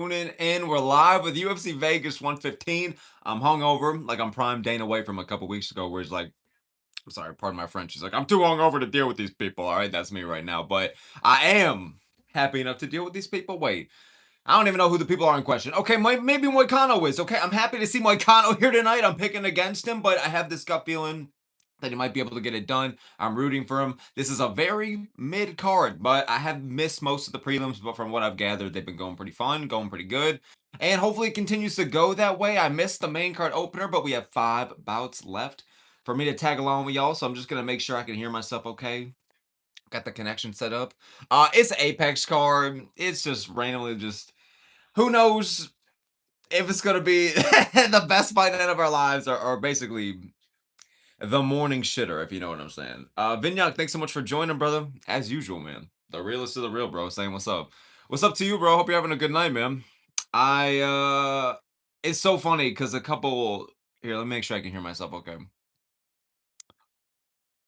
Tuning in. We're live with UFC Vegas 115. I'm hungover, like I'm prime Dana White from a couple weeks ago, where he's like, I'm sorry, pardon my French. He's like, I'm too hungover to deal with these people. All right, that's me right now. But I am happy enough to deal with these people. Wait, I don't even know who the people are in question. Okay, maybe Moicano is. Okay, I'm happy to see Moicano here tonight. I'm picking against him, but I have this gut feeling that he might be able to get it done. I'm rooting for him. This is a very mid card, but I have missed most of the prelims, but from what I've gathered, they've been going pretty fun, going pretty good. And hopefully it continues to go that way. I missed the main card opener, but we have 5 bouts left for me to tag along with y'all. So I'm just gonna make sure I can hear myself okay. Got the connection set up. It's an Apex card. It's just randomly just who knows if it's gonna be the best fight night of our lives or basically the morning shitter, if you know what I'm saying. Vinyak, thanks so much for joining, brother. As usual, man. The realest of the real, bro. Saying what's up. What's up to you, bro? Hope you're having a good night, man. It's so funny because a couple here, let me make sure I can hear myself okay.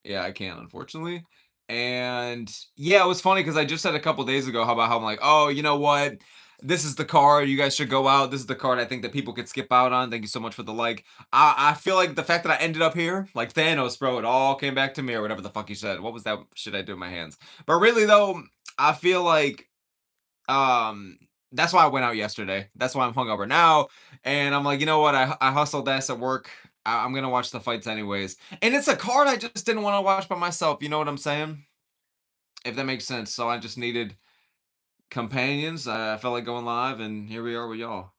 Yeah, I can, unfortunately. And yeah, it was funny because I just said a couple days ago how about how I'm like, oh, you know what? This is the card. You guys should go out. This is the card I think that people could skip out on. Thank you so much for the like. I feel like the fact that I ended up here, like Thanos, bro, it all came back to me or whatever the fuck he said. What was that shit I do with my hands? But really though, I feel like um that's why I went out yesterday. That's why I'm hungover now. And I'm like, you know what? I hustled ass at work. I'm gonna watch the fights anyways. And it's a card I just didn't want to watch by myself. You know what I'm saying? If that makes sense. So I just needed companions. I felt like going live, and here we are with y'all.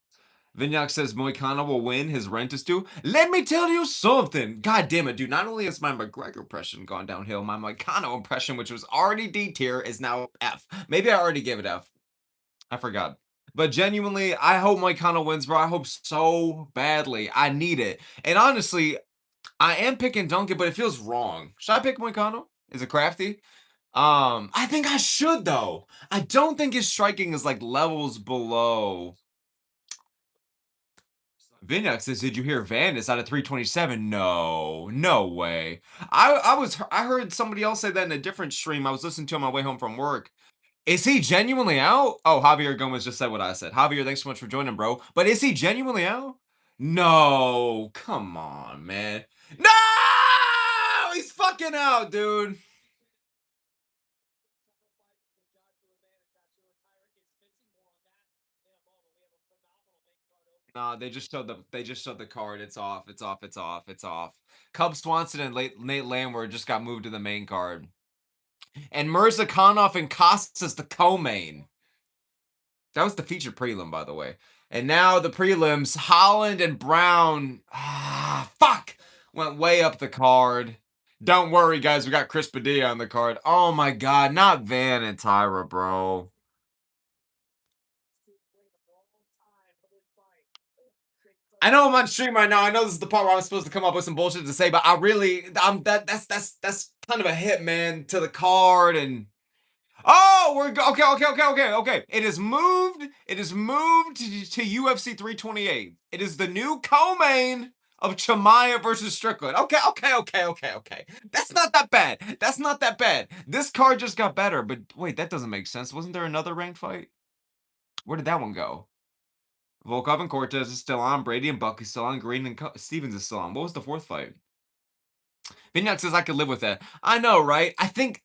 Vinyak says Moicano will win. His rent is due. Let me tell you something. God damn it, dude. Not only has my McGregor impression gone downhill, my Moicano impression, which was already D tier, is now F. Maybe I already gave it F. I forgot. But genuinely, I hope Moicano wins, bro. I hope so badly. I need it. And honestly, I am picking Duncan, but it feels wrong. Should I pick Moicano? Is it crafty? I think I should though. I don't think his striking is like levels below. Vinyak says, "Did you hear Van is out of 327?" No, no way. I heard somebody else say that in a different stream. I was listening to on my way home from work. Is he genuinely out? Oh, Javier Gomez just said what I said. Javier, thanks so much for joining, bro. But is he genuinely out? No, come on, man. No, he's fucking out, dude. No, they just showed the card. It's off. It's off. It's off. It's off. Cub Swanson and Nate Landwehr just got moved to the main card. And Mirza Khanov and Costas the co-main. That was the featured prelim, by the way. And now the prelims, Holland and Brown. Fuck! Went way up the card. Don't worry, guys. We got Chris Padilla on the card. Oh my god, not Van and Tyra, bro. I know I'm on stream right now. I know this is the part where I'm supposed to come up with some bullshit to say, but that's kind of a hit, man, to the card and oh, okay. It is moved. It is moved to UFC 328. It is the new co-main of Chamaya versus Strickland. Okay. That's not that bad. That's not that bad. This card just got better, but wait, that doesn't make sense. Wasn't there another ranked fight? Where did that one go? Volkov and Cortez is still on. Brady and Buck is still on. Green and Stevens is still on. What was the fourth fight? Vignac says I could live with that. I know, right? I think.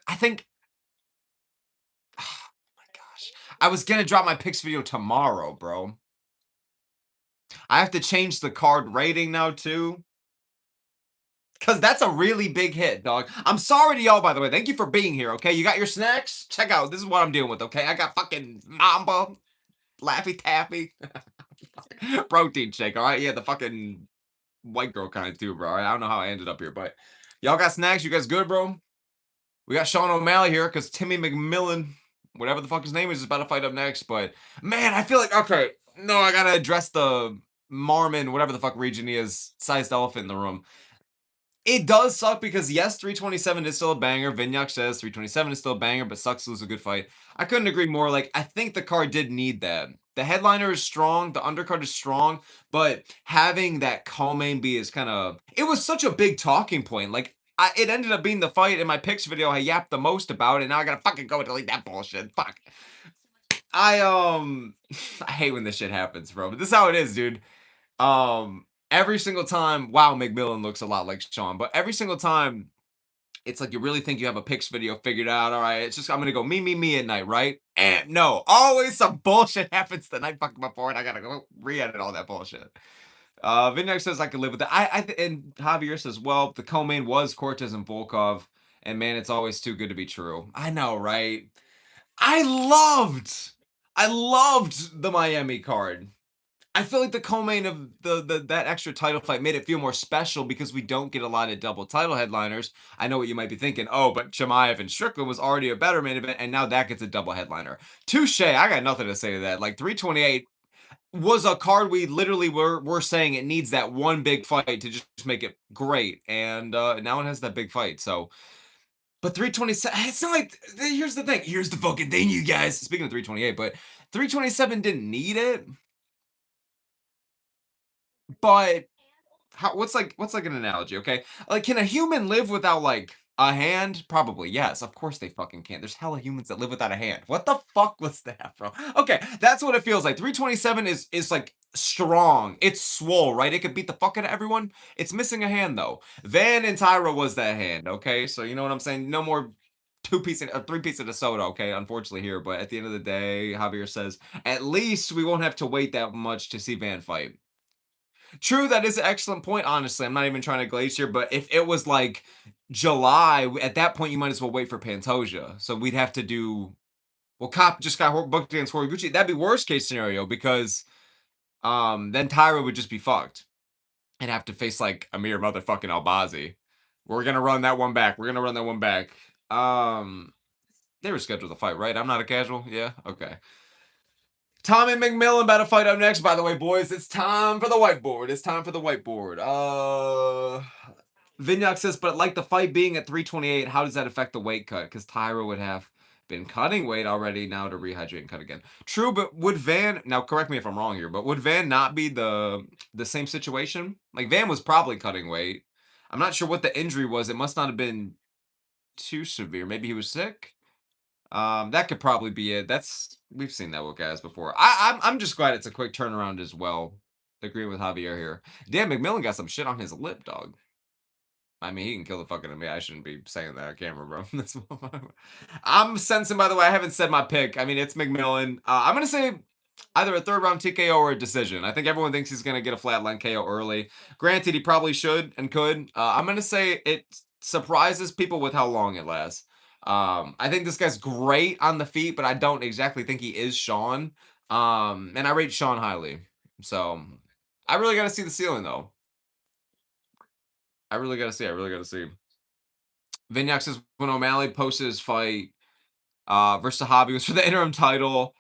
Oh my gosh. I was gonna drop my picks video tomorrow, bro. I have to change the card rating now too. Cause that's a really big hit, dog. I'm sorry to y'all, by the way. Thank you for being here. Okay, you got your snacks. Check out. This is what I'm dealing with. Okay, I got fucking Mamba, Laffy Taffy, protein shake. All right, yeah, the fucking white girl kind too, bro. I don't know how I ended up here, but y'all got snacks. You guys good, bro? We got Sean O'Malley here because Timmy McMillan, whatever the fuck his name is about to fight up next. But man, I feel like okay. No, I gotta address the Marmon, whatever the fuck region he is, sized elephant in the room. It does suck because yes, 327 is still a banger. Vinyak says 327 is still a banger, but sucks to lose a good fight. I couldn't agree more. Like, I think the card did need that. The headliner is strong, the undercard is strong, but having that co-main be is kind of it was such a big talking point. Like it ended up being the fight in my picks video I yapped the most about, and now I gotta fucking go delete that bullshit. Fuck. I I hate when this shit happens, bro. But this is how it is, dude. Every single time, wow, McMillan looks a lot like Sean, but every single time it's like you really think you have a Pix video figured out. All right, it's just I'm gonna go me at night, right? And no, always some bullshit happens the night fucking before, and I gotta go re-edit all that bullshit. Vinyak says I can live with that. And Javier says, well, the co-main was Cortez and Volkov, and man, it's always too good to be true. I know, right? I loved, I loved the Miami card. I feel like the co-main of that extra title fight made it feel more special because we don't get a lot of double title headliners. I know what you might be thinking. Oh, but Chimaev and Strickland was already a better main event, and now that gets a double headliner. Touche. I got nothing to say to that. Like 328 was a card we literally were saying it needs that one big fight to just make it great, and now it has that big fight. So, but 327, it's not like here's the thing. Here's the fucking thing, you guys. Speaking of 328, but 327 didn't need it, but how what's like an analogy, okay? Like, can a human live without like a hand? Probably yes. Of course they fucking can. There's hella humans that live without a hand. What the fuck was that, bro? Okay, that's what it feels like. 327 is like strong. It's swole, right? It could beat the fuck out of everyone. It's missing a hand though. Van and Tyra was that hand, okay? So you know what I'm saying? No more two piece or three piece of soda, okay? Unfortunately here, but at the end of the day, Javier says at least we won't have to wait that much to see Van fight. True, that is an excellent point, honestly. I'm not even trying to glaze here, but if it was like July, at that point, you might as well wait for Pantoja. So we'd have to do, well, Cop just got booked against Horiguchi. That'd be worst case scenario because then Tyra would just be fucked and have to face like Amir motherfucking Albazi. We're gonna run that one back. We're gonna run that one back. They were scheduled to fight, right? I'm not a casual. Yeah, okay. Tommy McMillan about to fight up next. By the way, boys, it's time for the whiteboard. It's time for the whiteboard. Vinyak says, but like the fight being at 328, how does that affect the weight cut? Because Tyra would have been cutting weight already now to rehydrate and cut again. True, but would Van now correct me if I'm wrong here, but would Van not be the same situation? Like Van was probably cutting weight. I'm not sure what the injury was. It must not have been too severe. Maybe he was sick. That could probably be it. That's we've seen that with guys before. I'm just glad it's a quick turnaround as well. Agreeing with Javier here. Damn, McMillan got some shit on his lip, dog. I mean, he can kill the fucking me. I shouldn't be saying that on camera, bro. I'm sensing, by the way, I haven't said my pick. I mean, it's McMillan. I'm gonna say either a third round TKO or a decision. I think everyone thinks he's gonna get a flatline KO early. Granted, he probably should and could. I'm gonna say it surprises people with how long it lasts. I think this guy's great on the feet, but I don't exactly think he is Sean. And I rate Sean highly. So I really gotta see the ceiling though. I really gotta see. I really gotta see. Vignac says when O'Malley posted his fight versus Hobby was for the interim title.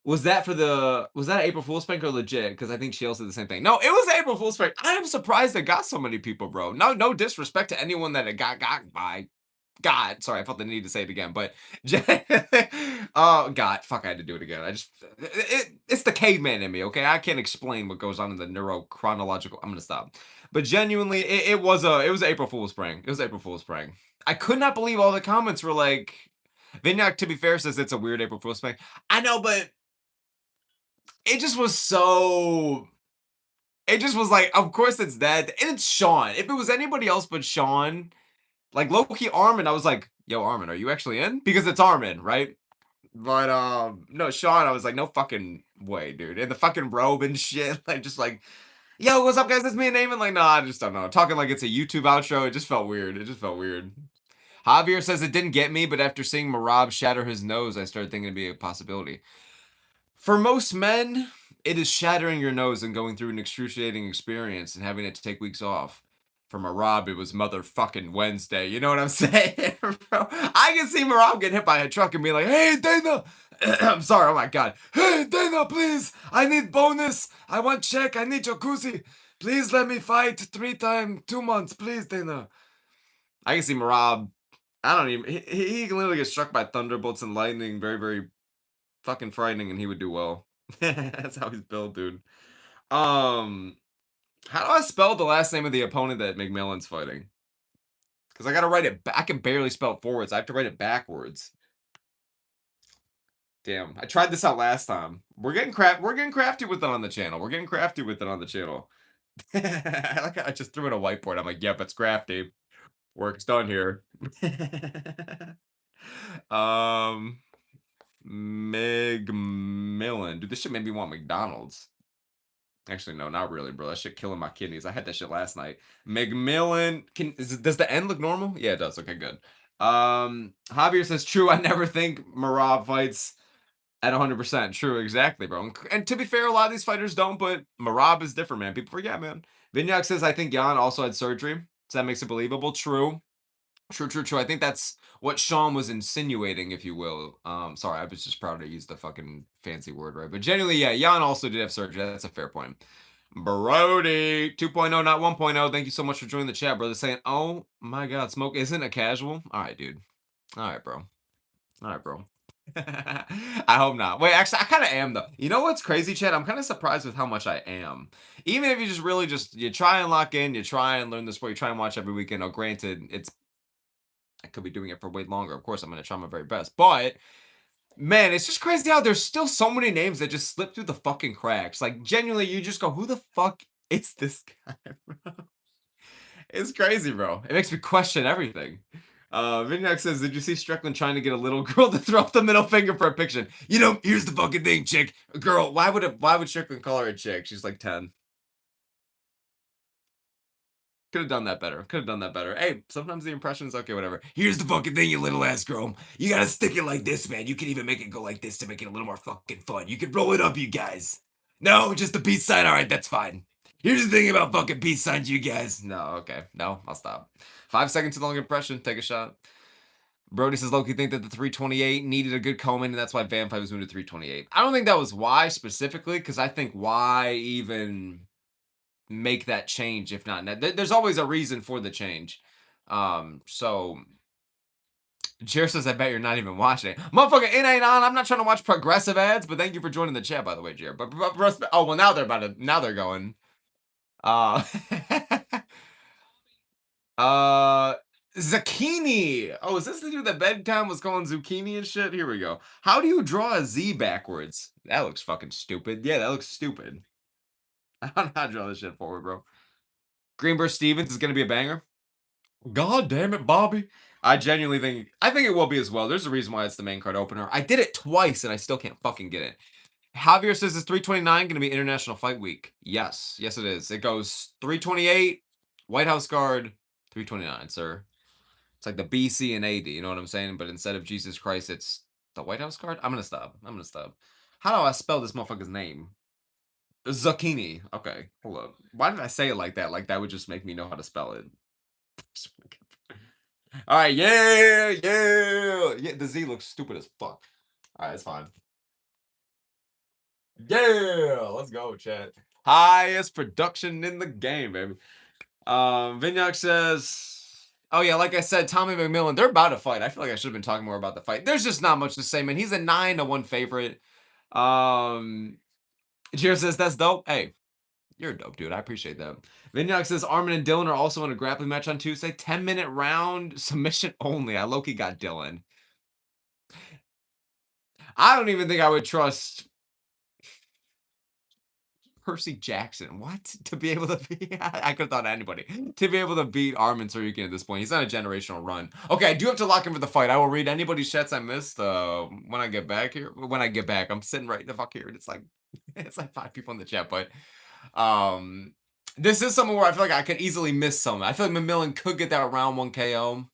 Was that April Fool's prank or legit? Because I think Shields did the same thing. No, it was April Fool's prank. I am surprised it got so many people, bro. No disrespect to anyone that it got by. God, sorry, I felt the need to say it again, but oh God, fuck, I had to do it again. It's the caveman in me, okay? I can't explain what goes on in the neurochronological. I'm gonna stop. But genuinely, it was April Fool's prank. It was April Fool's prank. I could not believe all the comments were like, Vignac, to be fair, says it's a weird April Fool's prank. I know, but it just was so. It just was like, of course it's that. And it's Sean. If it was anybody else but Sean, like low-key Armin, I was like, yo, Armin, are you actually in? Because it's Armin, right? But no, Sean, I was like, no fucking way, dude. In the fucking robe and shit. Like just like, yo, what's up, guys? It's me and Eamon. Like, nah, I just don't know. Talking like it's a YouTube outro. It just felt weird. It just felt weird. Javier says it didn't get me, but after seeing Marab shatter his nose, I started thinking it'd be a possibility. For most men, it is shattering your nose and going through an excruciating experience and having it to take weeks off. For Marab, it was motherfucking Wednesday. You know what I'm saying, bro? I can see Marab getting hit by a truck and be like, hey, Dana. I'm sorry. Oh, my God. Hey, Dana, please. I need bonus. I want check. I need jacuzzi. Please let me fight 3 times, 2 months. Please, Dana. I can see Marab. I don't even. He can literally get struck by thunderbolts and lightning. Very, very fucking frightening, and he would do well. That's how he's built, dude. Um, how do I spell the last name of the opponent that McMillan's fighting? Because I gotta write it. I can barely spell it forwards. I have to write it backwards. Damn, I tried this out last time. We're getting crafty with it on the channel. We're getting crafty with it on the channel. I like how I just threw in a whiteboard. I'm like, yep, it's crafty. Work's done here. um McMillan. Dude, this shit made me want McDonald's. Actually, no, not really, bro. That shit killing my kidneys. I had that shit last night. McMillan. Does the end look normal? Yeah, it does. Okay, good. Javier says, true, I never think Marab fights at 100%. True, exactly, bro. And to be fair, a lot of these fighters don't, but Marab is different, man. People forget, man. Vinyak says, I think Jan also had surgery, so that makes it believable. True. True, true, true. I think that's what Sean was insinuating, if you will. Sorry, I was just proud to use the fucking fancy word, right? But genuinely, yeah, Jan also did have surgery. That's a fair point. Brody 2.0, not 1.0. Thank you so much for joining the chat, brother. Saying, oh my god, smoke isn't a casual. All right, dude. All right, bro. All right, bro. I hope not. Wait, actually, I kind of am though. You know what's crazy, Chad? I'm kind of surprised with how much I am. Even if you just really just you try and lock in, you try and learn the sport, you try and watch every weekend. Now, granted, it's I could be doing it for way longer. Of course, I'm gonna try my very best, but man, it's just crazy how there's still so many names that just slip through the fucking cracks. Like genuinely, you just go, "Who the fuck is this guy?" Bro? It's crazy, bro. It makes me question everything. Vinyak says, "Did you see Strickland trying to get a little girl to throw up the middle finger for a picture? You know, here's the fucking thing, chick. Girl, why would Strickland call her a chick? She's like 10. Could have done that better. Could have done that better. Hey, sometimes the impression's okay, whatever. Here's the fucking thing, you little ass girl. You gotta stick it like this, man. You can even make it go like this to make it a little more fucking fun. You can roll it up, you guys. No, just the peace sign. All right, that's fine. Here's the thing about fucking peace signs, you guys. No, okay. No, I'll stop. 5 seconds too long impression. Take a shot. Brody says Loki think that the 328 needed a good Coleman, and that's why Van Fight was moved to 328. I don't think that was why specifically, because I think why even make that change if not now. There's always a reason for the change. So Jer says, I bet you're not even watching it. Motherfucker, it ain't on. I'm not trying to watch progressive ads, but thank you for joining the chat, by the way, Jer. But oh well, now they're about to now they're going. Uh uh Zucchini. Oh, is this the dude that bedtime was calling zucchini and shit? Here we go. How do you draw a Z backwards? That looks fucking stupid. Yeah, that looks stupid. I don't know how to draw this shit forward, bro. Greenberg Stevens is gonna be a banger. God damn it, Bobby. I think it will be as well. There's a reason why it's the main card opener. I did it twice and I still can't fucking get it. Javier says is 329 going to be International Fight Week? Yes. Yes, it is. It goes 328, White House Guard, 329, sir. It's like the BC and AD, you know what I'm saying? But instead of Jesus Christ, it's the White House Guard? I'm going to stop. I'm going to stop. How do I spell this motherfucker's name? Zucchini. Okay, hold up. Why did I say it like that? Like that would just make me know how to spell it. All right, yeah, yeah, yeah. The Z looks stupid as fuck. All right, it's fine. Yeah, let's go, chat. Highest production in the game, baby. Vinyak says, "Oh yeah, like I said, Tommy McMillan, they're about to fight. I feel like I should have been talking more about the fight. There's just not much to say, man. He's a 9-1 favorite. Um, Jiro says that's dope. Hey, you're a dope dude. I appreciate that. Vinyak says Armin and Dylan are also in a grappling match on Tuesday. 10-minute round submission only. I low-key got Dylan. I don't even think I would trust Percy Jackson. What? To be able to be I could have thought anybody. To be able to beat Armin Tsarukyan at this point. He's on a generational run. Okay, I do have to lock in for the fight. I will read anybody's chats I missed when I get back here. When I get back, I'm sitting right the fuck here. And it's like it's like 5 people in the chat, but um this is something where I feel like I could easily miss some. I feel like McMillan could get that round 1 KO.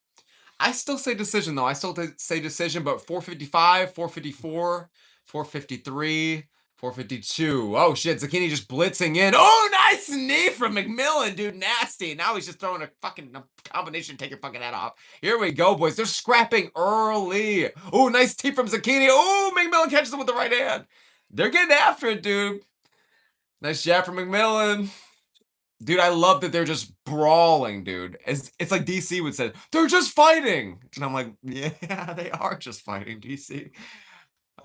I still say decision though. I still say decision, but 455, 454, 453, 452. Oh shit, Zucchini just blitzing in. Oh, nice knee from McMillan, dude. Nasty. Now he's just throwing a fucking combination, take your fucking head off. Here we go, boys. They're scrapping early. Oh, nice tee from Zucchini. Oh, McMillan catches him with the right hand. They're getting after it, dude. Nice jab from McMillan. Dude, I love that they're just brawling, dude. It's like DC would say, they're just fighting. And I'm like, yeah, they are just fighting, DC.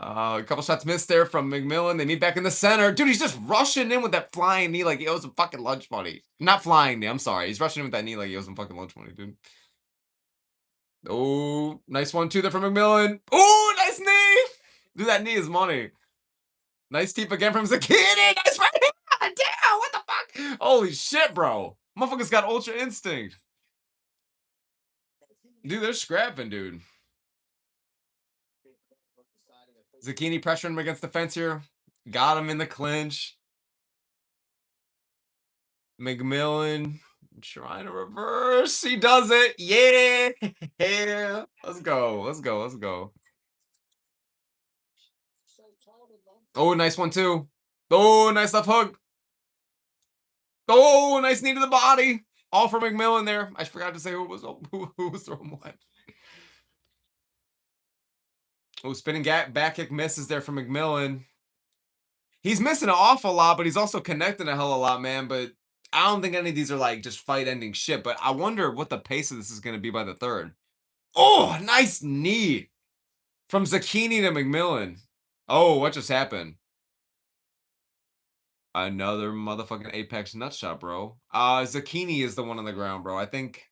A couple shots missed there from McMillan. They meet back in the center. Dude, he's just rushing in with that flying knee like he owes him fucking lunch money. Not flying knee, I'm sorry. He's rushing in with that knee like he owes him fucking lunch money, dude. Oh, nice 1-2 there from McMillan. Oh, nice knee. Dude, that knee is money. Nice teep again from Zucchini. Nice right hand. Damn, what the fuck? Holy shit, bro. Motherfucker's got ultra instinct. Dude, they're scrapping, dude. Zucchini pressuring him against the fence here. Got him in the clinch. McMillan trying to reverse. He does it. Yeah. Yeah. Let's go. Let's go. Let's go. Oh, nice one, too. Oh, nice left hook. Oh, nice knee to the body. All for McMillan there. I forgot to say who was throwing what. Oh, spinning back kick misses there from McMillan. He's missing an awful lot, but he's also connecting a hell of a lot, man. But I don't think any of these are like just fight ending shit. But I wonder what the pace of this is going to be by the third. Oh, nice knee from Zucchini to McMillan. Oh, what just happened? Another motherfucking Apex nutshot, bro. Zucchini is the one on the ground, bro. I think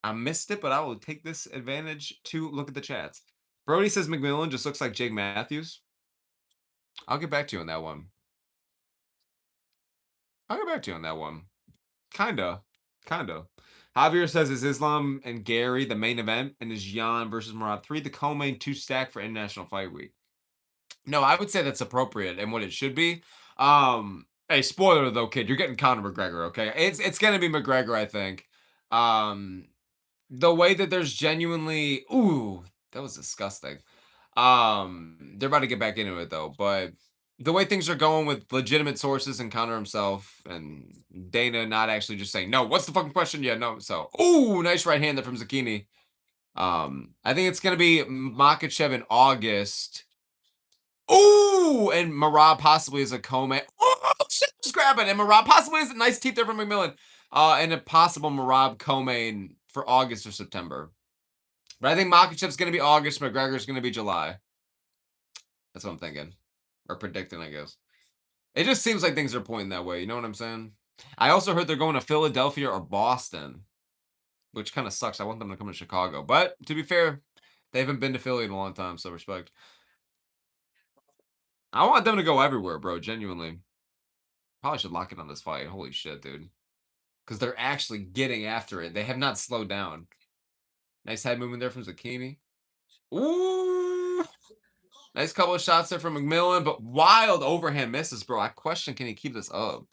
I missed it, but I will take this advantage to look at the chats. Brody says McMillan just looks like Jake Matthews. I'll get back to you on that one. I'll get back to you on that one. Kinda. Kinda. Javier says is Islam and Gary the main event, and is Jan versus Murad 3 the co-main 2 stack for International Fight Week? No, I would say that's appropriate and what it should be. Hey, spoiler though, kid, you're getting Conor McGregor, okay? It's gonna be McGregor, I think. Um, the way that there's genuinely, ooh, that was disgusting. They're about to get back into it though, but the way things are going with legitimate sources and Conor himself and Dana not actually just saying, no, what's the fucking question? Yeah, no. So, ooh, nice right hand there from Zucchini. I think it's gonna be Makachev in August. Ooh, and Marab possibly is a co-main. Oh, shit, just grab it. And Marab possibly is a nice teep there from McMillan. And a possible Marab co-main for August or September. But I think Makhachev's going to be August. McGregor's going to be July. That's what I'm thinking. Or predicting, I guess. It just seems like things are pointing that way. You know what I'm saying? I also heard they're going to Philadelphia or Boston, which kind of sucks. I want them to come to Chicago. But to be fair, they haven't been to Philly in a long time, so respect. I want them to go everywhere, bro. Genuinely. Probably should lock in on this fight. Holy shit, dude. Because they're actually getting after it. They have not slowed down. Nice head movement there from Zucchini. Ooh. Nice couple of shots there from McMillan, but wild overhand misses, bro. I question, can he keep this up?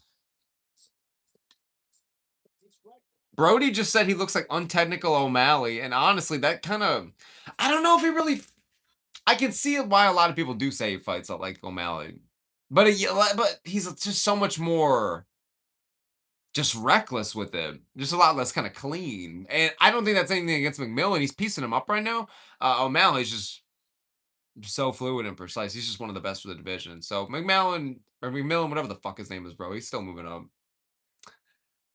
Brody just said he looks like untechnical O'Malley, and honestly, that kind of, I don't know if he really, I can see why a lot of people do say he fights like O'Malley, but he's just so much more just reckless with it. Just a lot less kind of clean. And I don't think that's anything against McMillan. He's piecing him up right now. O'Malley's just so fluid and precise. He's just one of the best for the division. So McMillan, whatever the fuck his name is, bro, he's still moving up.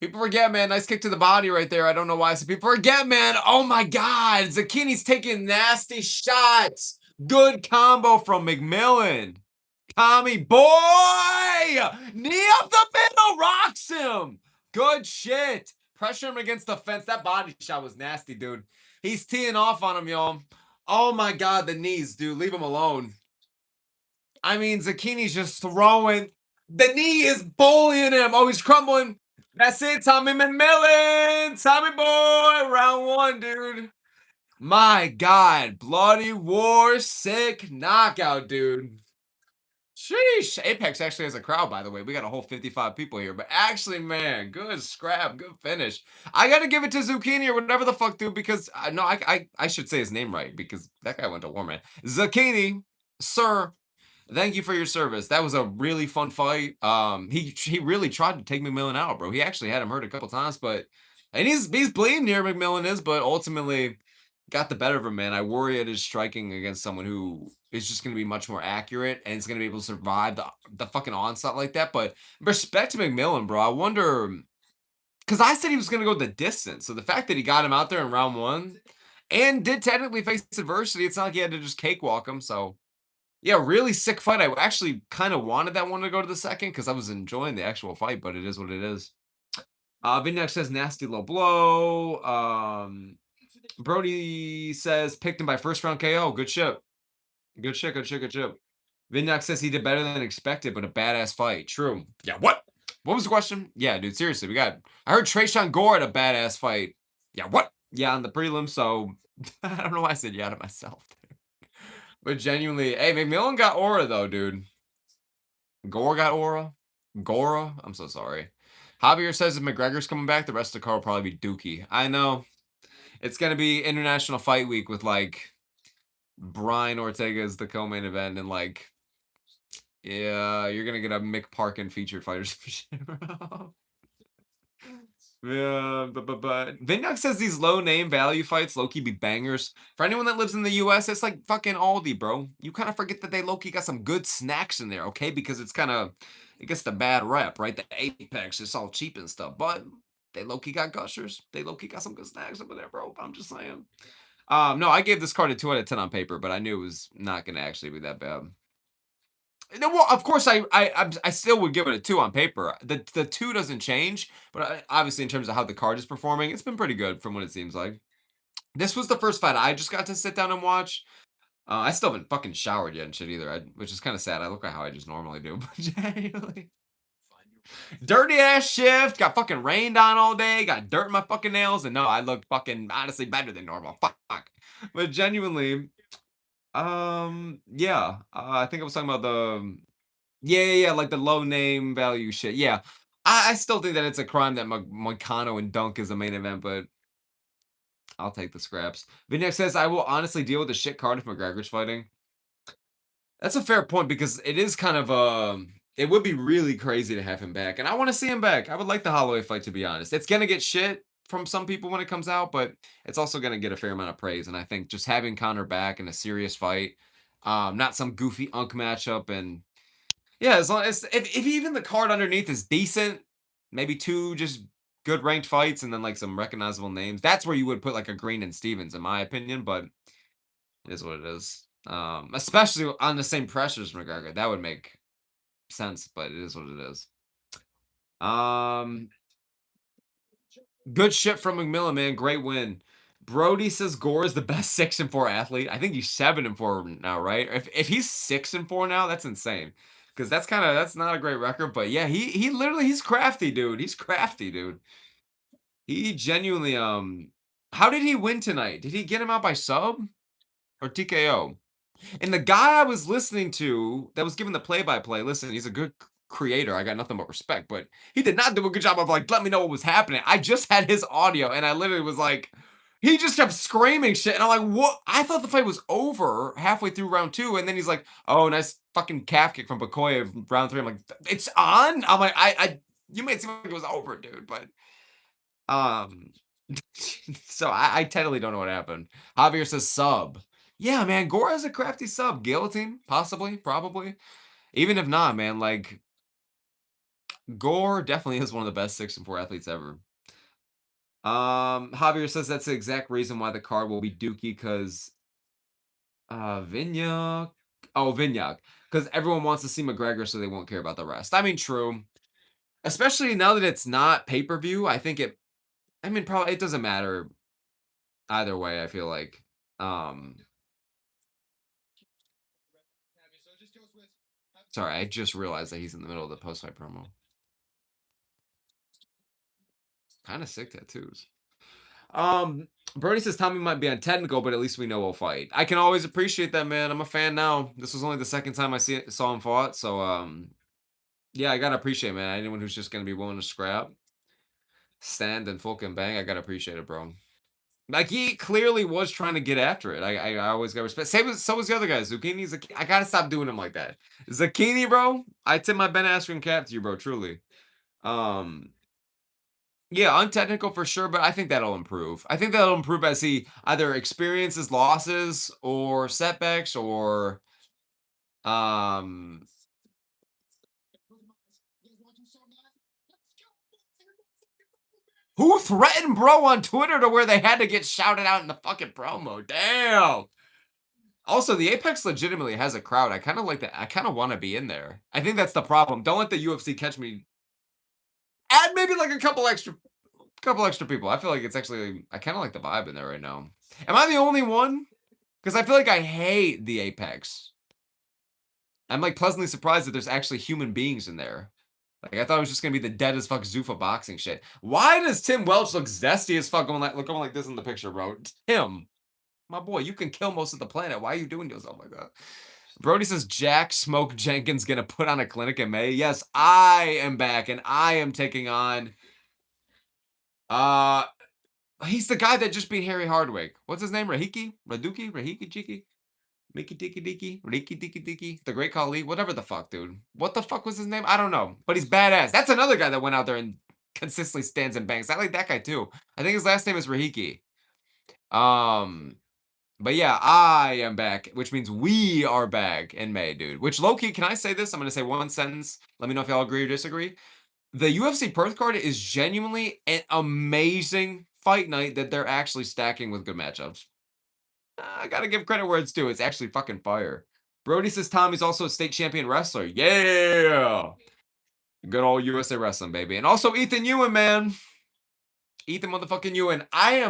People forget, man. Nice kick to the body right there. I don't know why. So people forget, man. Oh my God. Zucchini's taking nasty shots. Good combo from McMillan. Tommy boy! Knee up the middle, rocks him. Good shit. Pressure him against the fence. That body shot was nasty, dude. He's teeing off on him, y'all. Oh my God, the knees, dude. Leave him alone. I mean, Zucchini's just throwing. The knee is bullying him. Oh, he's crumbling. That's it, Tommy McMillan. Tommy boy, round one, dude. My God, bloody war, sick knockout, dude. Sheesh. Apex actually has a crowd, by the way. We got a whole 55 people here. But actually, man, good scrap, good finish. I got to give it to Zucchini or whatever the fuck, dude, because no, I should say his name right because that guy went to war, man. Zucchini, sir, thank you for your service. That was a really fun fight. He really tried to take McMillan out, bro. He actually had him hurt a couple times, but and he's bleeding here, McMillan is, but ultimately got the better of him, man. I worry it is striking against someone who is just going to be much more accurate and is going to be able to survive the fucking onslaught like that. But respect to McMillan, bro. I wonder because I said he was going to go the distance. So the fact that he got him out there in round one and did technically face adversity, it's not like he had to just cakewalk him. So yeah, really sick fight. I actually kind of wanted that one to go to the second because I was enjoying the actual fight, but it is what it is. Vignac says nasty low blow. Brody says picked him by first round KO. Good shit. Good shit, good shit, good shit. Vinyak says he did better than expected, but a badass fight. True. Yeah, what? What was the question? Yeah, dude, seriously, we got I heard Trayshawn Gore had a badass fight. Yeah, what? Yeah, on the prelim, so I don't know why I said yeah to myself. But genuinely, hey, McMillan got aura though, dude. Gore got aura. Gora? I'm so sorry. Javier says if McGregor's coming back, the rest of the card will probably be Dookie. I know. It's gonna be International Fight Week with like Brian Ortega as the co-main event and like yeah, you're gonna get a Mick Parkin featured fight or some shit, bro. Yeah, but Vindoc says these low name value fights low key be bangers. For anyone that lives in the US, it's like fucking Aldi, bro. You kind of forget that they low key got some good snacks in there, okay? Because it's kind of it gets the bad rep, right? The Apex, it's all cheap and stuff, but they low key got gushers. They low key got some good snacks over there, bro. I'm just saying. No, I gave this card a 2 out of 10 on paper, but I knew it was not gonna actually be that bad. No, well, of course, I still would give it a 2 on paper. The 2 doesn't change, but obviously, in terms of how the card is performing, it's been pretty good from what it seems like. This was the first fight I just got to sit down and watch. I still haven't fucking showered yet and shit either, which is kind of sad. I look like how I just normally do, but genuinely. Dirty ass shift, got fucking rained on all day, got dirt in my fucking nails, and no, I look fucking honestly better than normal. Fuck. But genuinely, yeah, I think I was talking about the yeah, like the low name value shit. Yeah, I still think that it's a crime that Moicano and Dunk is the main event, but I'll take the scraps. Vinek says I will honestly deal with the shit card if McGregor's fighting. That's a fair point because it is kind of it would be really crazy to have him back, and I want to see him back. I would like the Holloway fight to be honest. It's gonna get shit from some people when it comes out, but it's also gonna get a fair amount of praise. And I think just having Connor back in a serious fight, not some goofy unk matchup, and yeah, as long as if even the card underneath is decent, maybe two just good ranked fights, and then like some recognizable names. That's where you would put like a Green and Stevens, in my opinion. But it is what it is. Especially on the same pressures, McGregor. That would make sense, but it is what it is. Um, Good shit from McMillan, man. Great win. Brody says Gore is the best 6-4 athlete. I think he's 7-4 now, right? If he's 6-4 now, that's insane. Because that's not a great record. But yeah, he literally he's crafty, dude. He's crafty, dude. He genuinely how did he win tonight? Did he get him out by sub or TKO? And the guy I was listening to that was giving the play-by-play, listen, he's a good creator. I got nothing but respect, but he did not do a good job of like let me know what was happening. I just had his audio and I literally was like, he just kept screaming shit. And I'm like, what? I thought the fight was over halfway through round two. And then he's like, oh, nice fucking calf kick from Bakoya of round three. I'm like, it's on? I'm like, you made it seem like it was over, dude. But um so I totally don't know what happened. Javier says sub. Yeah, man, Gore has a crafty sub. Guillotine, possibly, probably. Even if not, man, like Gore definitely is one of the best 6-4 athletes ever. Javier says that's the exact reason why the card will be Dookie because Vinyak. Oh, Vinyak. Because everyone wants to see McGregor, so they won't care about the rest. I mean, true. Especially now that it's not pay-per-view, I think I mean, probably it doesn't matter either way, I feel like. Um Sorry, I just realized that he's in the middle of the post-fight promo. Kind of sick tattoos. Brody says Tommy might be untechnical, but at least we know we'll fight. I can always appreciate that, man. I'm a fan now. This was only the second time saw him fought, so yeah, I gotta appreciate, man. Anyone who's just gonna be willing to scrap, stand and fucking bang, I gotta appreciate it, bro. Like he clearly was trying to get after it. I always got respect. So was the other guy, Zucchini. I gotta stop doing him like that. Zucchini, bro. I tip my Ben Askren cap to you, bro. Truly. Um, Yeah, untechnical for sure, but I think that'll improve. I think that'll improve as he either experiences losses or setbacks or um who threatened bro on Twitter to where they had to get shouted out in the fucking promo. Damn. Also, the Apex legitimately has a crowd. I kind of like that. I kind of want to be in there. I think that's the problem. Don't let the UFC catch me. Add maybe like a couple extra people. I feel like it's actually I kind of like the vibe in there right now. Am I the only one? Because I feel like I hate the Apex. I'm like pleasantly surprised that there's actually human beings in there. Like I thought it was just gonna be the dead as fuck Zuffa boxing shit. Why does Tim Welch look zesty as fuck going like this in the picture, bro? Tim, my boy, you can kill most of the planet. Why are you doing yourself like that? Brody says Jack Smoke Jenkins gonna put on a clinic in May. Yes, I am back and I am taking on uh he's the guy that just beat Harry Hardwick. What's his name? Rahiki? Raduki? Rahiki Chiki? Mickey Dicky Dicky? Riki Dicky Dicky? The Great Khali? Whatever the fuck, dude. What the fuck was his name? I don't know. But he's badass. That's another guy that went out there and consistently stands and bangs. I like that guy too. I think his last name is Rahiki. Um But yeah, I am back, which means we are back in May, dude. Which low key, can I say this? I'm gonna say one sentence. Let me know if y'all agree or disagree. The UFC Perth card is genuinely an amazing fight night that they're actually stacking with good matchups. I gotta give credit where it's due. It's actually fucking fire. Brody says Tommy's also a state champion wrestler. Yeah. Good old USA wrestling, baby. And also Ethan Ewan, man. Ethan motherfucking Ewan. I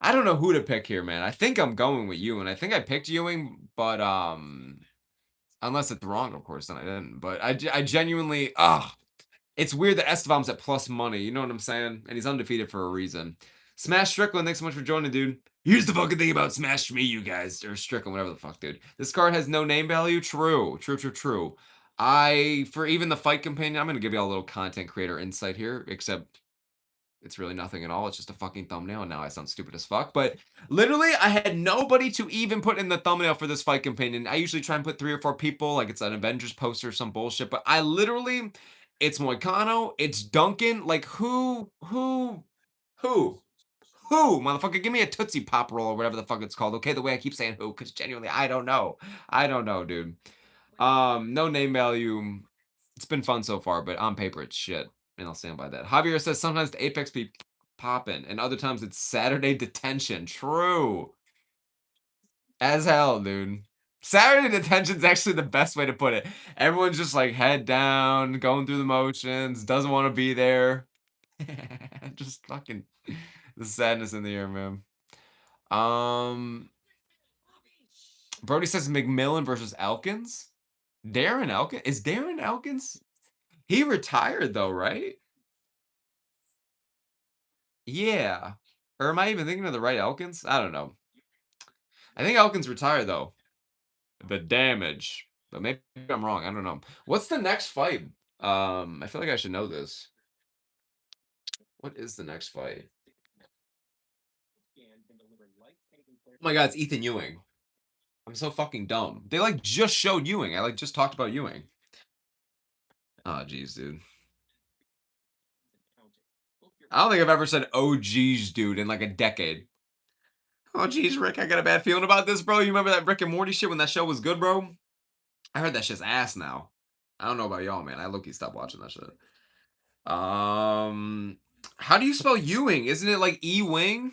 don't know who to pick here, man. I think I'm going with Ewing. I think I picked Ewing, but unless it's wrong, of course, then I didn't. But I genuinely, it's weird that Esteban's at plus money. You know what I'm saying? And he's undefeated for a reason. Smash Strickland, thanks so much for joining, dude. Here's the fucking thing about Smash Me, you guys, or Strickland, whatever the fuck, dude. This card has no name value. True, true, true, true. For even the fight companion, I'm gonna give you all a little content creator insight here, except it's really nothing at all. It's just a fucking thumbnail, and now I sound stupid as fuck. But literally, I had nobody to even put in the thumbnail for this fight companion. I usually try and put 3 or 4 people, like it's an Avengers poster or some bullshit. But I literally, it's Moicano, it's Duncan. Like who, motherfucker? Give me a Tootsie Pop roll or whatever the fuck it's called. Okay, the way I keep saying who, because genuinely, I don't know. I don't know, dude. No name value. It's been fun so far, but on paper it's shit, and I'll stand by that. Javier says sometimes the Apex be popping, and other times it's Saturday detention. True as hell, dude. Saturday detention's actually the best way to put it. Everyone's just like head down, going through the motions, doesn't want to be there. Just fucking the sadness in the air, man. Um, Brody says McMillan versus Elkins. Darren Elkins is Darren Elkins. He retired though, right? Yeah. Or am I even thinking of the right Elkins? I don't know. I think Elkins retired though. The damage. But maybe I'm wrong. I don't know. What's the next fight? I feel like I should know this. What is the next fight? Oh my god, it's Ethan Ewing. I'm so fucking dumb. They like just showed Ewing. I like just talked about Ewing. Oh jeez, dude. I don't think I've ever said oh geez, dude, in like a decade. Oh geez, Rick, I got a bad feeling about this, bro. You remember that Rick and Morty shit when that show was good, bro? I heard that shit's ass now. I don't know about y'all, man. I low-key stopped watching that shit. Um, how do you spell Ewing? Isn't it like E-Wing?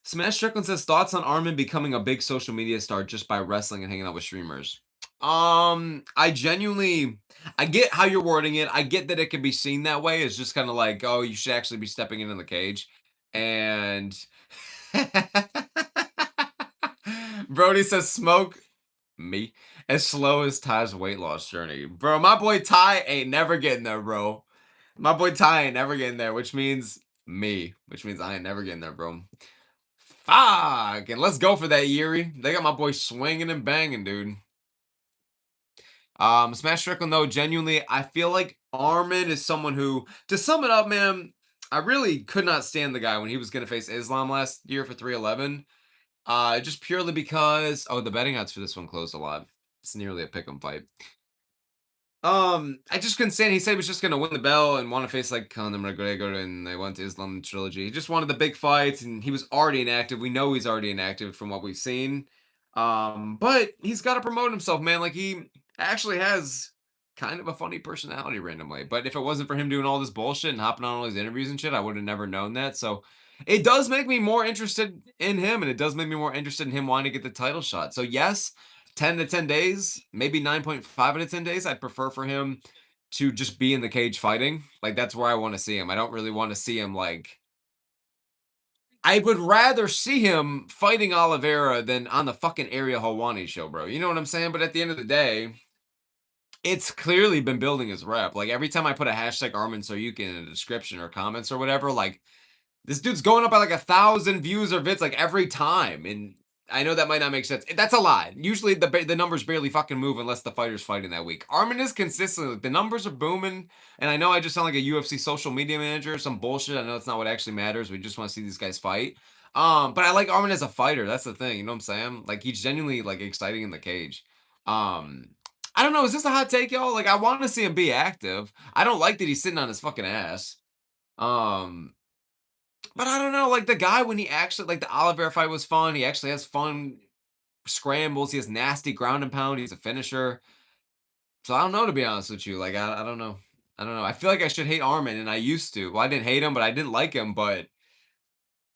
Smash Strickland says thoughts on Armin becoming a big social media star just by wrestling and hanging out with streamers. I genuinely, I get how you're wording it. I get that it can be seen that way. It's just kind of like, oh, you should actually be stepping into the cage. And Brody says smoke me as slow as Ty's weight loss journey. Bro, my boy Ty ain't never getting there, bro. My boy Ty ain't never getting there, which means me, which means I ain't never getting there, bro. Fuck, and let's go for that, Yuri. They got my boy swinging and banging, dude. Smash Strickland, though, genuinely, I feel like Armin is someone who, to sum it up, man, I really could not stand the guy when he was going to face Islam last year for 311. Just purely because, oh, the betting odds for this one closed a lot. It's nearly a pick'em fight. I just couldn't stand. He said he was just gonna win the bell and want to face like Conor McGregor, and they went to Islam trilogy. He just wanted the big fights, and he was already inactive. We know he's already inactive from what we've seen. But he's got to promote himself, man. Like he actually has kind of a funny personality randomly. But if it wasn't for him doing all this bullshit and hopping on all these interviews and shit, I would have never known that. So it does make me more interested in him, and it does make me more interested in him wanting to get the title shot. So yes, 10 to 10 days, maybe 9.5 out of 10 days, I'd prefer for him to just be in the cage fighting. Like, that's where I want to see him. I don't really want to see him, like, I would rather see him fighting Oliveira than on the fucking Ariel Helwani show, bro. You know what I'm saying? But at the end of the day, it's clearly been building his rep. Like every time I put a hashtag Armin Soyuki in a description or comments or whatever, like this dude's going up by like 1,000 views or vids like every time, and I know that might not make sense. That's a lie. Usually the numbers barely fucking move unless the fighter's fighting that week. Armin is consistent. Like, the numbers are booming, and I know I just sound like a UFC social media manager or some bullshit. I know it's not what actually matters. We just want to see these guys fight. But I like Armin as a fighter. That's the thing. You know what I'm saying? Like he's genuinely like exciting in the cage. Um, I don't know. Is this a hot take, y'all? Like I want to see him be active. I don't like that he's sitting on his fucking ass. Um, but I don't know, like the guy when he actually like the Oliver fight was fun. He actually has fun scrambles. He has nasty ground and pound. He's a finisher. So I don't know to be honest with you. Like I don't know. I don't know. I feel like I should hate Armin, and I used to. Well, I didn't hate him, but I didn't like him. But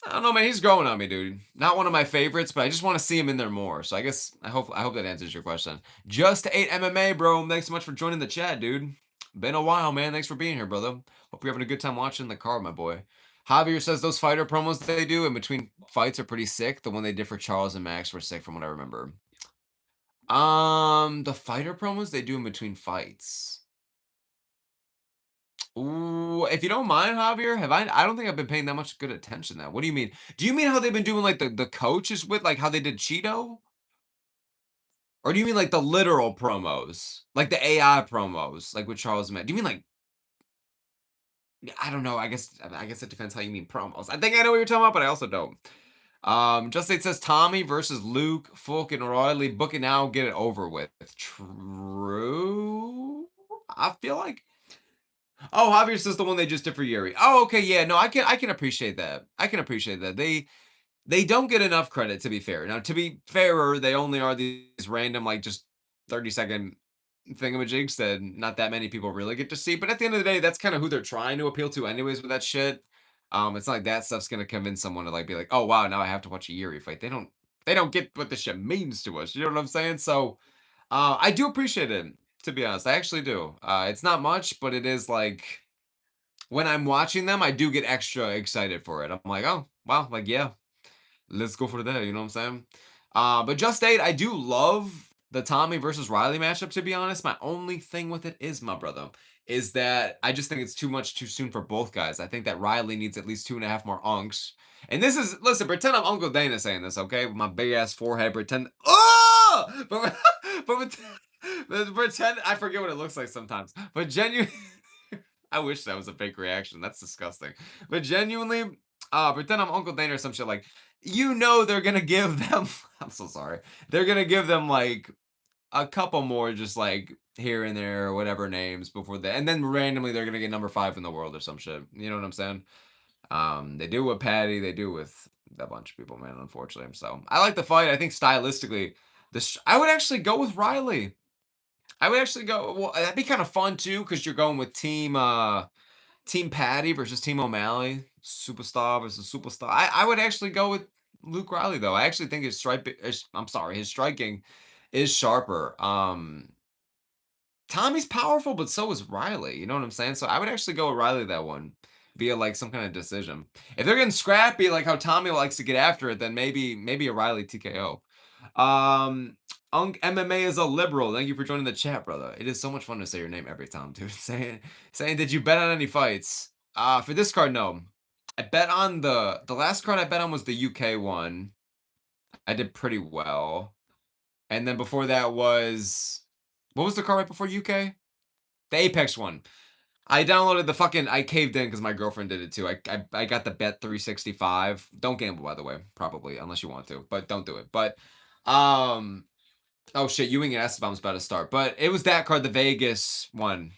I don't know, man. He's growing on me, dude. Not one of my favorites, but I just want to see him in there more. So I guess I hope that answers your question. Just to 8 MMA, bro. Thanks so much for joining the chat, dude. Been a while, man. Thanks for being here, brother. Hope you're having a good time watching the card, my boy. Javier says those fighter promos that they do in between fights are pretty sick. The one they did for Charles and Max were sick, from what I remember. The fighter promos they do in between fights. Ooh, if you don't mind, Javier, have I don't think I've been paying that much good attention to that. What do you mean? Do you mean how they've been doing like the coaches with like how they did Cheeto? Or do you mean like the literal promos? Like the AI promos, like with Charles Matt? Do you mean like I don't know. I guess it depends how you mean promos. I think I know what you're talking about, but I also don't. Just it says Tommy versus Luke, Fulk, and Riley. Book it now, get it over with. True. I feel like oh, Javier says the one they just did for Yuri. Oh, okay, yeah, no, I can appreciate that. I can appreciate that. They don't get enough credit to be fair. Now, to be fairer, they only are these random, like just 30-second thingamajigs that not that many people really get to see. But at the end of the day, that's kind of who they're trying to appeal to, anyways, with that shit. It's not like that stuff's gonna convince someone to like be like, oh wow, now I have to watch a Yuri fight. They don't get what this shit means to us. You know what I'm saying? So I do appreciate it, to be honest. I actually do. It's not much, but it is like when I'm watching them, I do get extra excited for it. I'm like, oh wow, like yeah, let's go for that. You know what I'm saying? But Just Eight, I do love the Tommy versus Riley matchup. To be honest, my only thing with it is my brother is that I just think it's too much too soon for both guys. I think that Riley needs at least 2.5 more unks. And this is listen, pretend I'm Uncle Dana saying this, okay? With my big ass forehead, pretend. Oh, but pretend I forget what it looks like sometimes. But genuine. I wish that was a fake reaction. That's disgusting. But genuinely, pretend I'm Uncle Dana or some shit like, they're gonna give them. I'm so sorry. They're gonna give them like a couple more, just like here and there or whatever names before that, and then randomly they're gonna get number 5 in the world or some shit. You know what I'm saying? They do with Patty. They do with a bunch of people, man. Unfortunately, so I like the fight. I think stylistically, this I would actually go with Riley. I would actually go. Well, that'd be kind of fun too, because you're going with Team Patty versus Team O'Malley, superstar versus superstar. I would actually go with Luke Riley though. I actually think his striking is sharper. Tommy's powerful, but so is Riley. You know what I'm saying? So I would actually go with Riley that one via like some kind of decision. If they're getting scrappy, like how Tommy likes to get after it, then maybe a Riley TKO. MMA is a liberal. Thank you for joining the chat, brother. It is so much fun to say your name every time, dude. Saying, did you bet on any fights? For this card, no. I bet on the last card I bet on was the UK one. I did pretty well. And then before that was what was the card right before UK? The Apex one. I caved in because my girlfriend did it too. I got the bet 365. Don't gamble, by the way, probably, unless you want to, but don't do it. But oh shit, Ewing and Esteban's about to start. But it was that card, the Vegas one.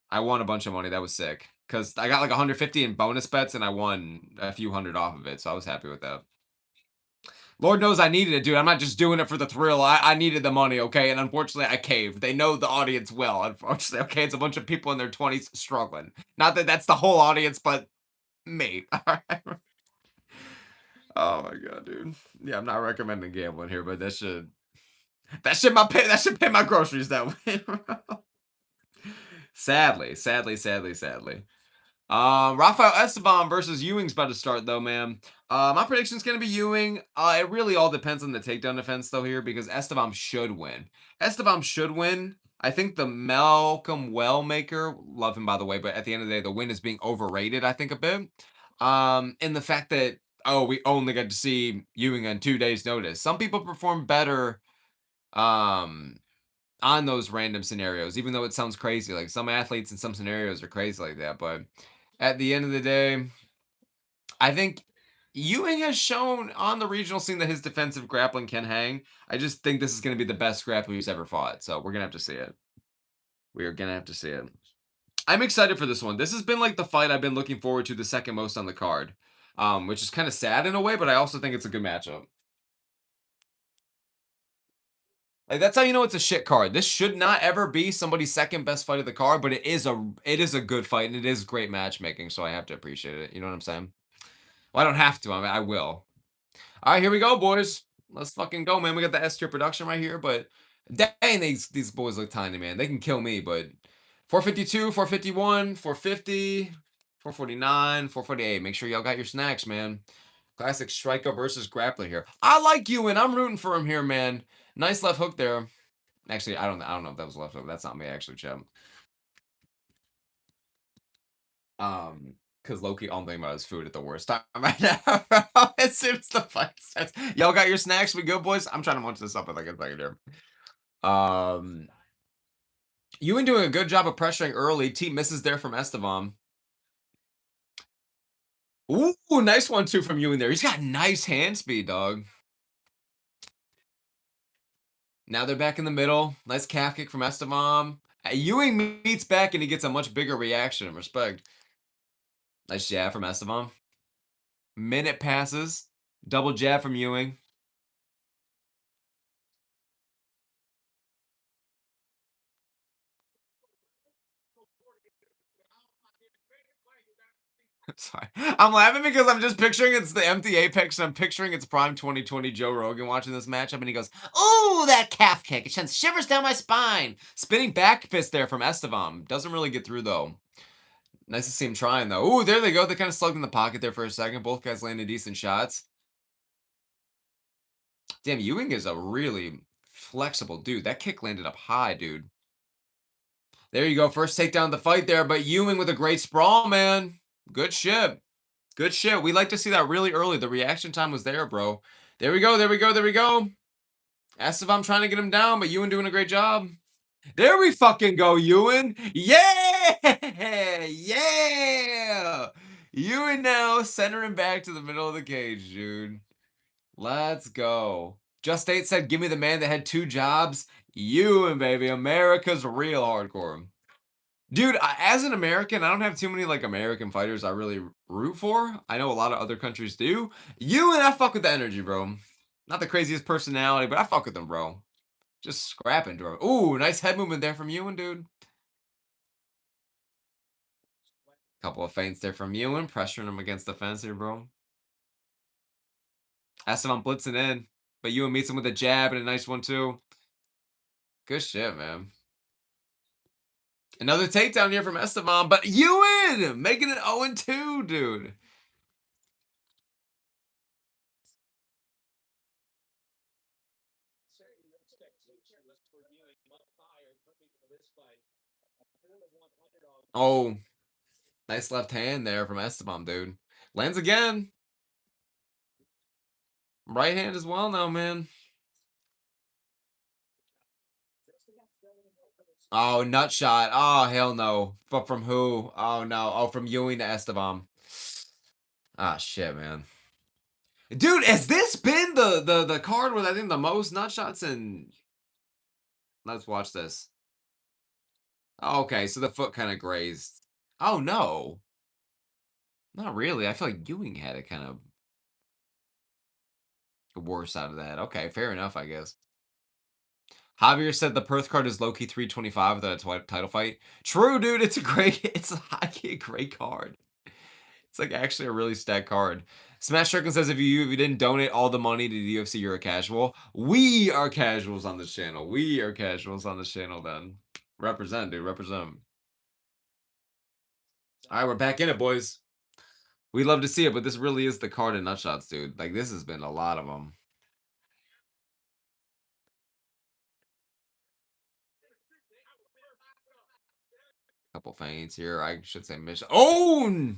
I won a bunch of money. That was sick. Because I got like 150 in bonus bets and I won a few hundred off of it. So I was happy with that. Lord knows I needed it, dude. I'm not just doing it for the thrill. I needed the money, okay? And unfortunately, I caved. They know the audience well. Unfortunately, okay? It's a bunch of people in their 20s struggling. Not that that's the whole audience, but me. All right. Oh my god, dude. Yeah, I'm not recommending gambling here, but that should pay my groceries that way. Sadly. Rafael Esteban versus Ewing's about to start though, man. My prediction's gonna be Ewing. It really all depends on the takedown defense though here because Esteban should win. Esteban should win. I think the Malcolm Wellmaker, love him by the way, but at the end of the day, the win is being overrated, I think, a bit. And the fact that we only got to see Ewing on 2 days' notice. Some people perform better um on those random scenarios, even though it sounds crazy. Like some athletes in some scenarios are crazy like that, but at the end of the day, I think Ewing has shown on the regional scene that his defensive grappling can hang. I just think this is going to be the best grappler he's ever fought. So we're going to have to see it. We are going to have to see it. I'm excited for this one. This has been like the fight I've been looking forward to the second most on the card, which is kind of sad in a way, but I also think it's a good matchup. Like that's how you know it's a shit card. This should not ever be somebody's second best fight of the card, but it is a good fight and it is great matchmaking, so I have to appreciate it. You know what I'm saying? Well, I don't have to. I mean, I will. All right, here we go, boys. Let's fucking go, man. We got the S tier production right here, but dang, these boys look tiny, man. They can kill me, but 452, 451, 450, 449, 448. Make sure y'all got your snacks, man. Classic striker versus grappler here. I like you, and I'm rooting for him here, man. Nice left hook there. Actually, I don't know if that was left hook. That's not me, actually, Chad. Because Loki, all I'm thinking about is food at the worst time right now. As soon as the fight starts, y'all got your snacks. We good, boys. I'm trying to munch this up with like a second here. Ewan doing a good job of pressuring early. T misses there from Estevam. Ooh, nice one too from Ewan there. He's got nice hand speed, dog. Now they're back in the middle. Nice calf kick from Estevam. Ewing meets back and he gets a much bigger reaction and respect. Nice jab from Estevam. Minute passes. Double jab from Ewing. Sorry. I'm laughing because I'm just picturing it's the empty Apex and I'm picturing it's prime 2020 Joe Rogan watching this matchup and he goes, "Ooh, that calf kick. It sends shivers down my spine." Spinning back fist there from Estevam. Doesn't really get through though. Nice to see him trying though. Ooh, there they go. They kind of slugged in the pocket there for a second. Both guys landed decent shots. Damn, Ewing is a really flexible dude. That kick landed up high, dude. There you go. First takedown of the fight there, but Ewing with a great sprawl, man. Good shit. Good shit. We like to see that really early. The reaction time was there, bro. There we go. There we go. There we go. Estevam trying to get him down, but Ewan doing a great job. There we fucking go, Ewan. Yeah! Yeah! Ewan now centering back to the middle of the cage, dude. Let's go. Just 8 said, give me the man that had 2 jobs. Ewan, baby. America's real hardcore. Dude, as an American, I don't have too many like American fighters I really root for. I know a lot of other countries do. You and I fuck with the energy, bro. Not the craziest personality, but I fuck with them, bro. Just scrapping, bro. Ooh, nice head movement there from Ewan, dude. Couple of feints there from Ewan, pressuring him against the fence here, bro. Esteban blitzing in, but Ewan meets him with a jab and a nice one too. Good shit, man. Another takedown here from Esteban, but Ewan making it 0-2, dude. Oh, nice left hand there from Esteban, dude. Lands again. Right hand as well now, man. Oh, nut shot. Oh, hell no. But from who? Oh, no. Oh, from Ewing to Esteban. Ah, shit, man. Dude, has this been the card with I think the most nut shots in? Let's watch this. Oh, okay, so the foot kind of grazed. Oh no, not really. I feel like Ewing had it kind of worse out of that. Okay, fair enough, I guess. Javier said the Perth card is low-key 325 without a title fight. True, dude. It's a great, it's a high-key great card. It's like actually a really stacked card. Smash Strickland says if you didn't donate all the money to the UFC, you're a casual. We are casuals on this channel. We are casuals on this channel then. Represent, dude. Represent. All right, we're back in it, boys. We'd love to see it, but this really is the card in nutshots, dude. Like, this has been a lot of them. Couple feints here. I should say mission. Oh,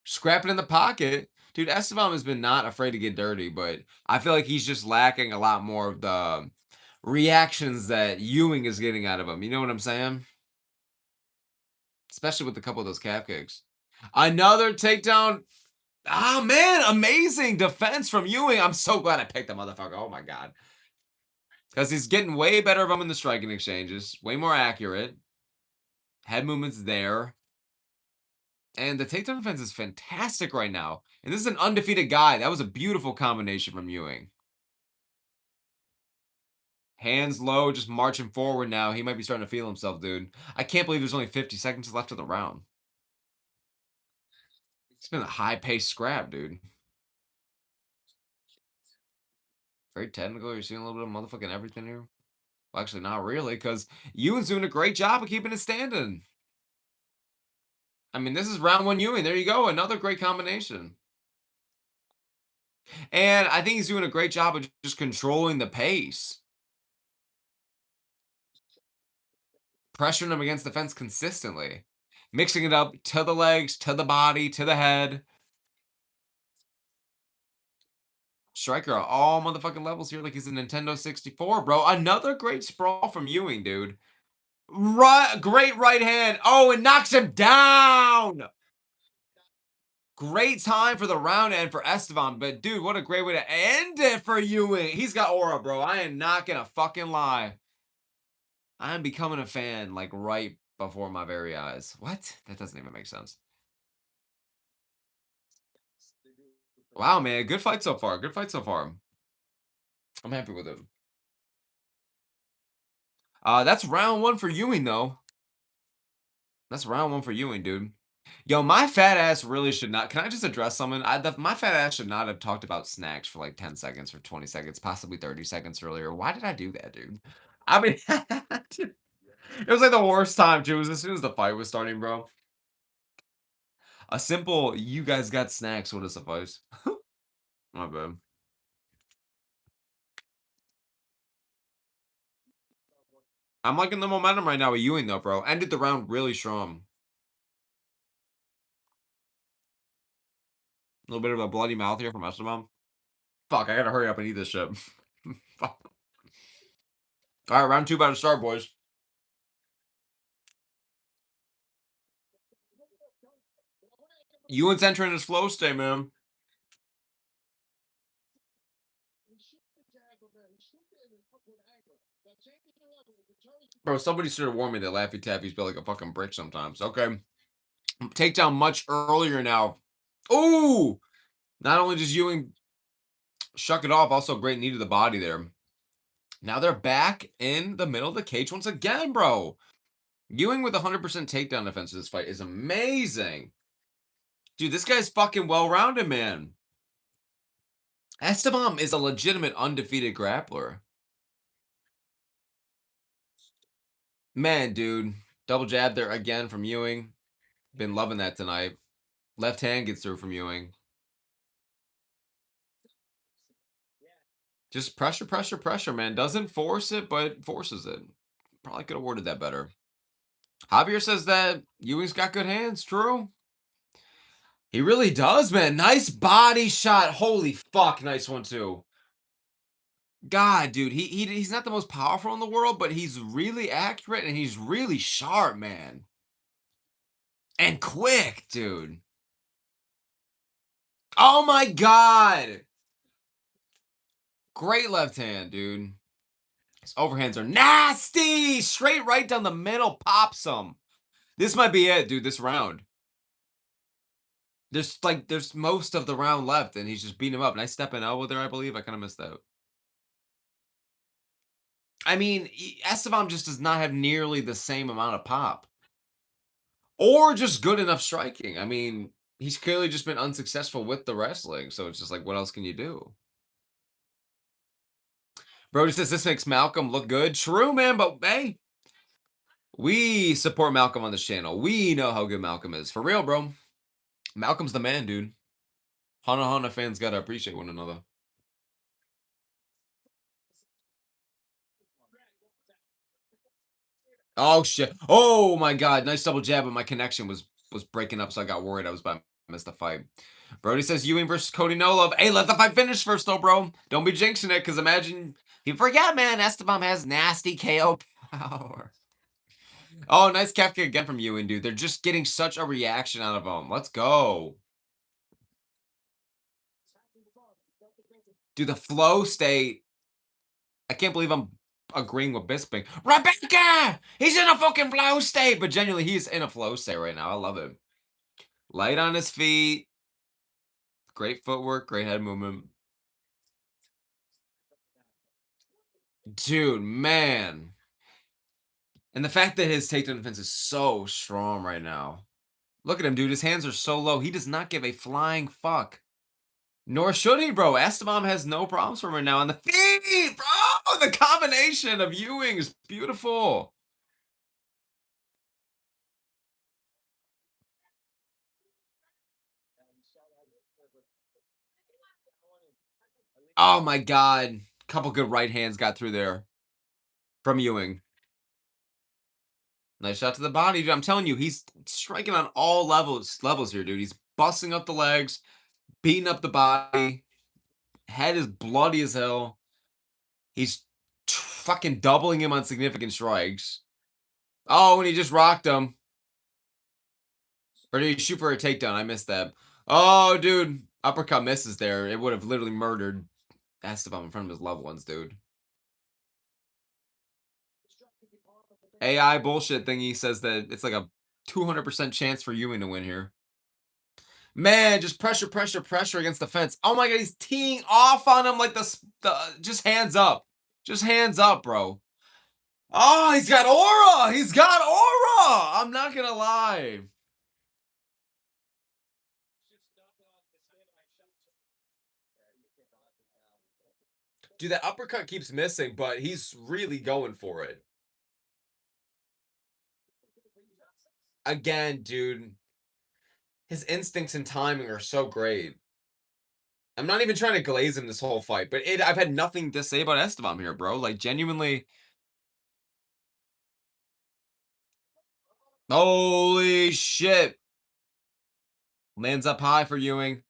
scrapping in the pocket. Dude, Esteban has been not afraid to get dirty, but I feel like he's just lacking a lot more of the reactions that Ewing is getting out of him. You know what I'm saying? Especially with a couple of those calf kicks. Another takedown. Ah, man, amazing defense from Ewing. I'm so glad I picked the motherfucker. Oh my god. Because he's getting way better of them in the striking exchanges, way more accurate. Head movements there. And the takedown defense is fantastic right now. And this is an undefeated guy. That was a beautiful combination from Ewing. Hands low, just marching forward now. He might be starting to feel himself, dude. I can't believe there's only 50 seconds left of the round. It's been a high-paced scrap, dude. Very technical. You're seeing a little bit of motherfucking everything here. Well, actually, not really, because Ewing's doing a great job of keeping it standing. I mean, this is round one Ewing. There you go. Another great combination. And I think he's doing a great job of just controlling the pace, pressuring him against the fence consistently, mixing it up to the legs, to the body, to the head. Striker at all motherfucking levels here, like he's a Nintendo 64, bro. Another great sprawl from Ewing, dude. Right, great right hand. Oh, it knocks him down. Great time for the round end for Esteban, but dude, what a great way to end it for Ewing. He's got aura, bro. I am not gonna fucking lie. I am becoming a fan like right before my very eyes. What? That doesn't even make sense. Wow, man. Good fight so far. Good fight so far. I'm happy with it. That's round one for Ewing, though. That's round one for Ewing, dude. Yo, my fat ass really should not. Can I just address something? My fat ass should not have talked about snacks for like 10 seconds or 20 seconds, possibly 30 seconds earlier. Why did I do that, dude? I mean, it was like the worst time, too. It was as soon as the fight was starting, bro. A simple, you guys got snacks would have sufficed. My bad. I'm liking the momentum right now with Ewing, though, bro. Ended the round really strong. A little bit of a bloody mouth here from Esteban. Fuck, I gotta hurry up and eat this shit. Fuck. All right, round two about to start, boys. Ewing's entering his flow state, man. Bro, somebody should have warned me that Laffy Taffy's built like a fucking brick sometimes. Okay. Takedown much earlier now. Ooh! Not only does Ewing shuck it off, also great knee to the body there. Now they're back in the middle of the cage once again, bro. Ewing with 100% takedown defense in this fight is amazing. Dude, this guy's fucking well-rounded, man. Esteban is a legitimate undefeated grappler. Man, dude. Double jab there again from Ewing. Been loving that tonight. Left hand gets through from Ewing. Just pressure, pressure, pressure, man. Doesn't force it, but forces it. Probably could have worded that better. Javier says that Ewing's got good hands. True. He really does, man. Nice body shot. Holy fuck. Nice one, too. God, dude. He's not the most powerful in the world, but he's really accurate and he's really sharp, man. And quick, dude. Oh my God. Great left hand, dude. His overhands are nasty. Straight right down the middle. Pops him. This might be it, dude, this round. There's most of the round left, and he's just beating him up. Nice step in elbow there, I believe. I kind of missed out. I mean, Esteban just does not have nearly the same amount of pop. Or just good enough striking. I mean, he's clearly just been unsuccessful with the wrestling. So it's just like, what else can you do? Bro just says this makes Malcolm look good. True, man, but hey, We support Malcolm on this channel. We know how good Malcolm is. For real, bro. Malcolm's the man, dude. Hana Hana fans gotta appreciate one another. Oh shit. Oh my god. Nice double jab, but my connection was breaking up, so I got worried I was about to miss the fight. Brody says Ewing versus Cody No Love. Hey, let the fight finish first though, bro. Don't be jinxing it, because imagine you forget, man. Esteban has nasty KO power. Oh, nice calf kick again from Ewing, dude. They're just getting such a reaction out of him. Let's go. Dude, the flow state. I can't believe I'm agreeing with Bisping. Rebecca! He's in a fucking flow state! But genuinely, he's in a flow state right now. I love it. Light on his feet. Great footwork. Great head movement. Dude, man. And the fact that his takedown defense is so strong right now. Look at him, dude. His hands are so low. He does not give a flying fuck. Nor should he, bro. Esteban has no problems for him right now on the feet, bro. The combination of Ewing is beautiful. Oh my god. Couple good right hands got through there from Ewing. Nice shot to the body, dude. I'm telling you, he's striking on all levels here, dude. He's busting up the legs, beating up the body. Head is bloody as hell. He's fucking doubling him on significant strikes. Oh, and he just rocked him. Or did he shoot for a takedown? I missed that. Oh, dude. Uppercut misses there. It would have literally murdered Esteban in front of his loved ones, dude. AI bullshit thingy says that it's like a 200% chance for Ewing to win here. Man, just pressure, pressure, pressure against the fence. Oh my god, he's teeing off on him like the just hands up. Just hands up, bro. Oh, he's got aura. He's got aura. I'm not gonna lie. Dude, that uppercut keeps missing, but he's really going for it. Again, dude, his instincts and timing are so great. I'm not even trying to glaze him this whole fight, but I've had nothing to say about Esteban here, bro. Like, genuinely. Holy shit. Lands up high for Ewing.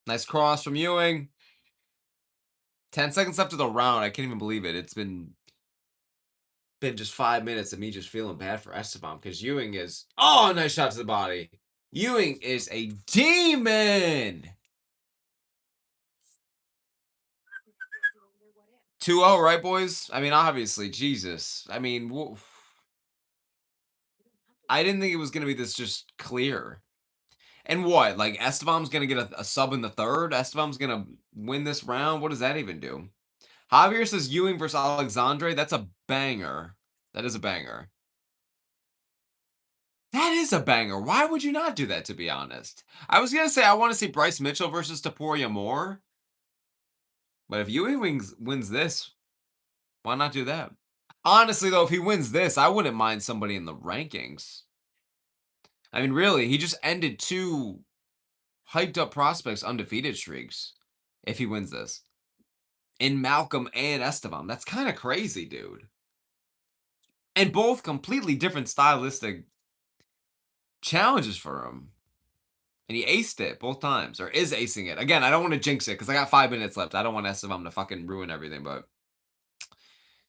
Nice cross from Ewing. 10 seconds left of the round. I can't even believe it. It's been just 5 minutes of me just feeling bad for Esteban because Ewing is. Oh, nice shot to the body. Ewing is a demon. 2-0, right, boys? I mean, obviously, Jesus. I mean, I didn't think it was going to be this just clear. And what? Like, Esteban's going to get a sub in the third? Esteban's going to win this round? What does that even do? Javier says Ewing versus Alexandre. That's a banger. That is a banger. That is a banger. Why would you not do that, to be honest? I was going to say I want to see Bryce Mitchell versus Taporia more. But if Ewing wins this, why not do that? Honestly, though, if he wins this, I wouldn't mind somebody in the rankings. I mean, really, he just ended two hyped up prospects undefeated streaks if he wins this. In Malcolm and Esteban. That's kind of crazy, dude. And both completely different stylistic challenges for him. And he aced it both times, or is acing it. Again, I don't want to jinx it because I got 5 minutes left. I don't want Esteban to fucking ruin everything, but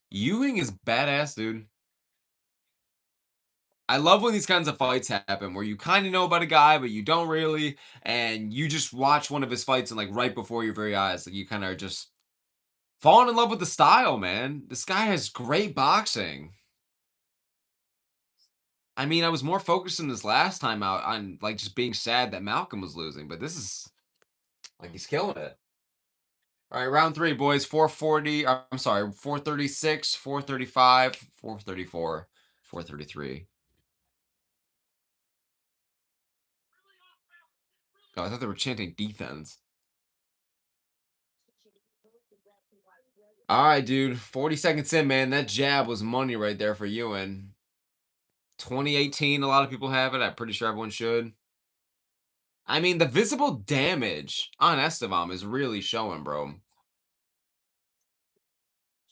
Ewing is badass, dude. I love when these kinds of fights happen where you kind of know about a guy, but you don't really, and you just watch one of his fights and like right before your very eyes, like you kind of are just falling in love with the style, man. This guy has great boxing. I mean, I was more focused in this last time out on like just being sad that Malcolm was losing, but this is like he's killing it. All right, round three, boys. 440. I'm sorry, 436, 435, 434, 433. Oh, I thought they were chanting defense. All right, dude. 40 seconds in, man. That jab was money right there for you. And 2018, a lot of people have it. I'm pretty sure everyone should. I mean, the visible damage on Estevam is really showing, bro.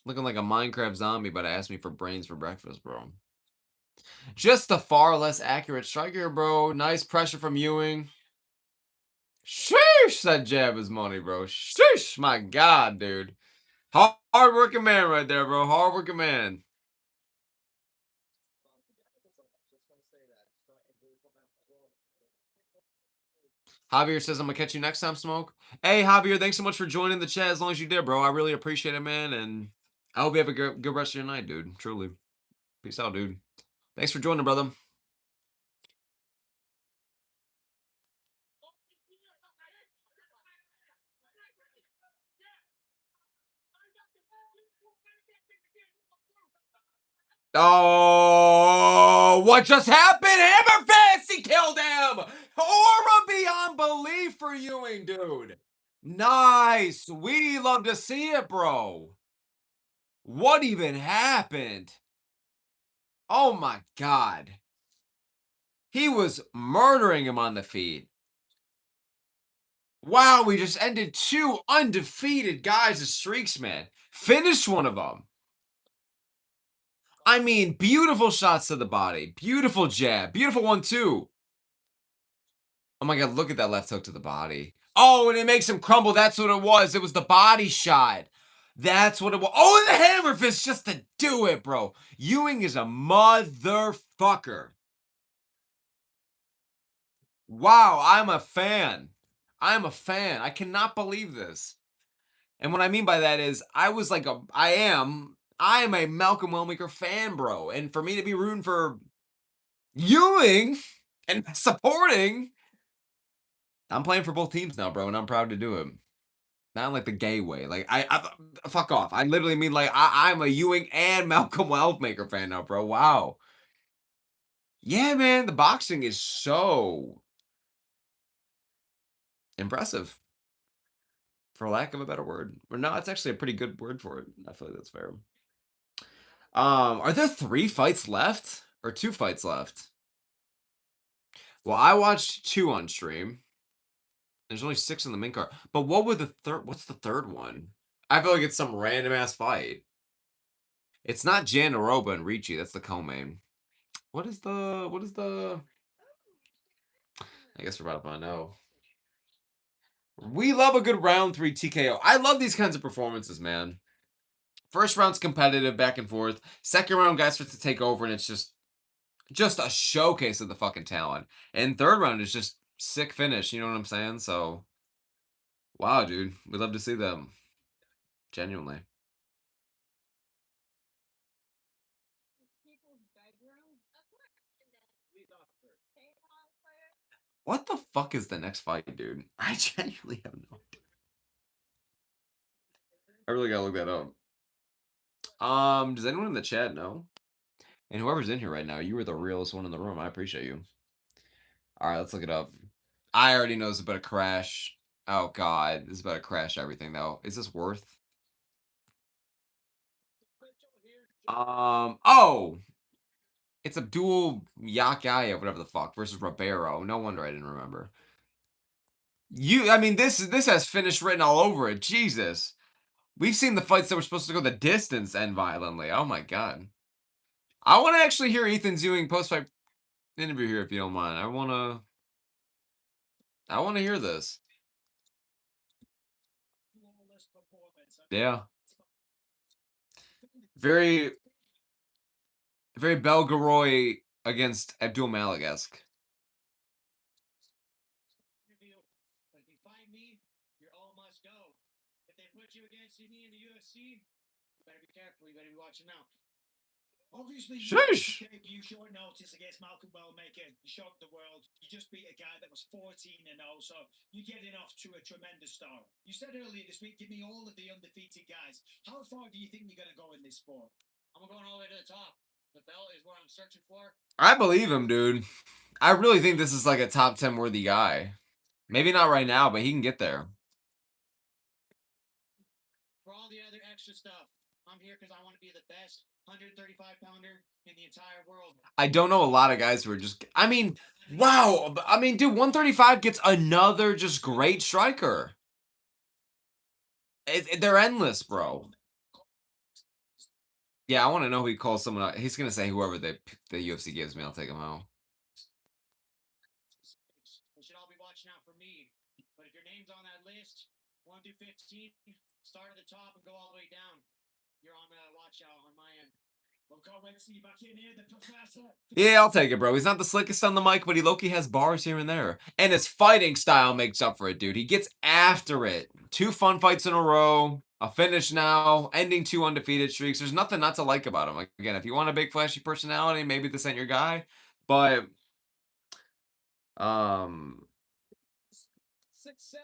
Looking like a Minecraft zombie, but asked me for brains for breakfast, bro. Just the far less accurate striker, bro. Nice pressure from Ewing. Sheesh, that jab is money, bro. Sheesh, my God, dude. Hard working man right there, bro. Hard working man. Javier says, I'm gonna catch you next time, Smoke. Hey, Javier, thanks so much for joining the chat as long as you did, bro. I really appreciate it, man. And I hope you have a good rest of your night, dude. Truly. Peace out, dude. Thanks for joining, brother. Oh, what just happened? Hammerfist! He killed him! Aura beyond belief for Ewing, dude. Nice. We love to see it, bro. What even happened? Oh my God. He was murdering him on the feet. Wow, we just ended two undefeated guys as streaks, man. Finished one of them. I mean, beautiful shots to the body. Beautiful jab. Beautiful one, too. Oh my God, look at that left hook to the body. Oh, and it makes him crumble. That's what it was. It was the body shot. That's what it was. Oh, and the hammer fist just to do it, bro. Ewing is a motherfucker. Wow, I'm a fan. I'm a fan. I cannot believe this. And what I mean by that is I am a Malcolm Wellmaker fan, bro. And for me to be rooting for Ewing and supporting, I'm playing for both teams now, bro, and I'm proud to do it. Not in like the gay way. Like I fuck off. I literally mean like I'm a Ewing and Malcolm Wellmaker fan now, bro. Wow. Yeah, man, the boxing is so impressive, for lack of a better word. Or no, it's actually a pretty good word for it. I feel like that's fair. Are there 3 fights left or 2 fights left? Well, I watched 2 on stream. There's only 6 in the main card. But what's the third one? I feel like it's some random ass fight. It's not Janaroba and Ricci, that's the co-main. What is the I guess we're about to find out. We love a good round 3 TKO. I love these kinds of performances, man. First round's competitive, back and forth. Second round, guys start to take over, and it's just a showcase of the fucking talent. And third round is just sick finish. You know what I'm saying? So, wow, dude, we love to see them. Genuinely. What the fuck is the next fight, dude? I genuinely have no idea. I really gotta look that up. Does anyone in the chat know? And whoever's in here right now, you were the realest one in the room. I appreciate you. All right, let's look it up. I already know it's about to crash. Oh god, this is about to crash everything though. Is this worth? Oh, it's Abdul Yakaya, whatever the fuck, versus Ribeiro. No wonder I didn't remember. I mean, this has finish written all over it. Jesus, we've seen the fights that were supposed to go the distance end violently. Oh my god, I want to actually hear Ethan Ewing post fight interview here if you don't mind. I wanna hear this. Yeah, very very Belgaroy against Abdul Malik-esque. Sheesh. I believe him, dude. I really think this is like a top 10 worthy guy. Maybe not right now, but he can get there. I don't know a lot of guys who are just. I mean, wow. I mean, dude, 135 gets another just great striker. They're endless, bro. Yeah, I want to know who he calls someone out. He's gonna say whoever the UFC gives me, I'll take him out. Yeah, I'll take it, bro. He's not the slickest on the mic, but he Loki has bars here and there. And his fighting style makes up for it, dude. He gets after it. 2 fun fights in a row, a finish now, ending 2 undefeated streaks. There's nothing not to like about him. Like, again, if you want a big flashy personality, maybe this ain't your guy. But um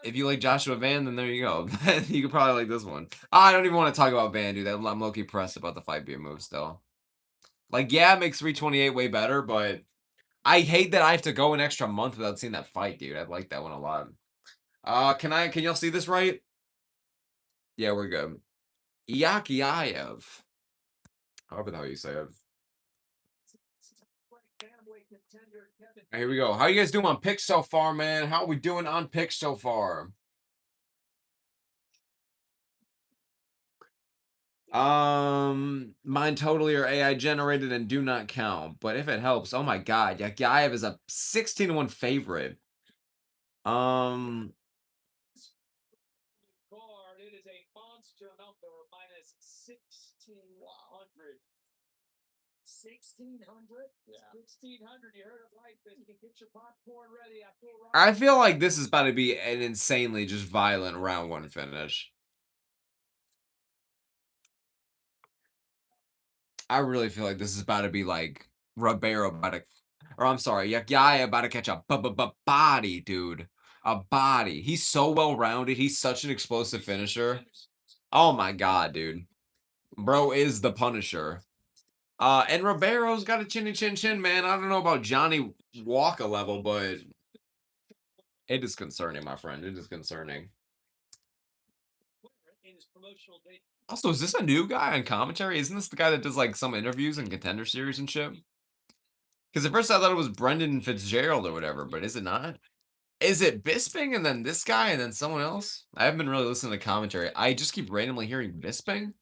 if you like Joshua Van, then there you go. You could probably like this one. I don't even want to talk about Van, dude. I'm low-key pressed about the fight beer move still. Like, yeah, it makes 328 way better, but I hate that I have to go an extra month without seeing that fight, dude. I like that one a lot. Can y'all see this right? Yeah, we're good. Yakiayev. However the hell you say it. Here we go. How you guys doing on picks so far, man? How are we doing on picks so far? Mine totally are AI generated and do not count. But if it helps, oh my god, Yakiayev is a 16-1 favorite. Um, I feel like this is about to be an insanely just violent round one finish. I really feel like this is about to be like Ribeiro about to, or I'm sorry, Yakiayev about to catch a body, dude. A body. He's so well rounded. He's such an explosive finisher. Oh my god, dude. Bro is the Punisher. And Ribeiro's got a chinny chin chin, man. I don't know about Johnny Walker level, but it is concerning, my friend. It is concerning. Also, is this a new guy on commentary? Isn't this the guy that does like some interviews and contender series and shit? Because at first I thought it was Brendan Fitzgerald or whatever, but is it not? Is it Bisping and then this guy and then someone else? I haven't been really listening to commentary. I just keep randomly hearing Bisping.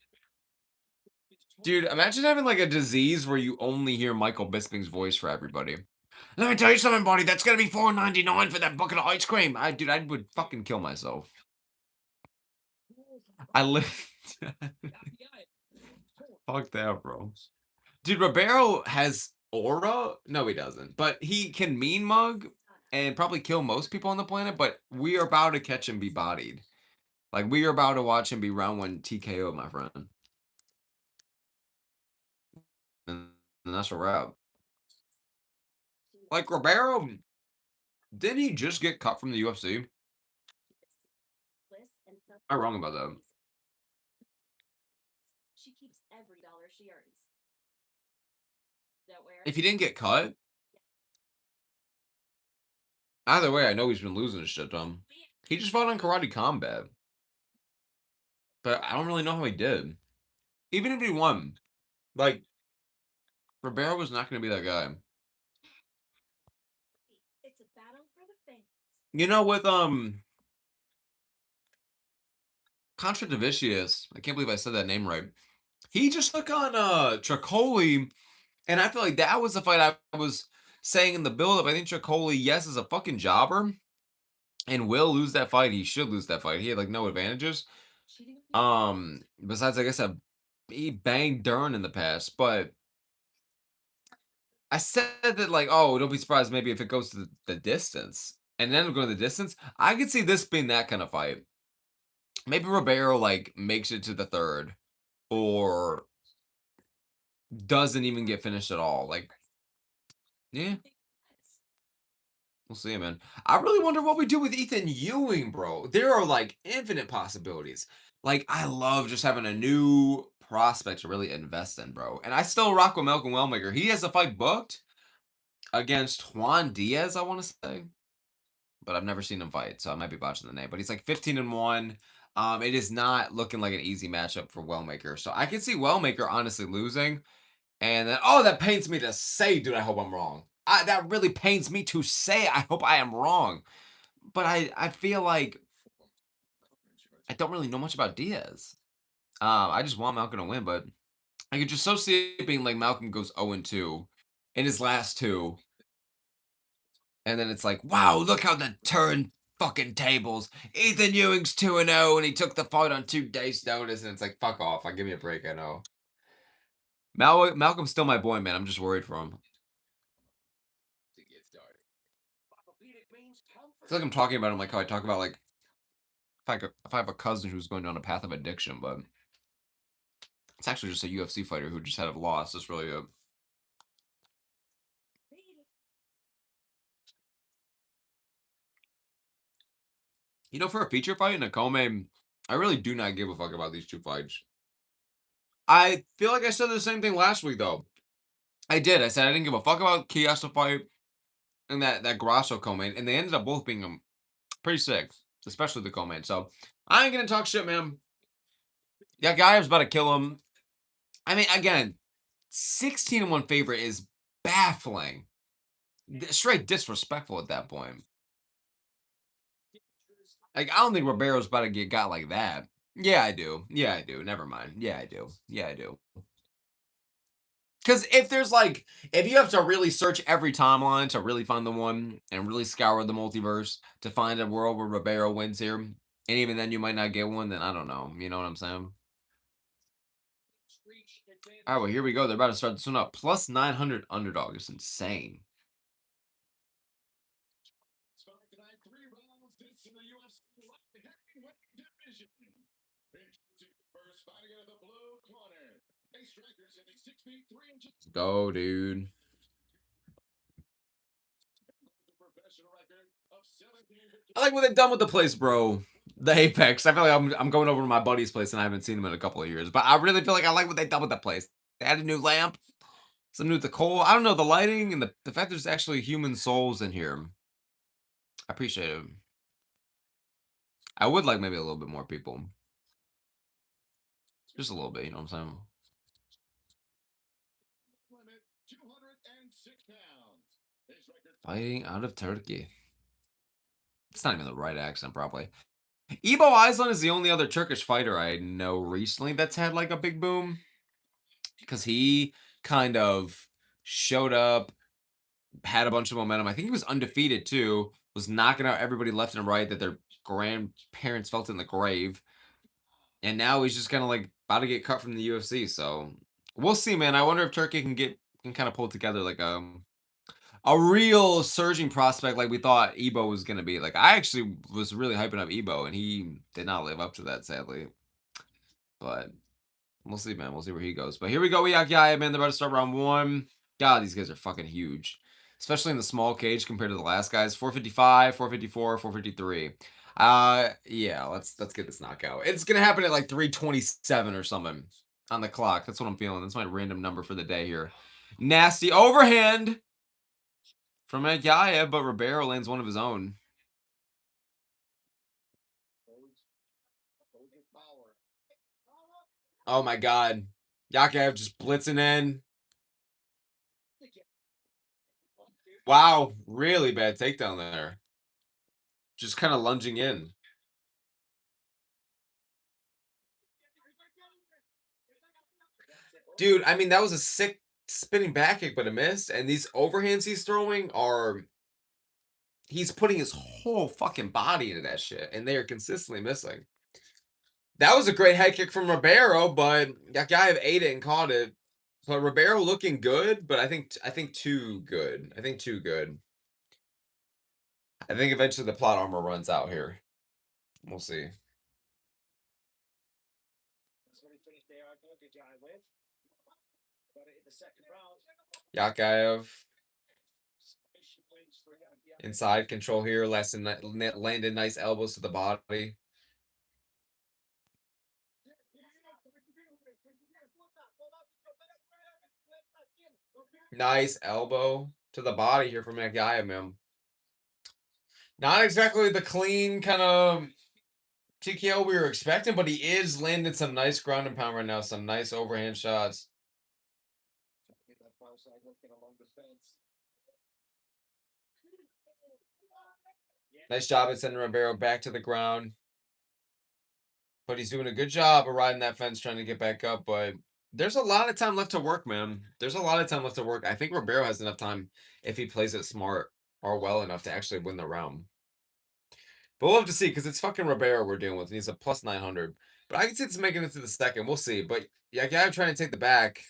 Dude, imagine having like a disease where you only hear Michael Bisping's voice for everybody. Let me tell you something, buddy. That's gonna be $4.99 for that bucket of ice cream. Dude, I would fucking kill myself. I live. Fuck that, bro. Dude, Ribeiro has aura. No, he doesn't. But he can mean mug and probably kill most people on the planet. But we are about to catch him be bodied. Like we are about to watch him be round one TKO, my friend. And that's a wrap. Like Ribeiro, did he just get cut from the UFC? Am I wrong about that? If he didn't get cut, either way, I know he's been losing his shit to him. He just fought on Karate Combat, but I don't really know how he did. Even if he won, like Ribeiro was not going to be that guy. You know, with Contra Davicius, I can't believe I said that name right. He just took on Tricoli, and I feel like that was the fight I was saying in the build-up. I think Tricoli, yes, is a fucking jobber and will lose that fight. He should lose that fight. He had like no advantages. Besides, I guess he banged Dern in the past, but I said that like, oh, don't be surprised maybe if it goes to the distance. And then going to the distance, I could see this being that kind of fight. Maybe Ribeiro like makes it to the third or doesn't even get finished at all. Like, yeah, we'll see, man. I really wonder what we do with Ethan Ewing, bro. There are like infinite possibilities. Like, I love just having a new prospect to really invest in, bro. And I still rock with Malcolm Wellmaker. He has a fight booked against Juan Diaz, I want to say, but I've never seen him fight, so I might be botching the name. But he's like 15-1. It is not looking like an easy matchup for Wellmaker. So I can see Wellmaker honestly losing. And then, oh, that pains me to say, dude. I hope I'm wrong. That really pains me to say. I hope I am wrong. But I feel like I don't really know much about Diaz. I just want Malcolm to win, but I could just so see it being like Malcolm goes 0-2 in his last two, and then it's like, wow, look how the turn fucking tables. Ethan Ewing's 2-0, and he took the fight on 2 days' notice, and it's like, fuck off. Like, give me a break. I know. Malcolm's still my boy, man. I'm just worried for him. I feel like I'm talking about him like how I talk about like if I have a cousin who's going down a path of addiction, but it's actually just a UFC fighter who just had a loss. That's really a for a feature fight in a co-main, I really do not give a fuck about these two fights. I feel like I said the same thing last week though. I did. I said I didn't give a fuck about Chiesa fight and that Grasso co-main, and they ended up both being pretty sick, especially the co-main. So I ain't gonna talk shit, man. That guy was about to kill him. I mean, again, 16-1 favorite is baffling. Straight disrespectful at that point. Like, I don't think Ribeiro's about to get got like that. Yeah, I do. Yeah, I do. Never mind. Yeah, I do. Yeah, I do. Because if you have to really search every timeline to really find the one and really scour the multiverse to find a world where Ribeiro wins here, and even then you might not get one, then I don't know. You know what I'm saying? All right, well, here we go. They're about to start this one up. Plus 900 underdog is insane. Go, dude. I like what they've done with the place, bro. The Apex. I feel like I'm going over to my buddy's place and I haven't seen him in a couple of years. But I really feel like I like what they've done with the place. They added a new lamp, some new decor. I don't know, the lighting and the fact there's actually human souls in here. I appreciate it. I would like maybe a little bit more people. Just a little bit, you know what I'm saying? Fighting out of Turkey. It's not even the right accent, probably. Ebo Island is the only other Turkish fighter I know recently that's had like a big boom because he kind of showed up, had a bunch of momentum. I think he was undefeated too, was knocking out everybody left and right that their grandparents felt in the grave. And now he's just kind of like about to get cut from the UFC. So we'll see, man. I wonder if Turkey can kind of pull together like a real surging prospect like we thought Ebo was gonna be. Like I actually was really hyping up Ebo, and he did not live up to that, sadly. But we'll see, man. We'll see where he goes. But here we go, Yaya, man. They're about to start round one. God, these guys are fucking huge, especially in the small cage compared to the last guys. 455, 454, 453. Yeah. Let's get this knockout. It's gonna happen at like 327 or something on the clock. That's what I'm feeling. That's my random number for the day here. Nasty overhand from Yaya, but Ribeiro lands one of his own. Oh my God. Yakayev just blitzing in. Wow, really bad takedown there. Just kind of lunging in. Dude, I mean, that was a sick spinning back kick, but it missed. And these overhands he's throwing are he's putting his whole fucking body into that shit, and they are consistently missing. That was a great head kick from Ribeiro, but that guy ate it and caught it. But Ribeiro looking good, but I think too good. I think too good. I think eventually the plot armor runs out here. We'll see. Yakayev inside control here, landed nice elbows to the body. Nice elbow to the body here from Yakayev, man. Not exactly the clean kind of TKO we were expecting, but he is landing some nice ground and pound right now, some nice overhand shots. Nice job at sending Ribeiro back to the ground, but he's doing a good job of riding that fence trying to get back up. But there's a lot of time left to work, man. There's a lot of time left to work. I think Ribeiro has enough time if he plays it smart or well enough to actually win the round. But we'll have to see because it's fucking Ribeiro we're dealing with, and he's a plus 900. But I can see it's making it to the second. We'll see. But yeah, I'm trying to take the back.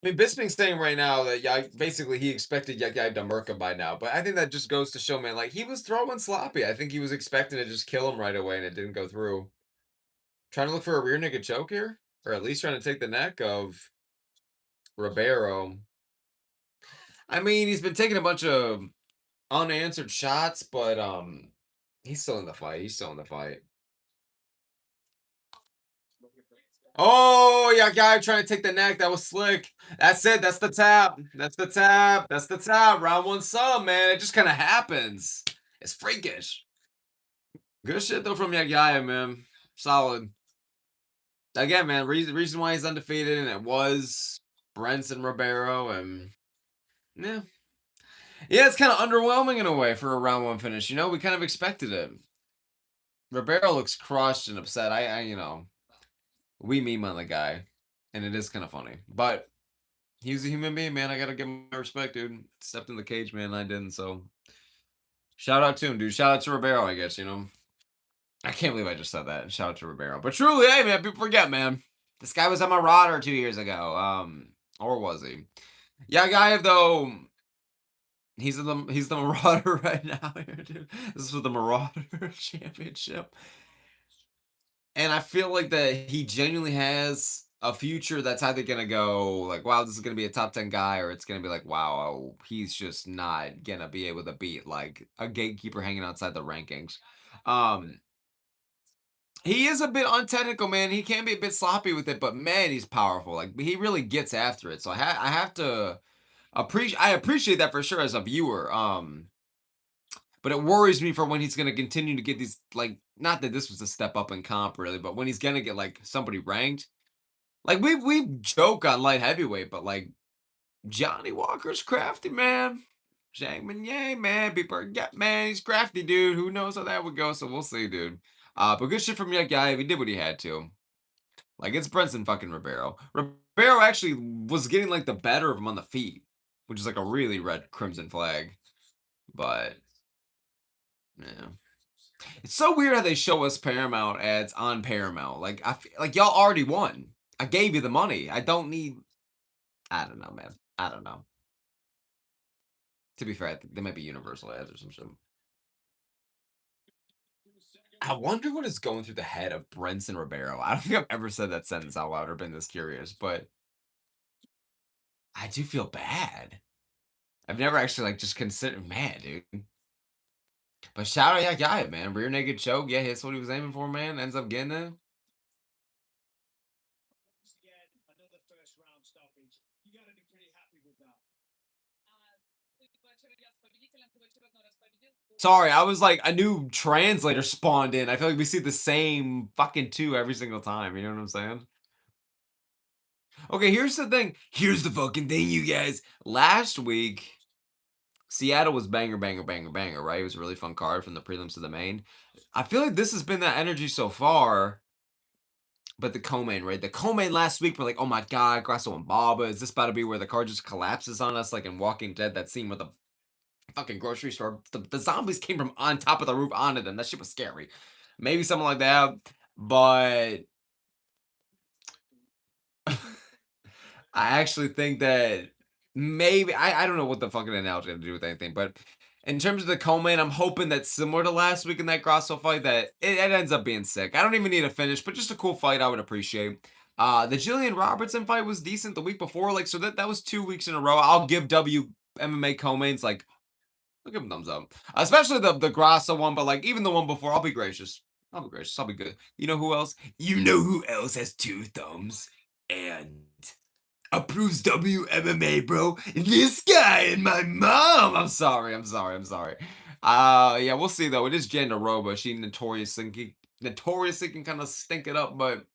I mean, Bisping's saying right now that yeah, basically he expected Yagi Damirka by now, but I think that just goes to show, man, like he was throwing sloppy. I think he was expecting to just kill him right away, and it didn't go through. Trying to look for a rear naked choke here, or at least trying to take the neck of Ribeiro. I mean, he's been taking a bunch of unanswered shots, but he's still in the fight. He's still in the fight. Oh, yeah, guy trying to take the neck. That was slick. That's it. That's the tap. That's the tap. That's the tap. Round one sub, man. It just kind of happens. It's freakish. Good shit though from Yagaya, man. Solid. Again, man. Reason why he's undefeated, and it was Brenson Ribeiro, and yeah, yeah. It's kind of underwhelming in a way for a round one finish. You know, we kind of expected it. Ribeiro looks crushed and upset. We meme on the guy, and it is kind of funny, but he's a human being, man. I gotta give him my respect, dude. Stepped in the cage, man. I didn't. So shout out to him, dude. Shout out to Ribeiro, I guess. You know, I can't believe I just said that. Shout out to Ribeiro. But truly, hey, man, people forget, man. This guy was on my radar 2 years ago. Or was he? Yeah, guy though. He's the Marauder right now, here, dude. This is for the Marauder Championship. And I feel like that he genuinely has a future that's either gonna go like, wow, this is gonna be a top 10 guy, or it's gonna be like, wow, he's just not gonna be able to beat like a gatekeeper hanging outside the rankings. Um, he is a bit untechnical, man. He can be a bit sloppy with it, but man, he's powerful. Like he really gets after it. So I have to appreciate that for sure as a viewer. But it worries me for when he's going to continue to get these, like, not that this was a step up in comp really, but when he's going to get like somebody ranked. Like we joke on light heavyweight, but like Johnny Walker's crafty, man. Shangman Yang, man. People get, man, he's crafty, dude. Who knows how that would go? So we'll see, dude. But good shit from that guy. He did what he had to. Like it's Brenson fucking Ribeiro. Ribeiro actually was getting like the better of him on the feet, which is like a really red crimson flag. But yeah. It's so weird how they show us Paramount ads on Paramount. Like like y'all already won. I gave you the money. I don't need. I don't know, man. I don't know. To be fair, I think they might be Universal ads or some shit. I wonder what is going through the head of Brenson Ribeiro. I don't think I've ever said that sentence out loud or been this curious, but I do feel bad. I've never actually like just considered, man, dude. But shout out, yeah, got it, man. Rear naked choke, yeah, that's what he was aiming for, man. Ends up getting it. Sorry, I was like a new translator spawned in. I feel like we see the same fucking two every single time. You know what I'm saying? Okay, here's the thing. Here's the fucking thing, you guys. Last week, Seattle was banger, banger, banger, banger, right? It was a really fun card from the prelims to the main. I feel like this has been that energy so far, but the co-main, right? The co-main last week, we're like, oh my god, Grasso and Baba, is this about to be where the card just collapses on us like in Walking Dead, that scene with the fucking grocery store? The zombies came from on top of the roof onto them. That shit was scary. Maybe something like that, but I actually think that maybe I don't know what the fucking analogy had to do with anything, but in terms of the co-main, I'm hoping that similar to last week in that Grasso fight, that it ends up being sick. I don't even need a finish, but just a cool fight I would appreciate. The Jillian Robertson fight was decent the week before, like so that was 2 weeks in a row. I'll give MMA co-mains like I'll give them thumbs up, especially the Grasso one, but like even the one before, I'll be gracious. I'll be gracious. I'll be good. You know who else? You know who else has two thumbs and approves WMMA, bro. This guy and my mom. I'm sorry. I'm sorry. I'm sorry. Yeah, we'll see though. It is Jandaroba. She notoriously can kind of stink it up, but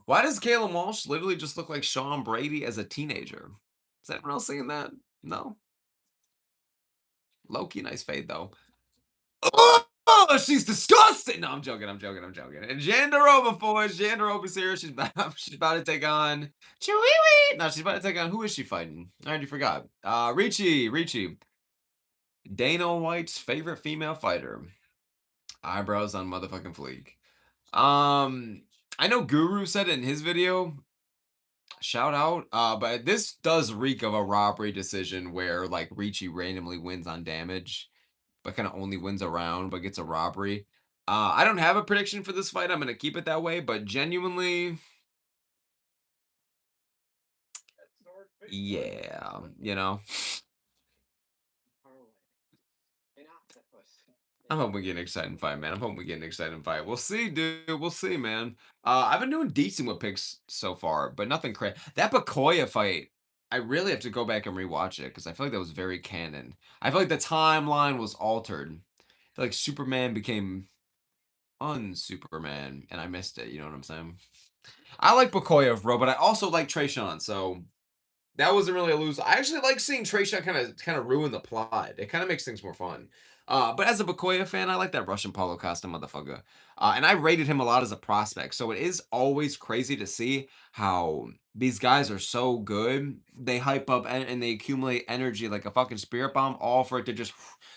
why does Caleb Walsh literally just look like Sean Brady as a teenager? Is anyone else seeing that? No. Low key nice fade though. Oh, she's disgusting. No, I'm joking. I'm joking. I'm joking. And Jandaroba, boys. Jandaroba's here. She's about to take on Chewie. No, she's about to take on, who is she fighting? I already forgot. Ricci. Dana White's favorite female fighter. Eyebrows on motherfucking fleek. I know Guru said it in his video. Shout out. But this does reek of a robbery decision where like Ricci randomly wins on damage, but kind of only wins a round, but gets a robbery. I don't have a prediction for this fight. I'm gonna keep it that way, but genuinely, yeah, I'm hoping we get an exciting fight, man. I'm hoping we get an exciting fight. We'll see, dude. We'll see, man. I've been doing decent with picks so far, but nothing crazy. That Bakoya fight, I really have to go back and rewatch it because I feel like that was very canon. I feel like the timeline was altered. I feel like Superman became unsuperman, and I missed it. You know what I'm saying? I like Bakoya, bro, but I also like Trayshawn, so that wasn't really a lose. I actually like seeing Trayshawn kind of ruin the plot. It kind of makes things more fun. But as a Bakoya fan, I like that Russian Polo Costa motherfucker. And I rated him a lot as a prospect. So it is always crazy to see how these guys are so good. They hype up and they accumulate energy like a fucking spirit bomb, all for it to just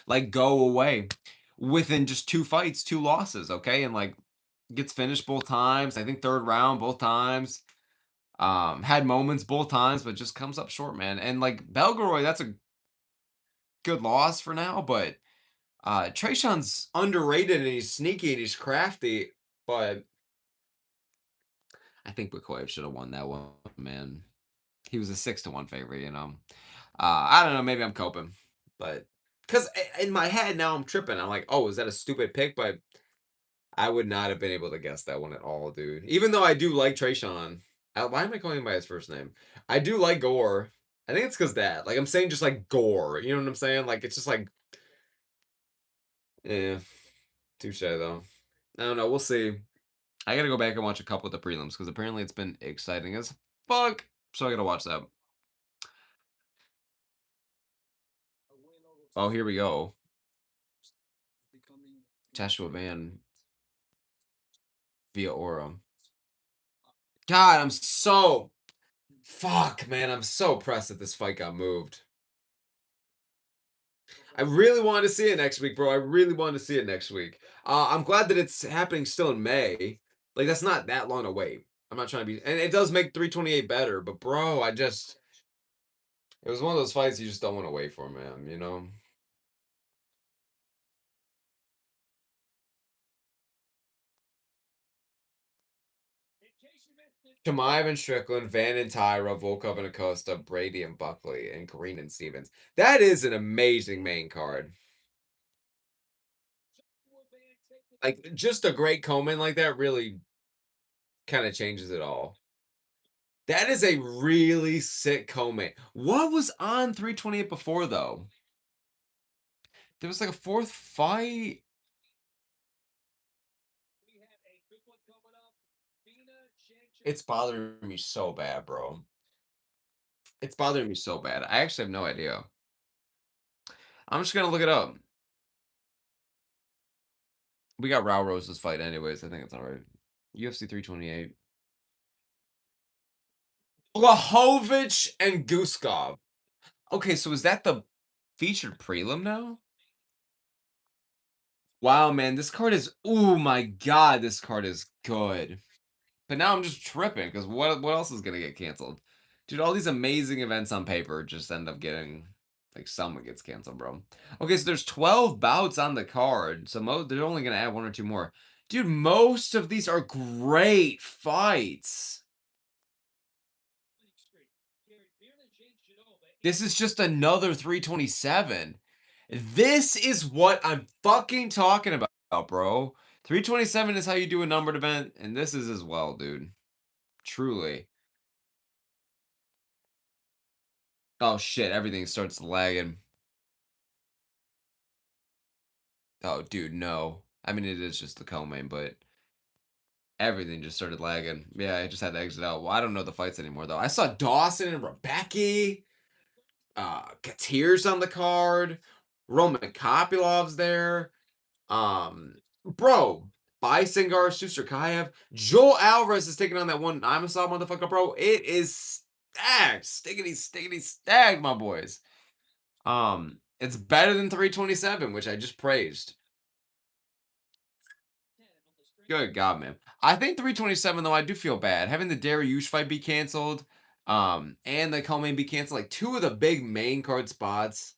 like go away within just two fights, two losses, okay? And like gets finished both times. I think third round both times. Had moments both times, but just comes up short, man. And like Belgoroy, that's a good loss for now, but Trayshawn's underrated and he's sneaky and he's crafty, but I think Bukoyev should have won that one, man. He was a 6-1 favorite, you know. I don't know, maybe I'm coping, but because in my head now I'm tripping. I'm like, oh, is that a stupid pick? But I would not have been able to guess that one at all, dude. Even though I do like Trayshawn. Why am I calling him by his first name? I do like Gore. I think it's because that. Like I'm saying, just like Gore. You know what I'm saying? Like it's just like, yeah, touche though. I don't know. We'll see. I gotta go back and watch a couple of the prelims because apparently it's been exciting as fuck. So I gotta watch that. Oh, here we go. Joshua Van via Aura. God, I'm so fuck, man. I'm so pressed that this fight got moved. I really wanted to see it next week, bro. I really wanted to see it next week. I'm glad that it's happening still in May. Like that's not that long to wait. I'm not trying to be, and it does make 328 better. But bro, it was one of those fights you just don't want to wait for, man. You know, Chimaev and Strickland, Van and Tyra, Volkov and Acosta, Brady and Buckley, and Green and Stevens. That is an amazing main card. Like just a great Coleman like that really kind of changes it all. That is a really sick co-main. What was on 328 before though? There was like a fourth fight. It's bothering me so bad, bro. It's bothering me so bad. I actually have no idea. I'm just gonna look it up. We got Raul Rose's fight anyways. I think it's all right. UFC 328. Blahovich and Guskov. Okay, so is that the featured prelim now? Wow, man, this card is. Oh my god, this card is good. But now I'm just tripping because what else is gonna get canceled? Dude, all these amazing events on paper just end up getting like some gets canceled, bro. Okay, so there's 12 bouts on the card. So they're only gonna add one or two more. Dude, most of these are great fights. This is just another 327. This is what I'm fucking talking about, bro. 327 is how you do a numbered event, and this is as well, dude. Truly. Oh shit, everything starts lagging. Oh dude, no. I mean it is just the co-main, but everything just started lagging. Yeah, I just had to exit out. Well, I don't know the fights anymore though. I saw Dawson and Rebecca. Katir's on the card. Roman Kopilov's there. Bro, Bisingar, Susurkayev. Joel Alvarez is taking on that one Imosov motherfucker, bro. It is stacked. Stickety, stickety, stacked, my boys. It's better than 327, which I just praised. Good God, man. I think 327, though, I do feel bad. Having the Dariush fight be canceled, and the co-main be canceled, like two of the big main card spots.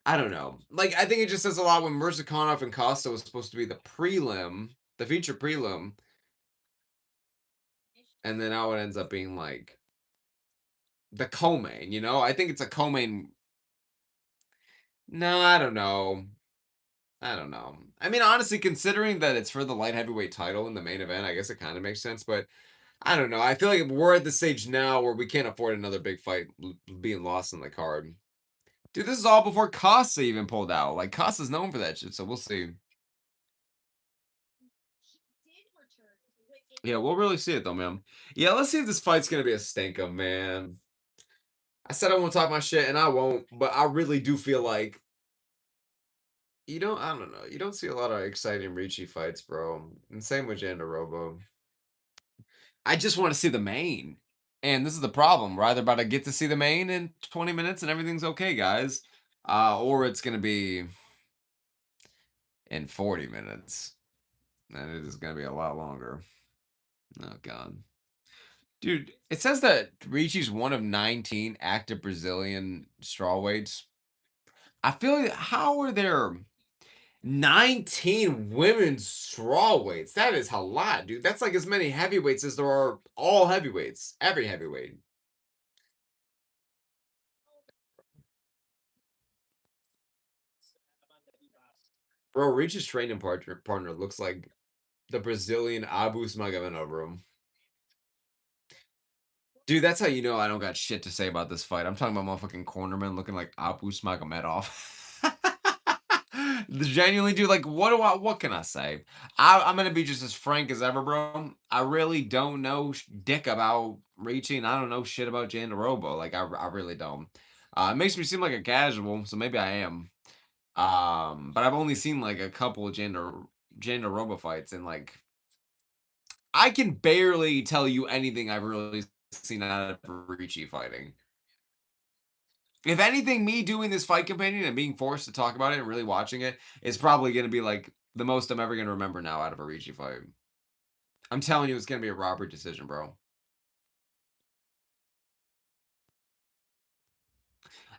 I don't know. Like, I think it just says a lot when Mirzakanov and Costa was supposed to be the prelim, the feature prelim, and then now it ends up being like the co-main, you know? I think it's a co-main. No, I don't know. I don't know. I mean, honestly, considering that it's for the light heavyweight title in the main event, I guess it kind of makes sense, but I don't know. I feel like we're at the stage now where we can't afford another big fight being lost in the card. Dude, this is all before Costa even pulled out. Like, Costa's known for that shit, so we'll see. Yeah, we'll really see it though, man. Yeah, let's see if this fight's gonna be a stinker, man. I said I won't talk my shit, and I won't, but I really do feel like I don't know. You don't see a lot of exciting Ricci fights, bro. And same with Jandarobo. I just want to see the main. And this is the problem. We're either about to get to see the main in 20 minutes and everything's okay, guys. Or it's gonna be in 40 minutes. And it is gonna be a lot longer. Oh god. Dude, it says that Ricci's one of 19 active Brazilian strawweights. I feel like how are there 19 women's strawweights? That is a lot, dude. That's like as many heavyweights as there are all heavyweights. Every heavyweight. Bro, Ricci's training partner looks like the Brazilian Abus Magomedov. Dude, that's how you know I don't got shit to say about this fight. I'm talking about motherfucking cornerman looking like Abus Magomedov. Genuinely, dude, like, what can I say? I'm gonna be just as frank as ever, bro. I really don't know dick about reaching. I don't know shit about Jandarobo. Like, I really don't. It makes me seem like a casual, so maybe I am. But I've only seen like a couple of Jandarobo fights, and like I can barely tell you anything I've really seen out of Ricci fighting. If anything, me doing this fight companion and being forced to talk about it and really watching it is probably going to be like the most I'm ever going to remember now out of a Ricci fight. I'm telling you, it's going to be a robbery decision, bro.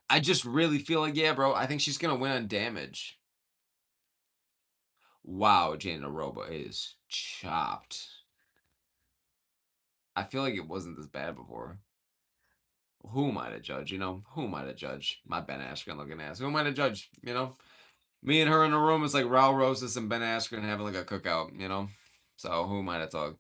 I just really feel like, yeah, bro, I think she's going to win on damage. Wow, Jandaroba is chopped. I feel like it wasn't this bad before. Who am I to judge? Who am I to judge? My Ben Askren looking ass. Who am I to judge? Me and her in a room is like Raul Rosas and Ben Askren having like a cookout. So who am I to talk?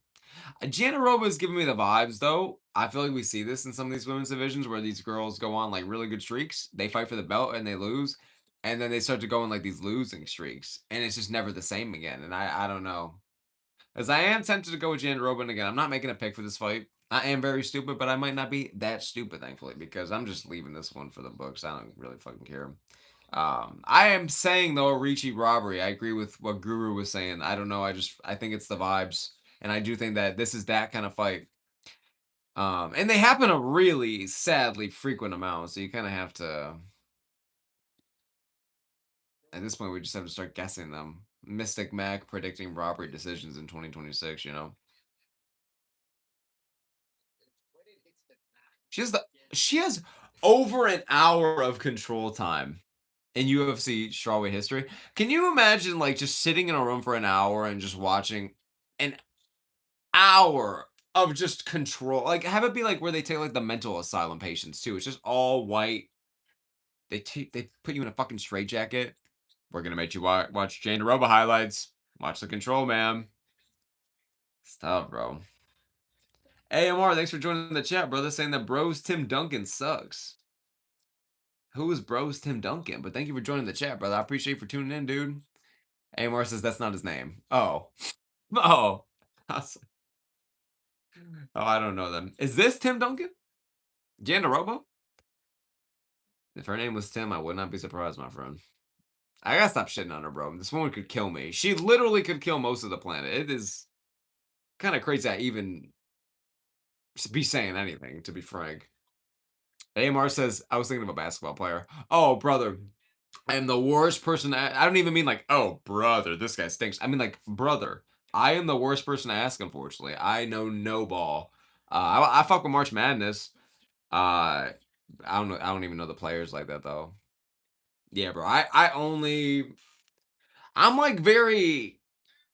Janaroba is giving me the vibes though. I feel like we see this in some of these women's divisions where these girls go on like really good streaks. They fight for the belt and they lose. And then they start to go on like these losing streaks. And it's just never the same again. And I don't know. As I am tempted to go with Jan Robin again. I'm not making a pick for this fight. I am very stupid, but I might not be that stupid, thankfully, because I'm just leaving this one for the books. I don't really fucking care. I am saying though a Ricci robbery. I agree with what Guru was saying. I don't know. I think it's the vibes, and I do think that this is that kind of fight. And they happen a really sadly frequent amount, so you kind of have to. At this point, we just have to start guessing them. Mystic Mac predicting robbery decisions in 2026. She has the she has over an hour of control time in UFC strawweight history. Can you imagine like just sitting in a room for an hour and just watching an hour of just control? Like have it be like where they take like the mental asylum patients too. It's just all white. They put you in a fucking straitjacket. We're gonna make you watch Jane DeRoba highlights. Watch the control, man. Stop, bro. AMR, thanks for joining the chat, brother. Saying that bros Tim Duncan sucks. Who is bros Tim Duncan? But thank you for joining the chat, brother. I appreciate you for tuning in, dude. AMR says that's not his name. Oh. Oh. Oh, I don't know them. Is this Tim Duncan? Jandarobo? If her name was Tim, I would not be surprised, my friend. I gotta stop shitting on her, bro. This woman could kill me. She literally could kill most of the planet. It is kind of crazy I even be saying anything, to be frank. AMR says, I was thinking of a basketball player. Oh, brother. I am the worst person. I don't even mean like, oh, brother, this guy stinks. I mean, like, brother. I am the worst person to ask, unfortunately. I know no ball. I fuck with March Madness. I don't know. I don't even know the players like that, though. Yeah, bro. I'm like very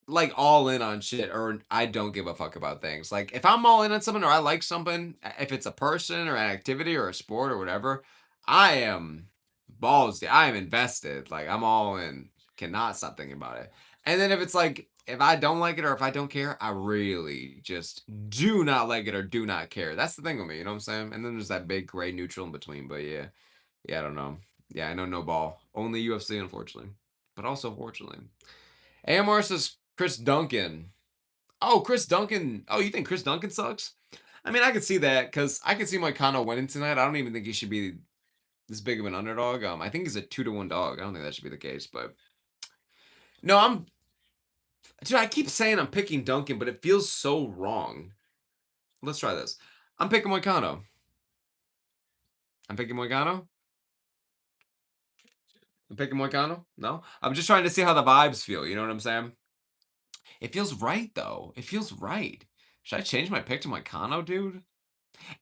like all in on shit or I don't give a fuck about things. Like if I'm all in on something or I like something, if it's a person or an activity or a sport or whatever, I am balls. I am invested. Like I'm all in. Cannot stop thinking about it. And then if it's like if I don't like it or if I don't care, I really just do not like it or do not care. That's the thing with me, you know what I'm saying? And then there's that big gray neutral in between. But yeah. Yeah, I don't know. Yeah, I know no ball. Only UFC, unfortunately. But also fortunately. AMR says Chris Duncan. Oh, Chris Duncan. Oh, you think Chris Duncan sucks? I mean, I could see that because I could see Moicano winning tonight. I don't even think he should be this big of an underdog. I think he's a 2-1 dog. I don't think that should be the case, but no, dude. I keep saying I'm picking Duncan, but it feels so wrong. Let's try this. I'm picking Moicano. I'm picking Moicano. I'm picking Moicano. No, I'm just trying to see how the vibes feel. You know what I'm saying? It feels right though. It feels right. Should I change my pick to Moicano, dude?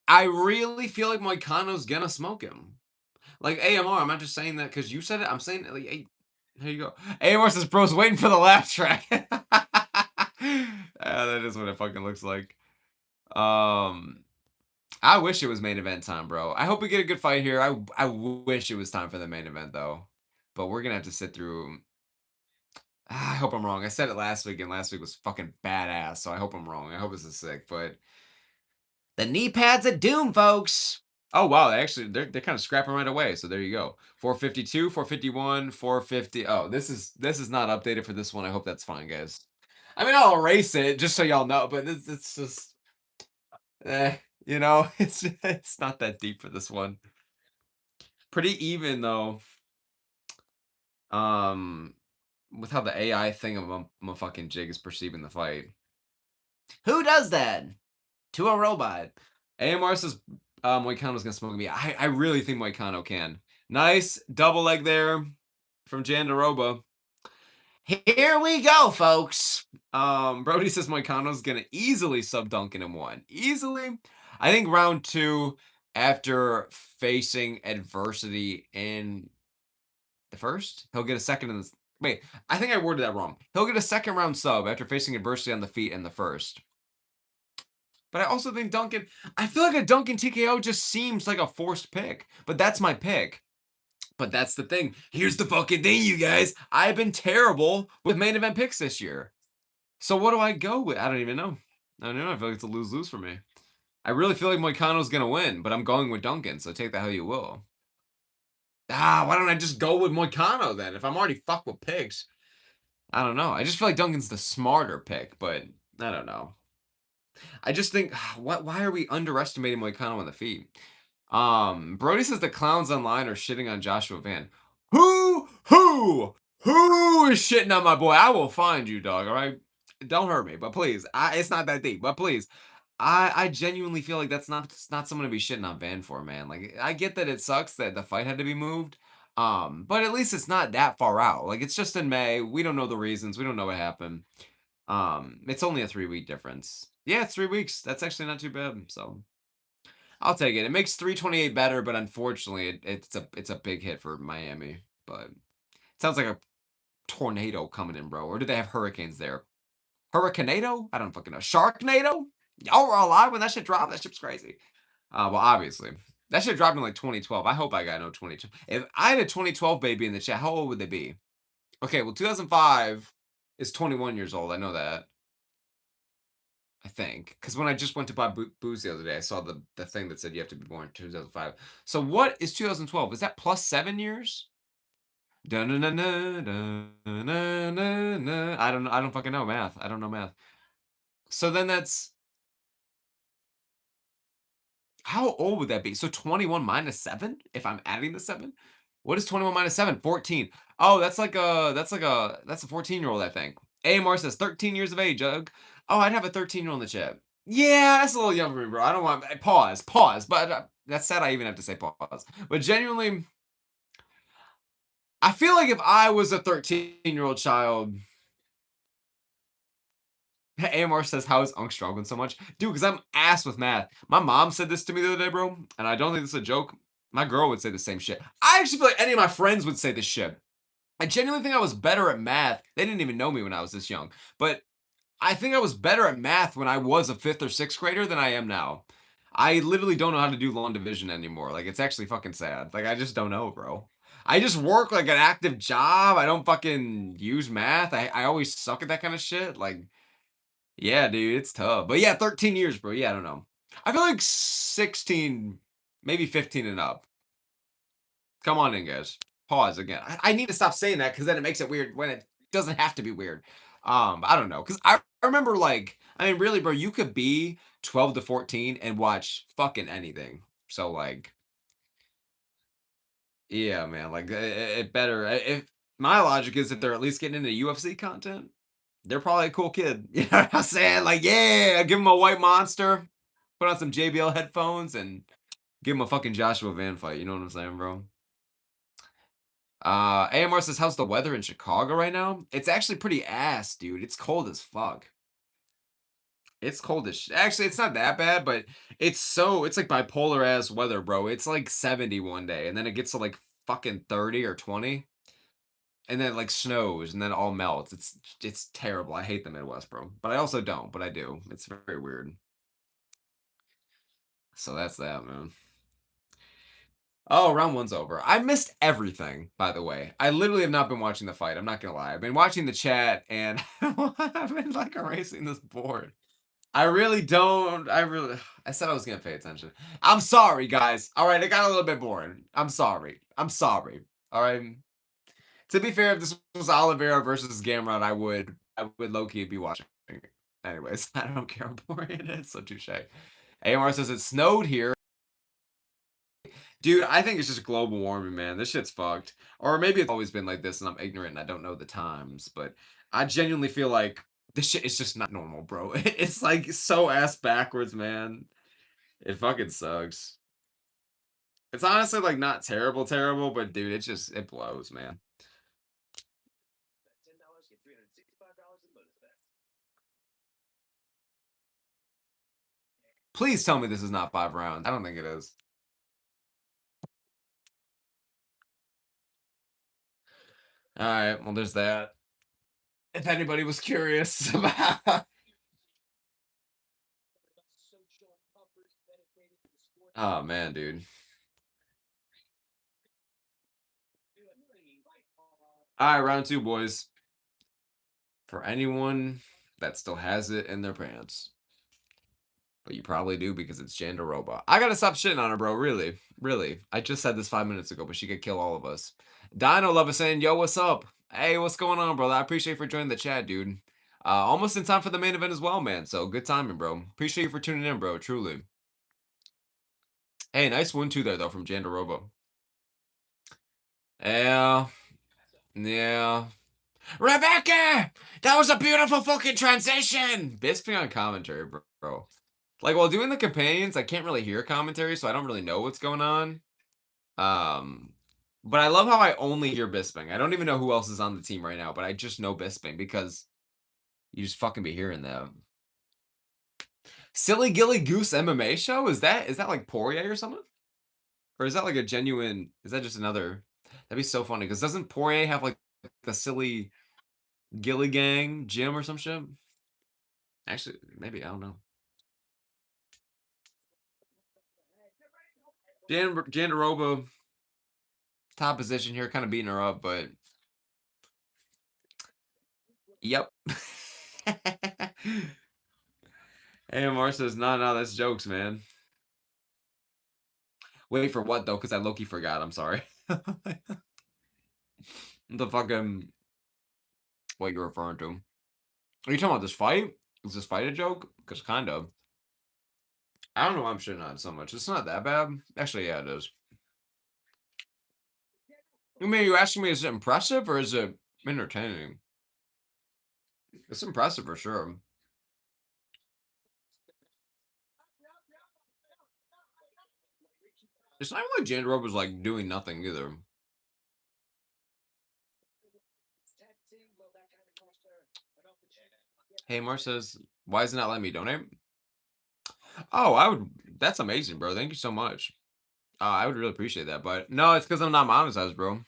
I really feel like Moicano's gonna smoke him. Like AMR, I'm not just saying that because you said it. I'm saying it like, hey, here you go. AMR says, bro's waiting for the laugh track. That is what it fucking looks like. Um, I wish it was main event time, bro. I hope we get a good fight here. I wish it was time for the main event though, but we're gonna have to sit through. I hope I'm wrong. I said it last week, and last week was fucking badass. So I hope I'm wrong. I hope this is sick, but the knee pads of doom, folks. Oh wow, they're kind of scrapping right away. So there you go. 452, 451, 450. Oh, this is not updated for this one. I hope that's fine, guys. I mean, I'll erase it just so y'all know, but it's just you know, it's not that deep for this one. Pretty even though. Um, with how the AI thing of a fucking jig is perceiving the fight. Who does that to a robot? AMR says Moicano's gonna smoke me. I really think Moicano can. Nice double leg there from Jandaroba. Here we go, folks. Brody says Moicano's gonna easily sub Duncan in one. Easily. I think round two, after facing adversity in the first, he'll get a second in the wait. I think I worded that wrong. He'll get a second round sub after facing adversity on the feet in the first. But I also think Duncan, I feel like a Duncan TKO just seems like a forced pick. But that's my pick. But that's the thing. Here's the fucking thing, you guys. I've been terrible with main event picks this year. So what do I go with? I don't even know. I don't know. I feel like it's a lose-lose for me. I really feel like Moicano's gonna win, but I'm going with Duncan, so take that how you will. Why don't I just go with Moicano then? If I'm already fucked with picks. I don't know. I just feel like Duncan's the smarter pick, but I don't know. I just think why are we underestimating Moicano on the feet? Brody says the clowns online are shitting on Joshua Van. Who is shitting on my boy? I will find you, dog. All right, don't hurt me, but please. It's not that deep, but please. I genuinely feel like it's not someone to be shitting on Van for, man. Like I get that it sucks that the fight had to be moved. But at least it's not that far out. Like it's just in May. We don't know the reasons. We don't know what happened. It's only a 3-week difference. Yeah, it's 3 weeks. That's actually not too bad. So I'll take it. It makes 328 better, but unfortunately, it's a big hit for Miami. But it sounds like a tornado coming in, bro. Or do they have hurricanes there? Hurricanado? I don't fucking know. Sharknado? Y'all were alive when that shit dropped. That shit's crazy. Well, obviously. That shit dropped in like 2012. I hope I got no 2012. If I had a 2012 baby in the chat, how old would they be? Okay, well, 2005 is 21 years old. I know that. think, because when I just went to buy booze the other day, I saw the thing that said you have to be born in 2005. So what is 2012? Is that plus 7 years? Dun-dun-dun-dun, I don't know. I don't fucking know math. I don't know math. So then that's how old would that be? So 21 minus 7 if I'm adding the 7? What is 21 minus 7? 14. Oh, that's a 14-year-old, I think. AMR says 13 years of age, Ugg. Oh, I'd have a 13-year-old in the chat. Yeah, that's a little young for me, bro. I don't want pause. But that's sad I even have to say pause. But genuinely, I feel like if I was a 13-year-old child, AMR says, how is Unk struggling so much? Dude, because I'm ass with math. My mom said this to me the other day, bro, and I don't think this is a joke. My girl would say the same shit. I actually feel like any of my friends would say this shit. I genuinely think I was better at math. They didn't even know me when I was this young. But I think I was better at math when I was a fifth or sixth grader than I am now. I literally don't know how to do long division anymore. Like, it's actually fucking sad. Like, I just don't know, bro. I just work like an active job. I don't fucking use math. I always suck at that kind of shit. Like, yeah, dude, it's tough. But yeah, 13 years, bro. Yeah, I don't know. I feel like 16, maybe 15 and up. Come on in, guys. Pause again. I need to stop saying that because then it makes it weird when it doesn't have to be weird. I don't know. Because I remember, like, I mean, really, bro, you could be 12 to 14 and watch fucking anything. So, like, yeah, man, like, it better. If my logic is if they're at least getting into UFC content, they're probably a cool kid. You know what I'm saying? Like, yeah, give him a white monster, put on some JBL headphones, and give him a fucking Joshua Van fight. You know what I'm saying, bro? AMR says, how's the weather in Chicago right now? It's actually pretty ass, dude. It's cold as fuck. It's cold as actually, it's not that bad, but it's like bipolar ass weather, bro. It's like 70 one day, and then it gets to like fucking 30 or 20, and then it like snows, and then it all melts. It's terrible. I hate the Midwest, bro. But I also don't, but I do. It's very weird. So that's that, man. Oh, round one's over. I missed everything, by the way. I literally have not been watching the fight. I'm not gonna lie. I've been watching the chat and I've been like erasing this board. I really don't. I said I was gonna pay attention. I'm sorry, guys. All right, it got a little bit boring. I'm sorry. I'm sorry. All right. To be fair, if this was Oliveira versus Gamrot, I would low key be watching. Anyways, I don't care how boring it is. So touche. AMR says it snowed here. Dude, I think it's just global warming, man. This shit's fucked. Or maybe it's always been like this and I'm ignorant and I don't know the times, but I genuinely feel like this shit is just not normal, bro. It's like so ass backwards, man. It fucking sucks. It's honestly like not terrible, terrible, but dude, it blows, man. Please tell me this is not 5 rounds. I don't think it is. All right, well, there's that. If anybody was curious about. Oh man, dude. All right, round two, boys. For anyone that still has it in their pants. But you probably do because it's Jandaroba. I gotta stop shitting on her, bro. Really. Really. I just said this 5 minutes ago, but she could kill all of us. Dino Love is saying, yo, what's up? Hey, what's going on, brother? I appreciate you for joining the chat, dude. Almost in time for the main event as well, man. So good timing, bro. Appreciate you for tuning in, bro. Truly. Hey, nice win too there, though, from Jandaroba. Yeah. Yeah. Rebecca! That was a beautiful fucking transition! Bisping on commentary, bro. Like, while doing the companions, I can't really hear commentary, so I don't really know what's going on. Um, but I love how I only hear Bisping. I don't even know who else is on the team right now, but I just know Bisping because you just fucking be hearing them. Silly Gilly Goose MMA show? Is that like Poirier or something? Or is that like a genuine? Is that just another? That'd be so funny because doesn't Poirier have like the Silly Gilly Gang gym or some shit? Actually, maybe I don't know. Jandaroba, top position here, kind of beating her up, but yep. AMR says, "No, no, that's jokes, man." Wait for what though? Because I low-key forgot. I'm sorry. The fucking what you're referring to? Are you talking about this fight? Is this fight a joke? Because kind of. I don't know why I'm shitting on it so much. It's not that bad. Actually, yeah, it is. I mean, are you asking me, is it impressive or is it entertaining? It's impressive for sure. It's not even like Jandro was like doing nothing either. Hey, Mar says, why isn't that letting me donate? Oh, I would. That's amazing, bro. Thank you so much. I would really appreciate that. But no, it's because I'm not monetized, bro.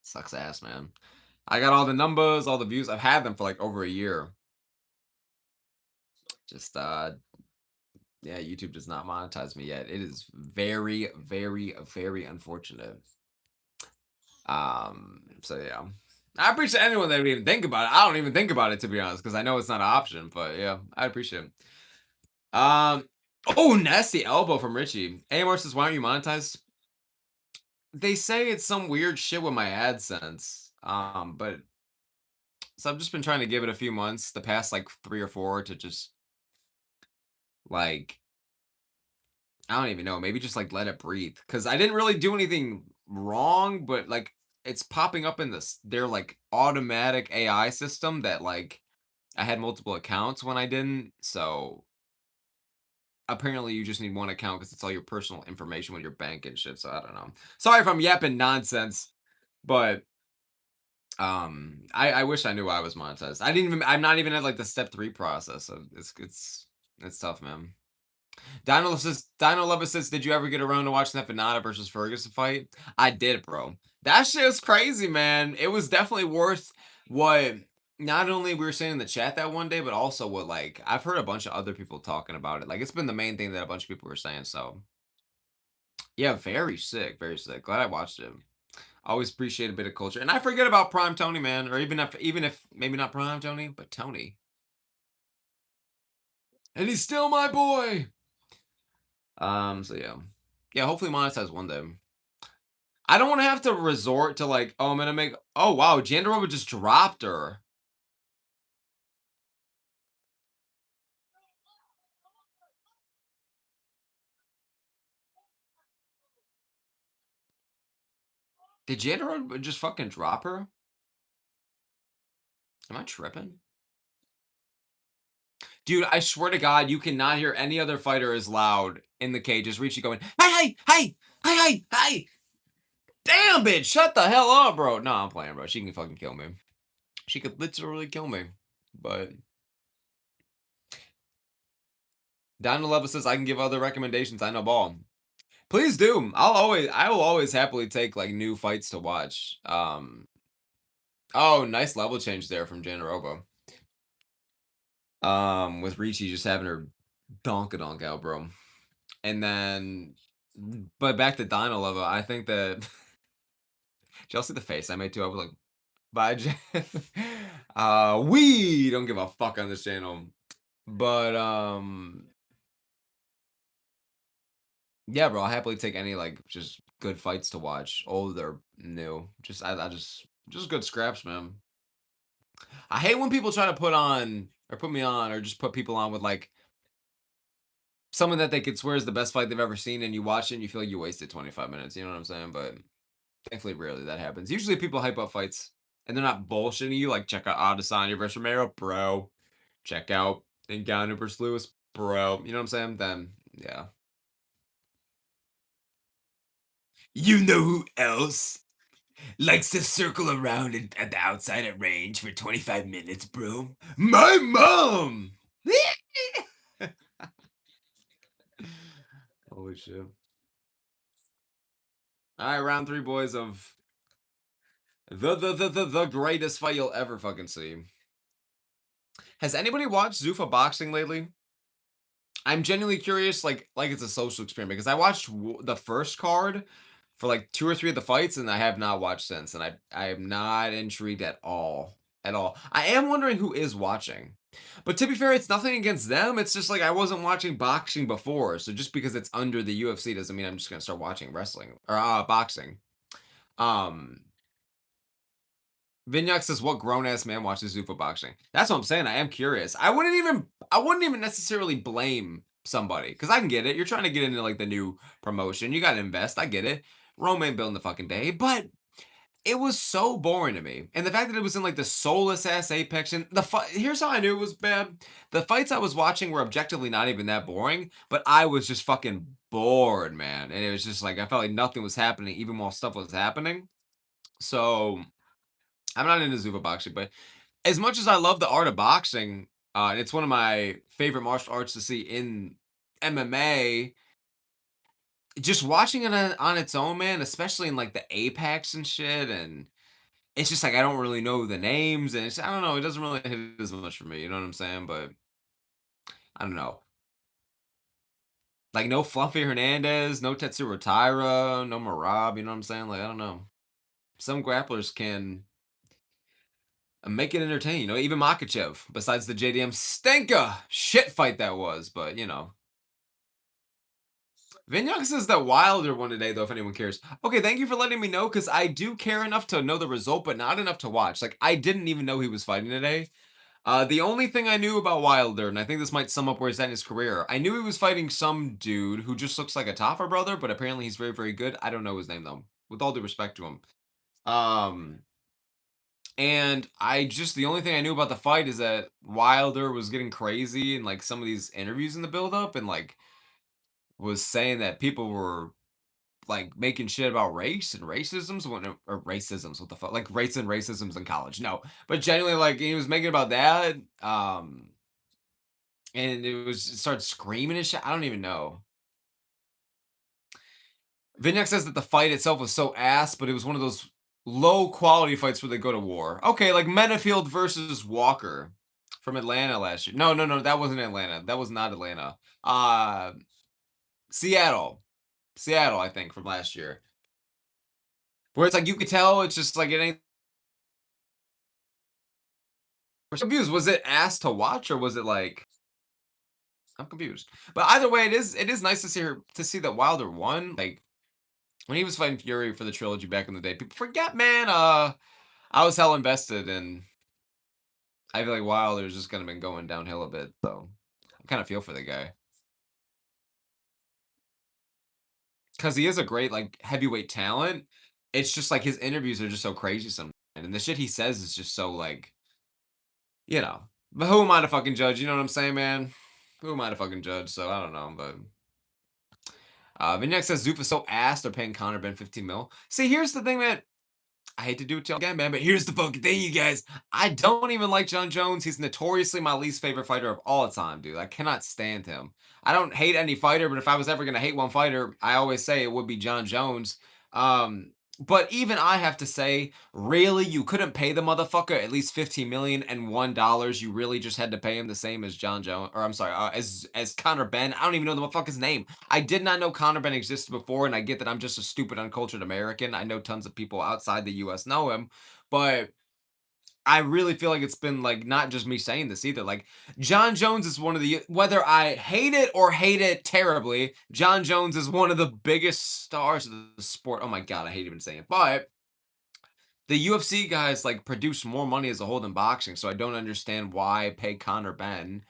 Sucks ass, man. I got all the numbers, all the views. I've had them for like over a year. Just yeah, YouTube does not monetize me yet. It is very, very, very unfortunate. So yeah. I appreciate anyone that would even think about it. I don't even think about it to be honest, because I know it's not an option. But yeah, I appreciate it. Oh, nasty elbow from Richie. AMR says, why aren't you monetized? They say it's some weird shit with my AdSense. But so I've just been trying to give it a few months, the past like 3 or 4, to just like I don't even know, maybe just like let it breathe. Cause I didn't really do anything wrong, but like it's popping up in this their like automatic AI system that like I had multiple accounts when I didn't. So apparently you just need one account because it's all your personal information with your bank and shit. So I don't know. Sorry if I'm yapping nonsense, but I wish I knew I was monetized. I'm not even at like the step 3 process. So it's tough, man. Dino Lover says, did you ever get around to watching that Fanata versus Ferguson fight? I did, bro. That shit was crazy, man. It was definitely worth what not only we were saying in the chat that one day, but also what like I've heard a bunch of other people talking about it. Like it's been the main thing that a bunch of people were saying. So yeah, very sick, very sick. Glad I watched it. Always appreciate a bit of culture. And I forget about Prime Tony, man. Or even if maybe not Prime Tony, but Tony. And he's still my boy. So yeah. Yeah, hopefully monetize one day. I don't want to have to resort to like, oh, I'm gonna make. Oh wow, Jandaroba just dropped her. Did Jandaroba just fucking drop her? Am I tripping? Dude, I swear to God, you cannot hear any other fighter as loud in the cage as Richie going, hey, hey, hey, hey, hey, hey. Damn, bitch, shut the hell up, bro. No, I'm playing, bro. She can fucking kill me. She could literally kill me. But Down to Level says I can give other recommendations. I know ball. Please do. I will always happily take like new fights to watch. Oh, nice level change there from Jandaroba. With Ricci just having her donk out, bro. And then, but back to Dino level, I think that did y'all see the face I made too? I was like, bye, we don't give a fuck on this channel. But yeah, bro, I'll happily take any like just good fights to watch, old or new. I just good scraps, man. I hate when people try to put on or put me on or just put people on with like someone that they could swear is the best fight they've ever seen, and you watch it and you feel like you wasted 25 minutes. You know what I'm saying? But thankfully, rarely that happens. Usually, people hype up fights and they're not bullshitting you. Like, check out Adesanya versus Romero, bro. Check out Ngannou versus Lewis, bro. You know what I'm saying? Then, yeah. You know who else likes to circle around at the outside at range for 25 minutes, bro? My mom! Holy shit. All right, round 3, boys, of the greatest fight you'll ever fucking see. Has anybody watched Zuffa boxing lately? I'm genuinely curious, like it's a social experiment because I watched the first card for like 2 or 3 of the fights, and I have not watched since, and I am not intrigued at all, at all. I am wondering who is watching. But to be fair, it's nothing against them. It's just like I wasn't watching boxing before, so just because it's under the UFC doesn't mean I'm just gonna start watching wrestling or boxing. Um, Vignac says, "What grown ass man watches Zuffa boxing?" That's what I'm saying. I am curious. I wouldn't even necessarily blame somebody because I can get it. You're trying to get into like the new promotion. You got to invest. I get it. Rome ain't building the fucking day, but it was so boring to me. And the fact that it was in like the soulless ass Apex and the fight. Here's how I knew it was bad. The fights I was watching were objectively not even that boring, but I was just fucking bored, man. And it was just like I felt like nothing was happening, even while stuff was happening. So I'm not into Zuba boxing, but as much as I love the art of boxing, and it's one of my favorite martial arts to see in MMA, just watching it on its own, man, especially in like the Apex and shit, and it's just like I don't really know the names, and I don't know, it doesn't really hit as much for me. You know what I'm saying? But I don't know, like no Fluffy Hernandez, no Tetsuya Taira, no Marab. You know what I'm saying? Like I don't know. Some grapplers can make it entertaining. You know, even Makachev, besides the JDM stinker shit fight that was, but you know. Vignac says that Wilder won today, though, if anyone cares. Okay, thank you for letting me know, because I do care enough to know the result, but not enough to watch. Like, I didn't even know he was fighting today. The only thing I knew about Wilder, and I think this might sum up where he's at in his career, I knew he was fighting some dude who just looks like a Taffer brother, but apparently he's very, very good. I don't know his name, though, with all due respect to him. Um, and the only thing I knew about the fight is that Wilder was getting crazy in, like, some of these interviews in the build-up and, like, was saying that people were like making shit about race and racisms or racisms, what the fuck, like race and racisms in college, no, but genuinely like he was making about that, and it started screaming and shit. I don't even know. Vinyak says that the fight itself was so ass, but it was one of those low quality fights where they go to war. Okay, like Menafield versus Walker from Atlanta last year. No, no, no, that wasn't Atlanta. That was not Atlanta. Seattle, Seattle, I think, from last year, where it's like you could tell it's just like it ain't. I'm confused. Was it ass to watch or was it like I'm confused. But either way, it is nice to see that Wilder won. Like when he was fighting Fury for the trilogy back in the day, people forget, man. I was hell invested, and I feel like Wilder's just kind of been going downhill a bit. So I kind of feel for the guy because he is a great like heavyweight talent. It's just like his interviews are just so crazy sometimes, and the shit he says is just so like you know. But who am I to fucking judge? You know what I'm saying, man? Who am I to fucking judge? So I don't know, but Vignac says Zoof is so ass they're paying Conor Ben 15 mil. See, here's the thing, man. I hate to do it to y'all again, man, but here's the fucking thing, you guys. I don't even like John Jones. He's notoriously my least favorite fighter of all time, dude. I cannot stand him. I don't hate any fighter, but if I was ever gonna hate one fighter, I always say it would be John Jones. Um, but even I have to say, really, you couldn't pay the motherfucker at least 15 million and $1. You really just had to pay him the same as John Jones, or I'm sorry, as Conor Ben. I don't even know the motherfucker's name. I did not know Conor Ben existed before, and I get that I'm just a stupid, uncultured American. I know tons of people outside the US know him, but I really feel like it's been like not just me saying this either. Like John Jones is one of the whether I hate it or hate it terribly, John Jones is one of the biggest stars of the sport. Oh my god, I hate even saying it. But the UFC guys like produce more money as a whole than boxing, so I don't understand why pay Conor Ben.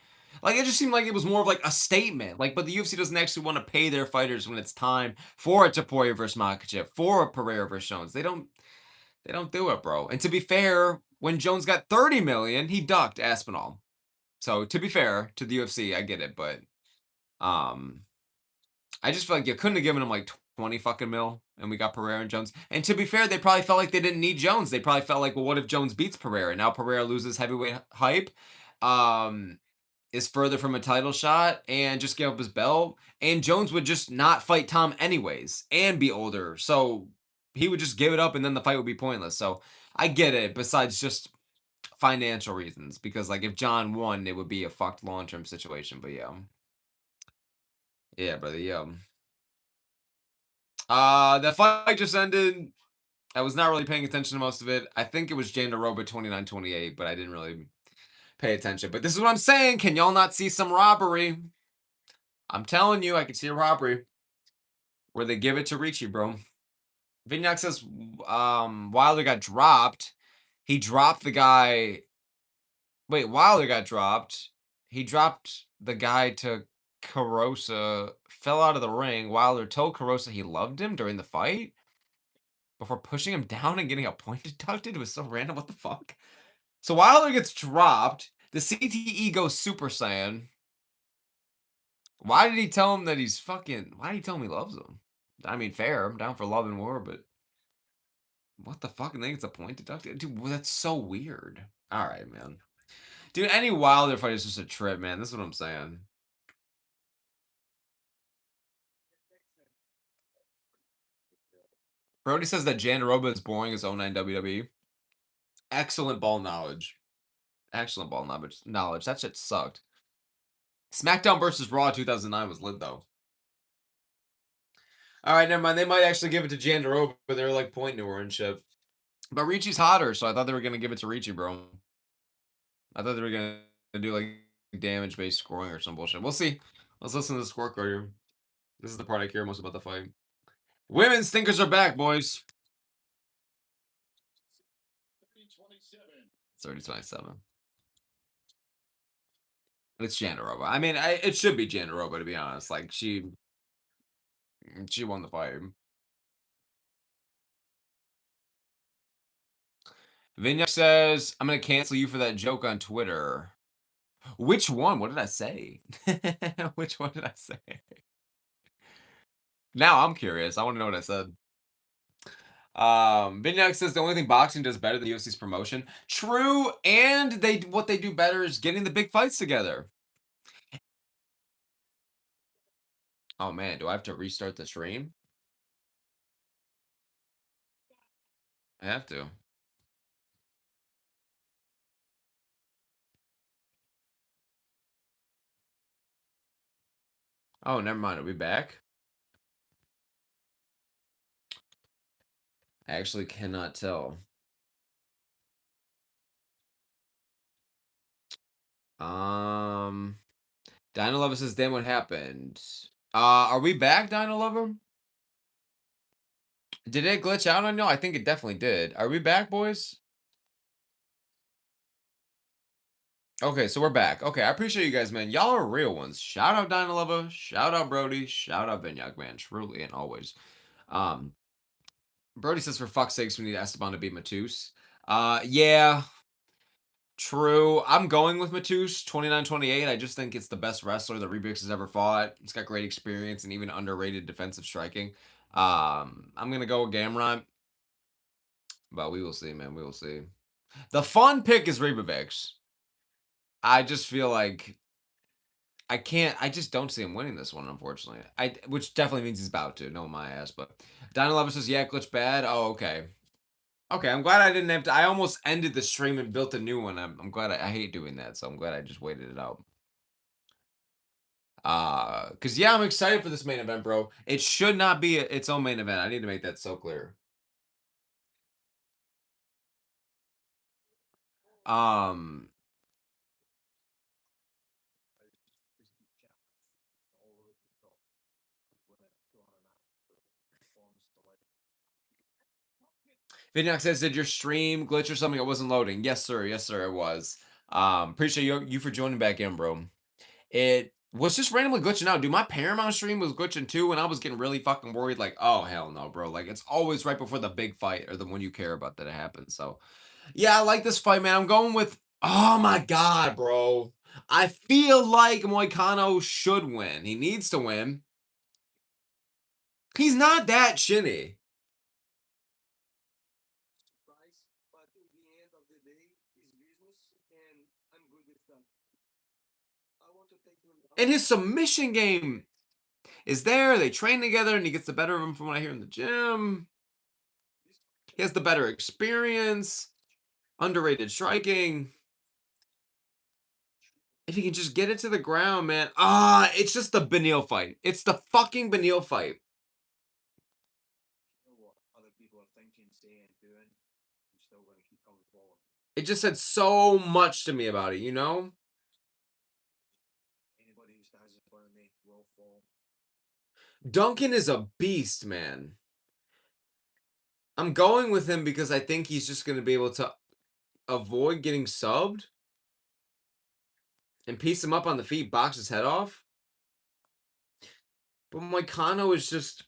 Like it just seemed like it was more of like a statement. Like, but the UFC doesn't actually want to pay their fighters when it's time for a Taporia versus Makachev, for a Pereira versus Jones. They don't do it, bro. And to be fair, when Jones got 30 million, he ducked Aspinall. So to be fair to the UFC, I get it, but um I just feel like you couldn't have given him like 20 fucking mil and we got Pereira and Jones. And to be fair, they probably felt like they didn't need Jones. They probably felt like, well, what if Jones beats Pereira? Now Pereira loses heavyweight hype, um, is further from a title shot, and just give up his belt. And Jones would just not fight Tom anyways and be older. So he would just give it up and then the fight would be pointless. So I get it, besides just financial reasons. Because like if John won, it would be a fucked long-term situation. But yeah. Yeah, brother. Yeah. The fight just ended. I was not really paying attention to most of it. I think it was Jane DeRoba 29-28, but I didn't really. pay attention. But this is what I'm saying. Can y'all not see some robbery? I'm telling you, I can see a robbery where they give it to Ricci, bro. Vignac says Wilder got dropped. He dropped the guy. Wait, Wilder got dropped. He dropped the guy to Carosa, fell out of the ring. Wilder told Carosa he loved him during the fight before pushing him down and getting a point deducted. It was so random. What the fuck? So Wilder gets dropped. The CTE goes Super Saiyan. Why did he tell him that he's fucking? Why did he tell him he loves him? I mean, fair. I'm down for love and war, but what the fuck? And then it's a point deducted, dude. Well, that's so weird. All right, man. Dude, any Wilder fight is just a trip, man. This is what I'm saying. Brody says that Jandaroba is boring as 09 WWE. Excellent ball knowledge. Excellent ball knowledge. That shit sucked. SmackDown versus Raw 2009 was lit though. All right, never mind. They might actually give it to Jandaroba, but they're like pointing to her and shit. But Ricci's hotter, so I thought they were gonna give it to Ricci, bro. I thought they were gonna do like damage based scoring or some bullshit. We'll see. Let's listen to the scorecard here. This is the part I care most about the fight. Women's thinkers are back, boys. 30-27. It's Jandaroba. I mean, it should be Jandaroba to be honest. Like she won the fight. Vignac says, "I'm gonna cancel you for that joke on Twitter." Which one? What did I say? Which one did I say? Now I'm curious. I want to know what I said. Vignac says the only thing boxing does better than UFC's promotion. True, and what they do better is getting the big fights together. Oh man, do I have to restart the stream? I have to. Oh, never mind. Are we back? I actually cannot tell. Um, Dino Lover says, "Damn, what happened?" Are we back, Dino Lover? Did it glitch out on y'all? I think it definitely did. Are we back, boys? Okay, so we're back. Okay, I appreciate you guys, man. Y'all are real ones. Shout out Dino Lover. Shout out Brody. Shout out Vignac, man. Truly and always. Um, Brody says, "For fuck's sakes, we need Esteban to beat Matus." Yeah, true. I'm going with Matus 29-28. I just think it's the best wrestler that Rebix has ever fought. He's got great experience and even underrated defensive striking. I'm gonna go with Gamrot, but we will see, man. We will see. The fun pick is Rebix. I just feel like I can't. I just don't see him winning this one, unfortunately. Which definitely means he's about to. No, my ass. But Dino Lover says, "Yeah, glitch bad." Oh, okay. Okay, I'm glad I didn't have to. I almost ended the stream and built a new one. I'm glad. I hate doing that, so I'm glad I just waited it out. Cause yeah, I'm excited for this main event, bro. It should not be its own main event. I need to make that so clear. Um, Vidnox says, "Did your stream glitch or something? It wasn't loading." Yes, sir. Yes, sir. It was. Appreciate you for joining back in, bro. It was just randomly glitching out. Dude, my Paramount stream was glitching too, and I was getting really fucking worried. Like, oh hell no, bro. Like it's always right before the big fight or the one you care about that it happens. So yeah, I like this fight, man. I'm going with oh my god, bro. I feel like Moicano should win. He needs to win. He's not that shinny. And his submission game is there. They train together and he gets the better of him from what I hear in the gym. He has the better experience, underrated striking. If he can just get it to the ground, man. It's just the Benil fight. It's the fucking Benil fight. just said so much to me about it, you know? Duncan is a beast, man. I'm going with him because I think he's just going to be able to avoid getting subbed and piece him up on the feet, box his head off. But Moicano is just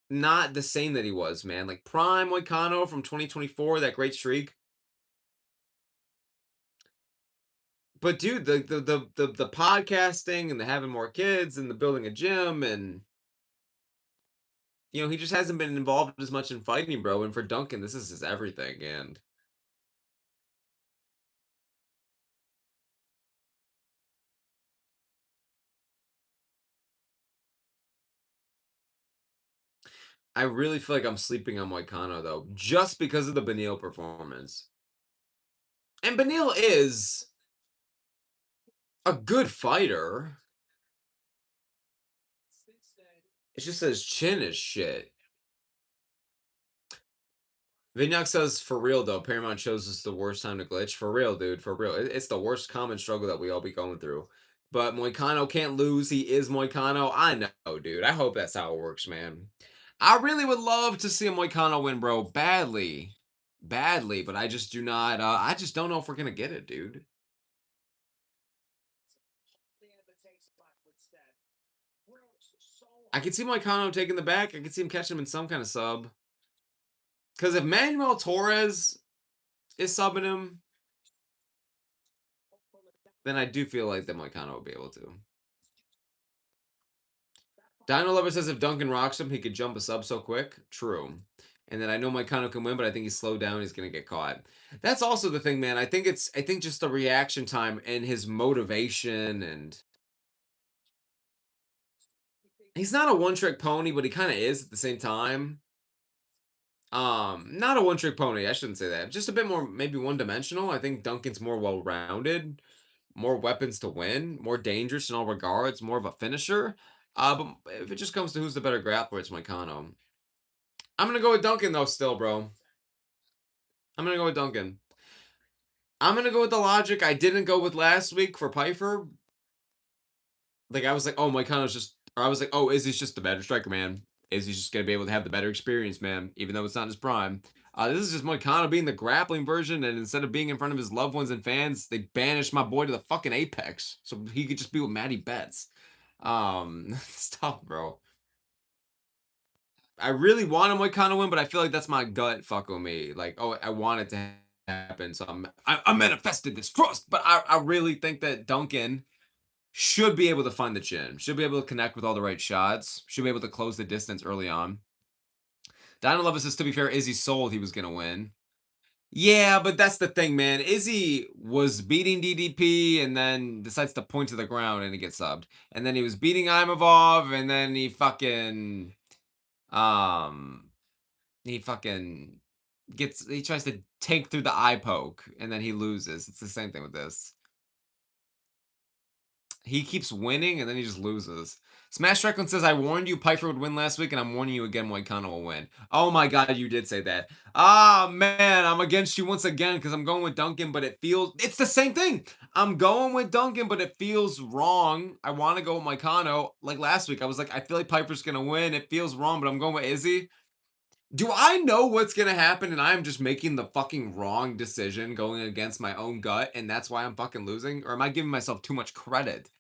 not the same that he was, man. Like prime Moicano from 2024, that great streak. But dude, the podcasting and the having more kids and the building a gym and he just hasn't been involved as much in fighting, bro. And for Duncan, this is his everything. And I really feel like I'm sleeping on Moicano though, just because of the Benil performance. And Benil is a good fighter. It's just that his chin is shit. Vignac says, for real though, Paramount shows us the worst time to glitch. For real, dude. For real. It's the worst common struggle that we all be going through. But Moicano can't lose. He is Moicano. I know, dude. I hope that's how it works, man. I really would love to see a Moicano win, bro. Badly. Badly. But I just do not. I just don't know if we're going to get it, dude. I could see Moicano taking the back. I could see him catching him in some kind of sub. Because if Manuel Torres is subbing him, then I do feel like that Moicano will be able to. Dino Lover says if Duncan rocks him, he could jump a sub so quick. True. And then I know Moicano can win, but I think he's slowed down. He's going to get caught. That's also the thing, man. I think just the reaction time and his motivation, and he's not a one trick pony, but he kind of is at the same time. Not a one trick pony. I shouldn't say that. Just a bit more, maybe one dimensional. I think Duncan's more well rounded, more weapons to win, more dangerous in all regards, more of a finisher. But if it just comes to who's the better grappler, it's Moicano. I'm gonna go with Duncan though. Still, bro. I'm gonna go with Duncan. I'm gonna go with the logic I didn't go with last week for Piper. Like I was like, oh, Moicano's just, or I was like, oh, Izzy's just the better striker, man. Izzy's just gonna be able to have the better experience, man, even though it's not his prime. This is just Moicano being the grappling version, and instead of being in front of his loved ones and fans, they banished my boy to the fucking apex so he could just be with Maddie Betts. It's tough, bro. I really want a Moicano win, but I feel like that's my gut fucking with me. Like, oh, I want it to happen, so I manifested this trust. But I really think that Duncan should be able to find the chin, should be able to connect with all the right shots, should be able to close the distance early on. Dino Levis says, to be fair, Izzy sold he was gonna win. Yeah, but that's the thing, man. Izzy was beating DDP and then decides to point to the ground and he gets subbed. And then he was beating Imavov and then um he fucking he tries to take through the eye poke and then he loses. It's the same thing with this. He keeps winning and then he just loses. Smash Strickland says, I warned you Piper would win last week, and I'm warning you again, Moicano will win. Oh my god, you did say that. Ah, man, I'm against you once again because I'm going with Duncan, but it's the same thing. I'm going with Duncan, but it feels wrong. I want to go with Moicano. Like last week, I was like, I feel like Piper's going to win. It feels wrong, but I'm going with Izzy. Do I know what's going to happen and I'm just making the fucking wrong decision going against my own gut and that's why I'm fucking losing? Or am I giving myself too much credit?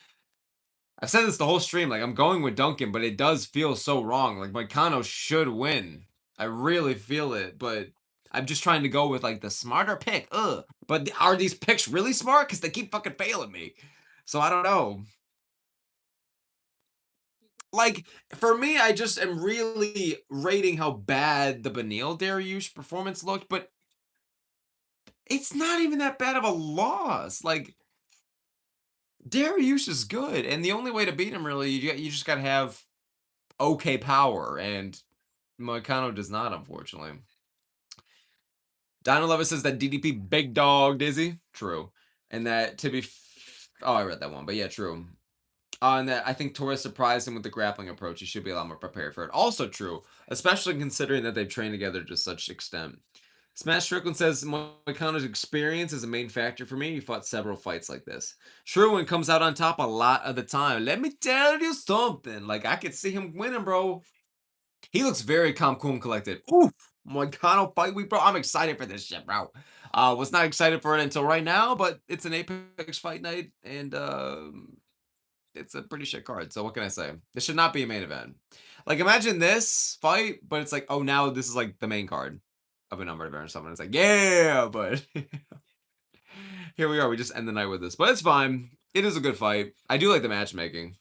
I've said this the whole stream, like, I'm going with Duncan, but it does feel so wrong. Like, Moicano should win. I really feel it, but I'm just trying to go with, like, the smarter pick. Ugh. But are these picks really smart? Because they keep fucking failing me. So I don't know. Like, for me, I just am really rating how bad the Benil Dariush performance looked, but it's not even that bad of a loss. Like, Dariush is good, and the only way to beat him, really, you just got to have okay power, and Moicano does not, unfortunately. Dino Levis says that DDP big dog Dizzy. True. And that oh, I read that one, but yeah, true. And that I think Torres surprised him with the grappling approach. He should be a lot more prepared for it. Also true, especially considering that they've trained together to such extent. Smash Strickland says Moicano's experience is a main factor for me. He fought several fights like this. True and comes out on top a lot of the time. Let me tell you something. Like I could see him winning, bro. He looks very calm, cool, and collected. Oof. Moicano fight week, bro. I'm excited for this shit, bro. Was not excited for it until right now, but it's an Apex fight night, and it's a pretty shit card. So what can I say? This should not be a main event. Like imagine this fight, but it's like, oh, now this is like the main card of a numbered event or something. It's like, yeah, but here we are. We just end the night with this, but it's fine. It is a good fight. I do like the matchmaking.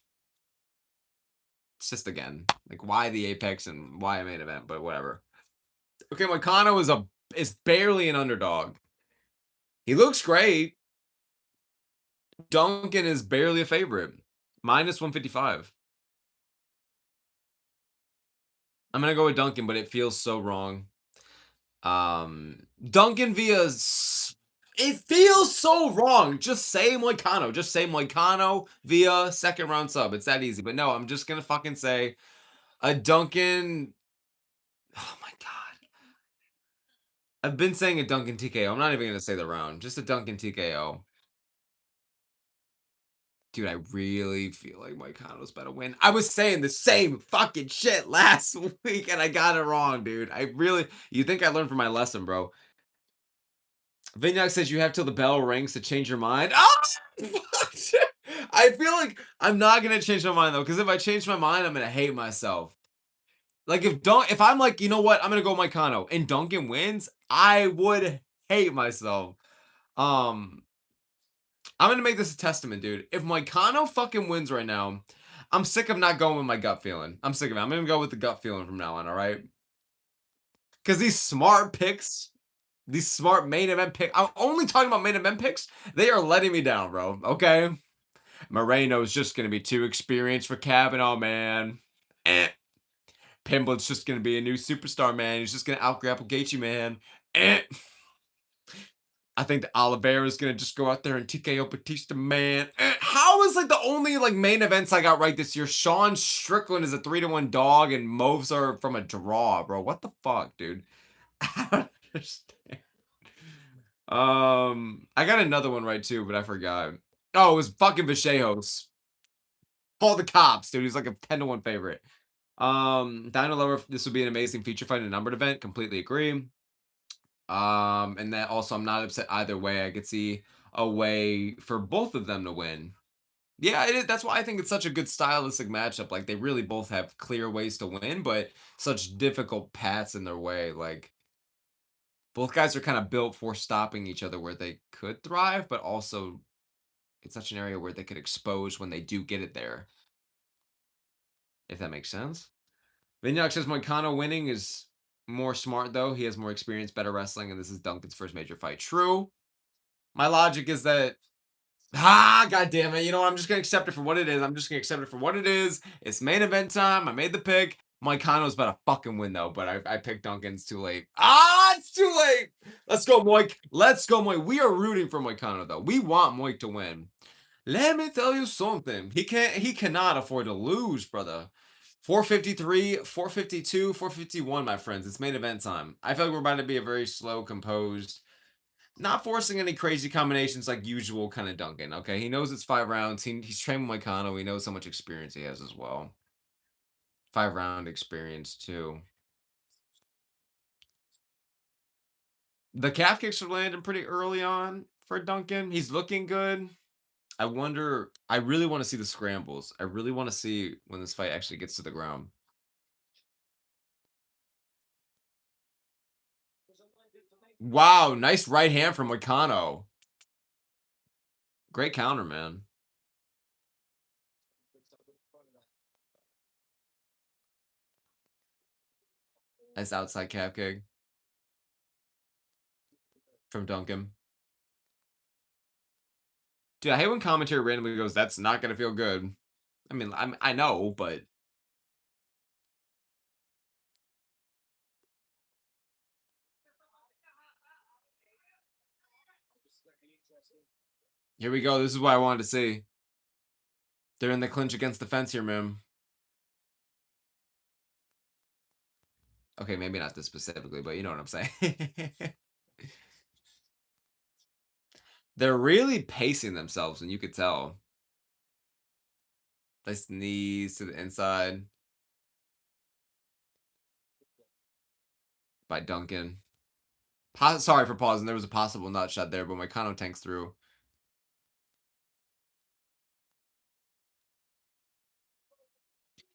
It's just again, like why the Apex and why a main event, but whatever. Okay, Moicano is barely an underdog. He looks great. Duncan is barely a favorite. Minus 155. I'm gonna go with Duncan, but it feels so wrong. Duncan it feels so wrong. Just say Moicano. Just say Moicano via second round sub. It's that easy. But no, I'm just gonna fucking say a Duncan. Oh my god. I've been saying a Duncan TKO. I'm not even gonna say the round. Just a Duncan TKO. Dude, I really feel like Moicano's better win. I was saying the same fucking shit last week and I got it wrong, dude. You think I learned from my lesson, bro. Vignac says you have till the bell rings to change your mind. Ah! I feel like I'm not gonna change my mind though, because if I change my mind, I'm gonna hate myself. Like if I'm like, you know what, I'm gonna go Moicano and Duncan wins, I would hate myself. Um, I'm gonna make this a testament, dude. If Moicano fucking wins right now, I'm sick of not going with my gut feeling. I'm sick of it. I'm gonna go with the gut feeling from now on, all right? Because these smart picks, these smart main event picks, I'm only talking about main event picks. They are letting me down, bro. Okay. Moreno's just gonna be too experienced for Kavanaugh, man. Eh. Pimblett's just gonna be a new superstar, man. He's just gonna outgrapple Gaethje, man. Eh. I think that Oliveira's gonna just go out there and TKO Batista, man. How is like the only like main events I got right this year? Sean Strickland is a 3-1 dog, and Moves are from a draw, bro. What the fuck, dude? I don't understand. I got another one right too, but I forgot. Oh, it was fucking Vachejos. Call the cops, dude. He's like a 10-1 favorite. Dino Lover, this would be an amazing feature fight in a numbered event. Completely agree. And that also I'm not upset either way. I could see a way for both of them to win. Yeah, it is. That's why I think it's such a good stylistic matchup. Like they really both have clear ways to win, but such difficult paths in their way. Like both guys are kind of built for stopping each other where they could thrive, but also it's such an area where they could expose when they do get it there. If that makes sense. Vignac says Moicano winning is more smart though. He has more experience, better wrestling, and this is Duncan's first major fight. True. My logic is that god damn it. You know what? I'm just gonna accept it for what it is. I'm just gonna accept it for what it is. It's main event time. I made the pick. Moicano's about to fucking win though, but I picked Duncan. It's too late. It's too late. Let's go, Moik. Let's go, Moik. We are rooting for Moicano though. We want Moik to win. Let me tell you something. He cannot afford to lose, brother. 453, 452, 451, my friends. It's main event time. I feel like we're about to be a very slow, composed, not forcing any crazy combinations like usual kind of Duncan. Okay. He knows it's 5 rounds. He's trained with Moicano. He knows how much experience he has as well. 5 round experience too. The calf kicks are landing pretty early on for Duncan. He's looking good. I really want to see the scrambles. I really want to see when this fight actually gets to the ground. Wow, nice right hand from Moicano. Great counter, man. Nice outside calf kick from Duncan. Dude, I hate when commentary randomly goes, "That's not gonna feel good." I mean, I know, but here we go. This is what I wanted to see. They're in the clinch against the fence here, man. Okay, maybe not this specifically, but you know what I'm saying. They're really pacing themselves, and you could tell. Nice knees to the inside by Duncan. Sorry for pausing. There was a possible nut shot there, but Moicano tanks through.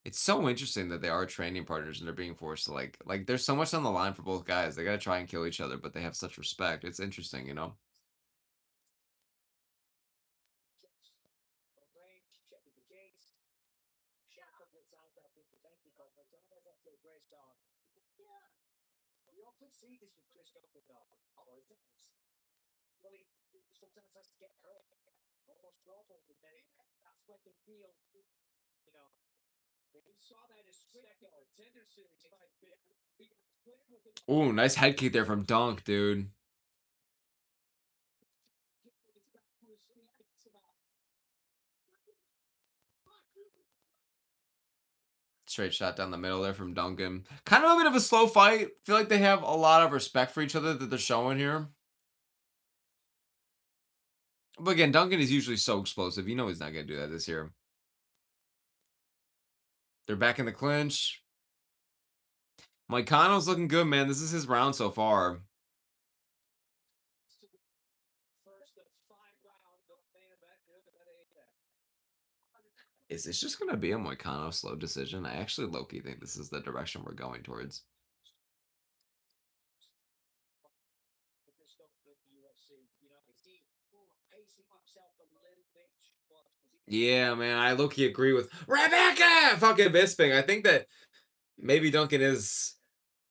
It's so interesting that they are training partners and they're being forced to like there's so much on the line for both guys. They gotta try and kill each other, but they have such respect. It's interesting, you know? Ooh, nice head kick there from Dunk, dude. Straight shot down the middle there from Duncan. Kind of a bit of a slow fight. Feel like they have a lot of respect for each other that they're showing here. But again, Duncan is usually so explosive. You know he's not gonna do that this year. They're back in the clinch. Moicano's looking good, man. This is his round so far. Is this just gonna be a Moicano slow decision? I actually low-key think this is the direction we're going towards. Yeah, man, I low-key agree with Rebecca fucking Bisping. I think that maybe Duncan is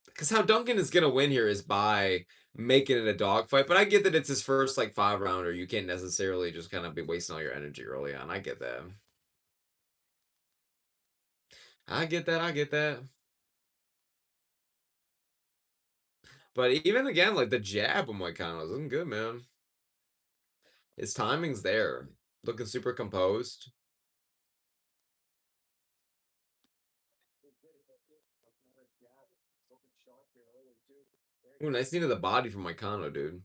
because how Duncan is gonna win here is by making it a dogfight. But I get that it's his first like 5 rounder. You can't necessarily just kind of be wasting all your energy early on. I get that. I get that. I get that. But even again, like the jab of Moicano is looking good, man. His timing's there. Looking super composed. Ooh, nice knee to the body from Moicano, dude.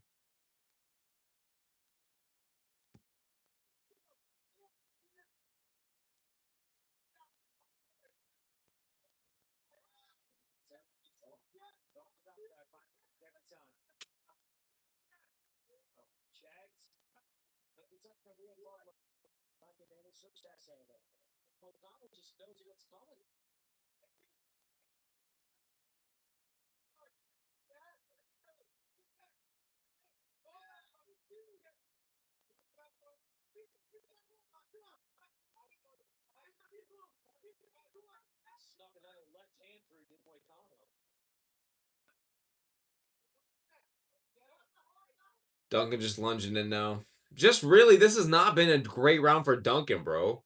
Duncan just lunging in now. Just really, this has not been a great round for Duncan, bro.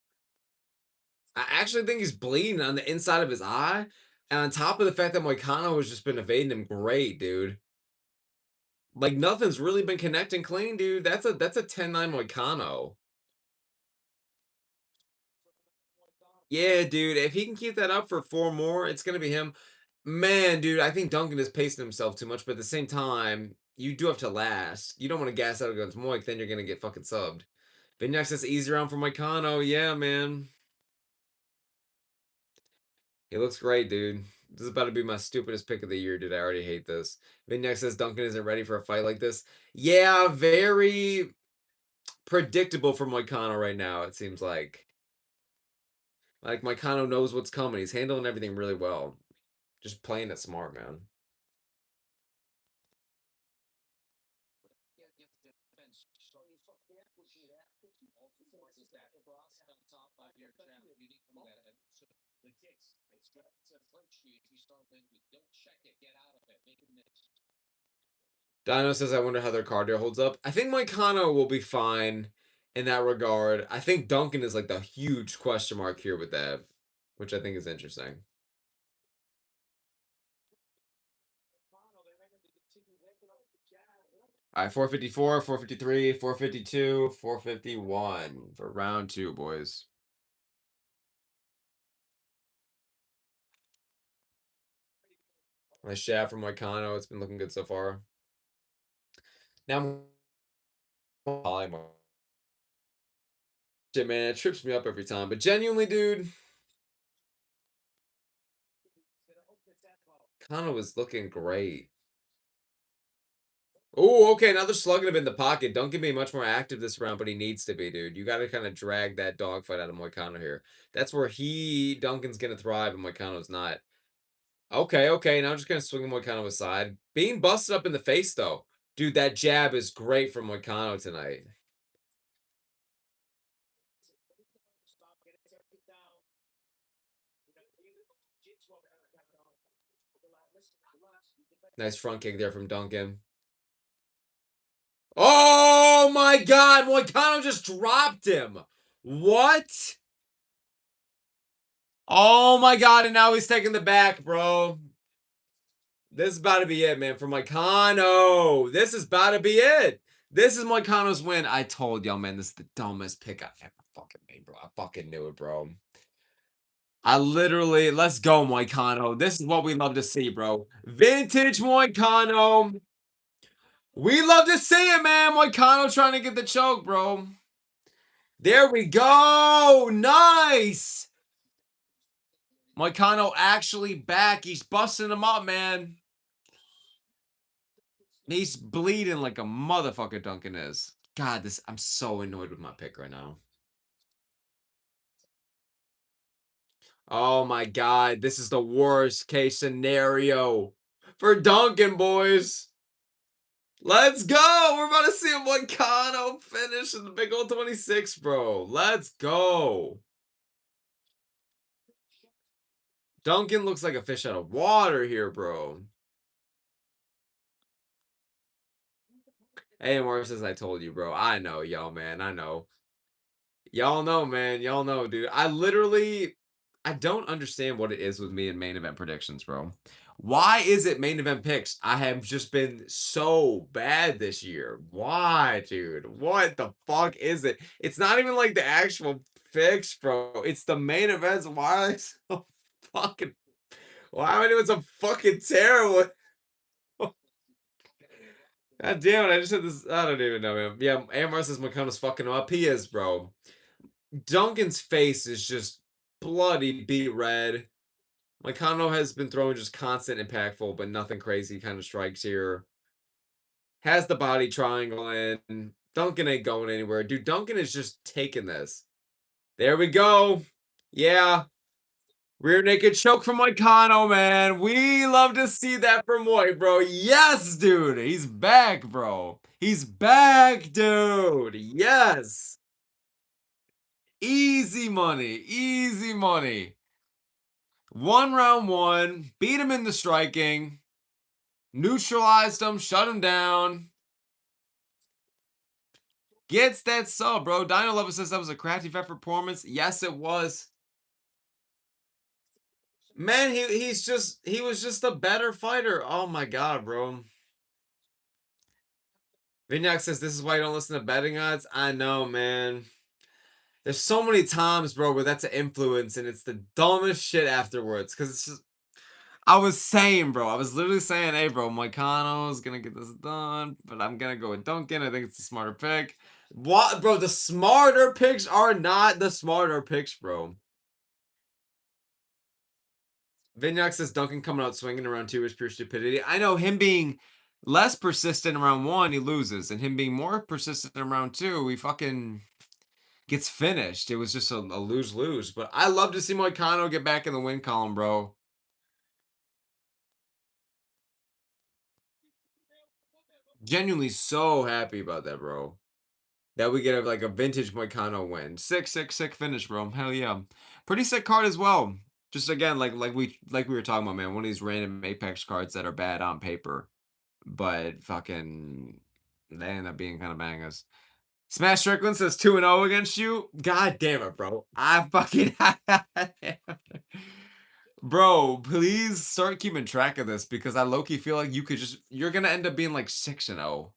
I actually think he's bleeding on the inside of his eye. And on top of the fact that Moicano has just been evading him great, dude. Like nothing's really been connecting clean, dude. That's a 10-9 Moicano. Yeah, dude. If he can keep that up for 4 more, it's gonna be him. Man, dude, I think Duncan is pacing himself too much, but at the same time, you do have to last. You don't want to gas out against Moik, then you're gonna get fucking subbed. Vignex is easy round for Moicano. Yeah, man. He looks great, dude. This is about to be my stupidest pick of the year, dude. I already hate this. Vignex says Duncan isn't ready for a fight like this. Yeah, very predictable for Moicano right now, it seems like. Like Moicano knows what's coming. He's handling everything really well. Just playing it smart, man. Dino says, I wonder how their cardio holds up. I think Moicano will be fine in that regard. I think Duncan is like the huge question mark here with that, which I think is interesting. All right, 454, 453, 452, 451 for round two, boys. Nice shot from Moicano. It's been looking good so far. Now I'm shit, man. It trips me up every time. But genuinely, dude, Kano was looking great. Oh, okay. Now they're slugging him in the pocket. Duncan being much more active this round, but he needs to be, dude. You got to kind of drag that dogfight out of Moicano here. That's where Duncan's going to thrive, and Moicano's not. Okay, okay. Now I'm just going to swing Moicano aside. Being busted up in the face, though. Dude, that jab is great from Moicano tonight. Nice front kick there from Duncan. Oh my God! Moicano just dropped him. What? Oh my God! And now he's taking the back, bro. This is about to be it, man. For Moicano, this is about to be it. This is Moicano's win. I told y'all, man. This is the dumbest pick I've ever fucking made, bro. I fucking knew it, bro. I literally, let's go, Moicano. This is what we love to see, bro. Vintage Moicano. We love to see it, man. Moicano trying to get the choke, bro. There we go. Nice. Moicano actually back. He's busting him up, man. He's bleeding like a motherfucker, Duncan is. God, I'm so annoyed with my pick right now. Oh my God, this is the worst case scenario for Duncan, boys. Let's go. We're about to see a Moicano finish in the big old 26, bro. Let's go. Duncan looks like a fish out of water here, bro. Hey, Mark says I told you, bro. I know, y'all, man. I know. Y'all know, man. Y'all know, dude. I don't understand what it is with me in main event predictions, bro. Why is it main event picks? I have just been so bad this year. Why, dude? What the fuck is it? It's not even like the actual picks, bro. It's the main events. Why am I so fucking? Why am I doing so fucking terrible? God damn it! I just said this. I don't even know, man. Yeah, Amar says McConnell's fucking up. He is, bro. Duncan's face is just bloody beet red. Moicano has been throwing just constant impactful, but nothing crazy kind of strikes here. Has the body triangle in. Duncan ain't going anywhere. Dude, Duncan is just taking this. There we go. Yeah. Rear naked choke from Moicano, man. We love to see that from Moy, bro. Yes, dude. He's back, bro. He's back, dude. Yes. Easy money. Easy money. One round one. Beat him in the striking. Neutralized him. Shut him down. Gets that sub, bro. Dino Lover says that was a crafty vet performance. Yes, it was. Man, he was just a better fighter. Oh my God, bro. Vignac says this is why you don't listen to betting odds. I know, man. There's so many times, bro, where that's an influence and it's the dumbest shit afterwards. Cause it's just I was saying, bro. I was literally saying, hey, bro, Moicano's gonna get this done, but I'm gonna go with Duncan. I think it's the smarter pick. What, bro? The smarter picks are not the smarter picks, bro. Vignac says Duncan coming out swinging around two is pure stupidity. I know him being less persistent around one, he loses, and him being more persistent in round two, he fucking gets finished. It was just a lose lose. But I love to see Moicano get back in the win column, bro. Genuinely so happy about that, bro. That we get like a vintage Moicano win. Sick finish, bro. Hell yeah. Pretty sick card as well. Just again, like we were talking about, man. One of these random Apex cards that are bad on paper, but fucking they end up being kind of bangers. Smash Strickland says 2-0 against you. God damn it, bro. I fucking Bro, please start keeping track of this because I low-key feel like you're gonna end up being like 6-0.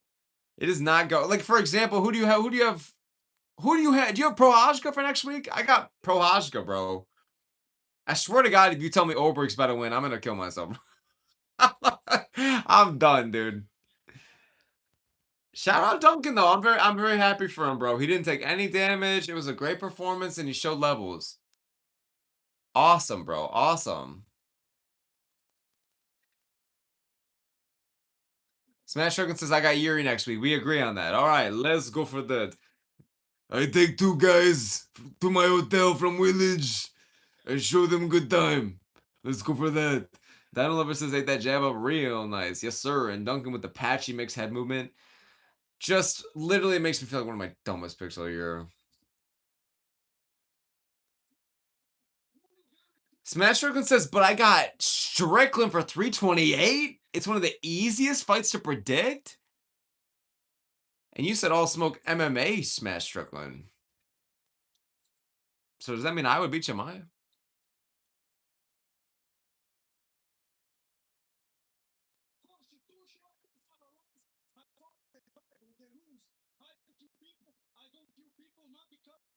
It is not go like for example, who do you have? Do you have Prohajka for next week? I got Prohajka, bro. I swear to God, if you tell me Oberg's about to win, I'm gonna kill myself. I'm done, dude. Shout out Duncan though. I'm very happy for him, bro. He didn't take any damage. It was a great performance and he showed levels. Awesome, bro. Awesome. Smash Hogan says I got Yuri next week. We agree on that. All right, let's go for that. I take two guys to my hotel from Village and show them good time. Let's go for that. Dino Lover says ate that jab up real nice. Yes, sir. And Duncan with the patchy mixed head movement. Just literally makes me feel like one of my dumbest picks all year. Smash Strickland says, but I got Strickland for 328. It's one of the easiest fights to predict. And you said all smoke MMA Smash Strickland. So does that mean I would beat Jemiah?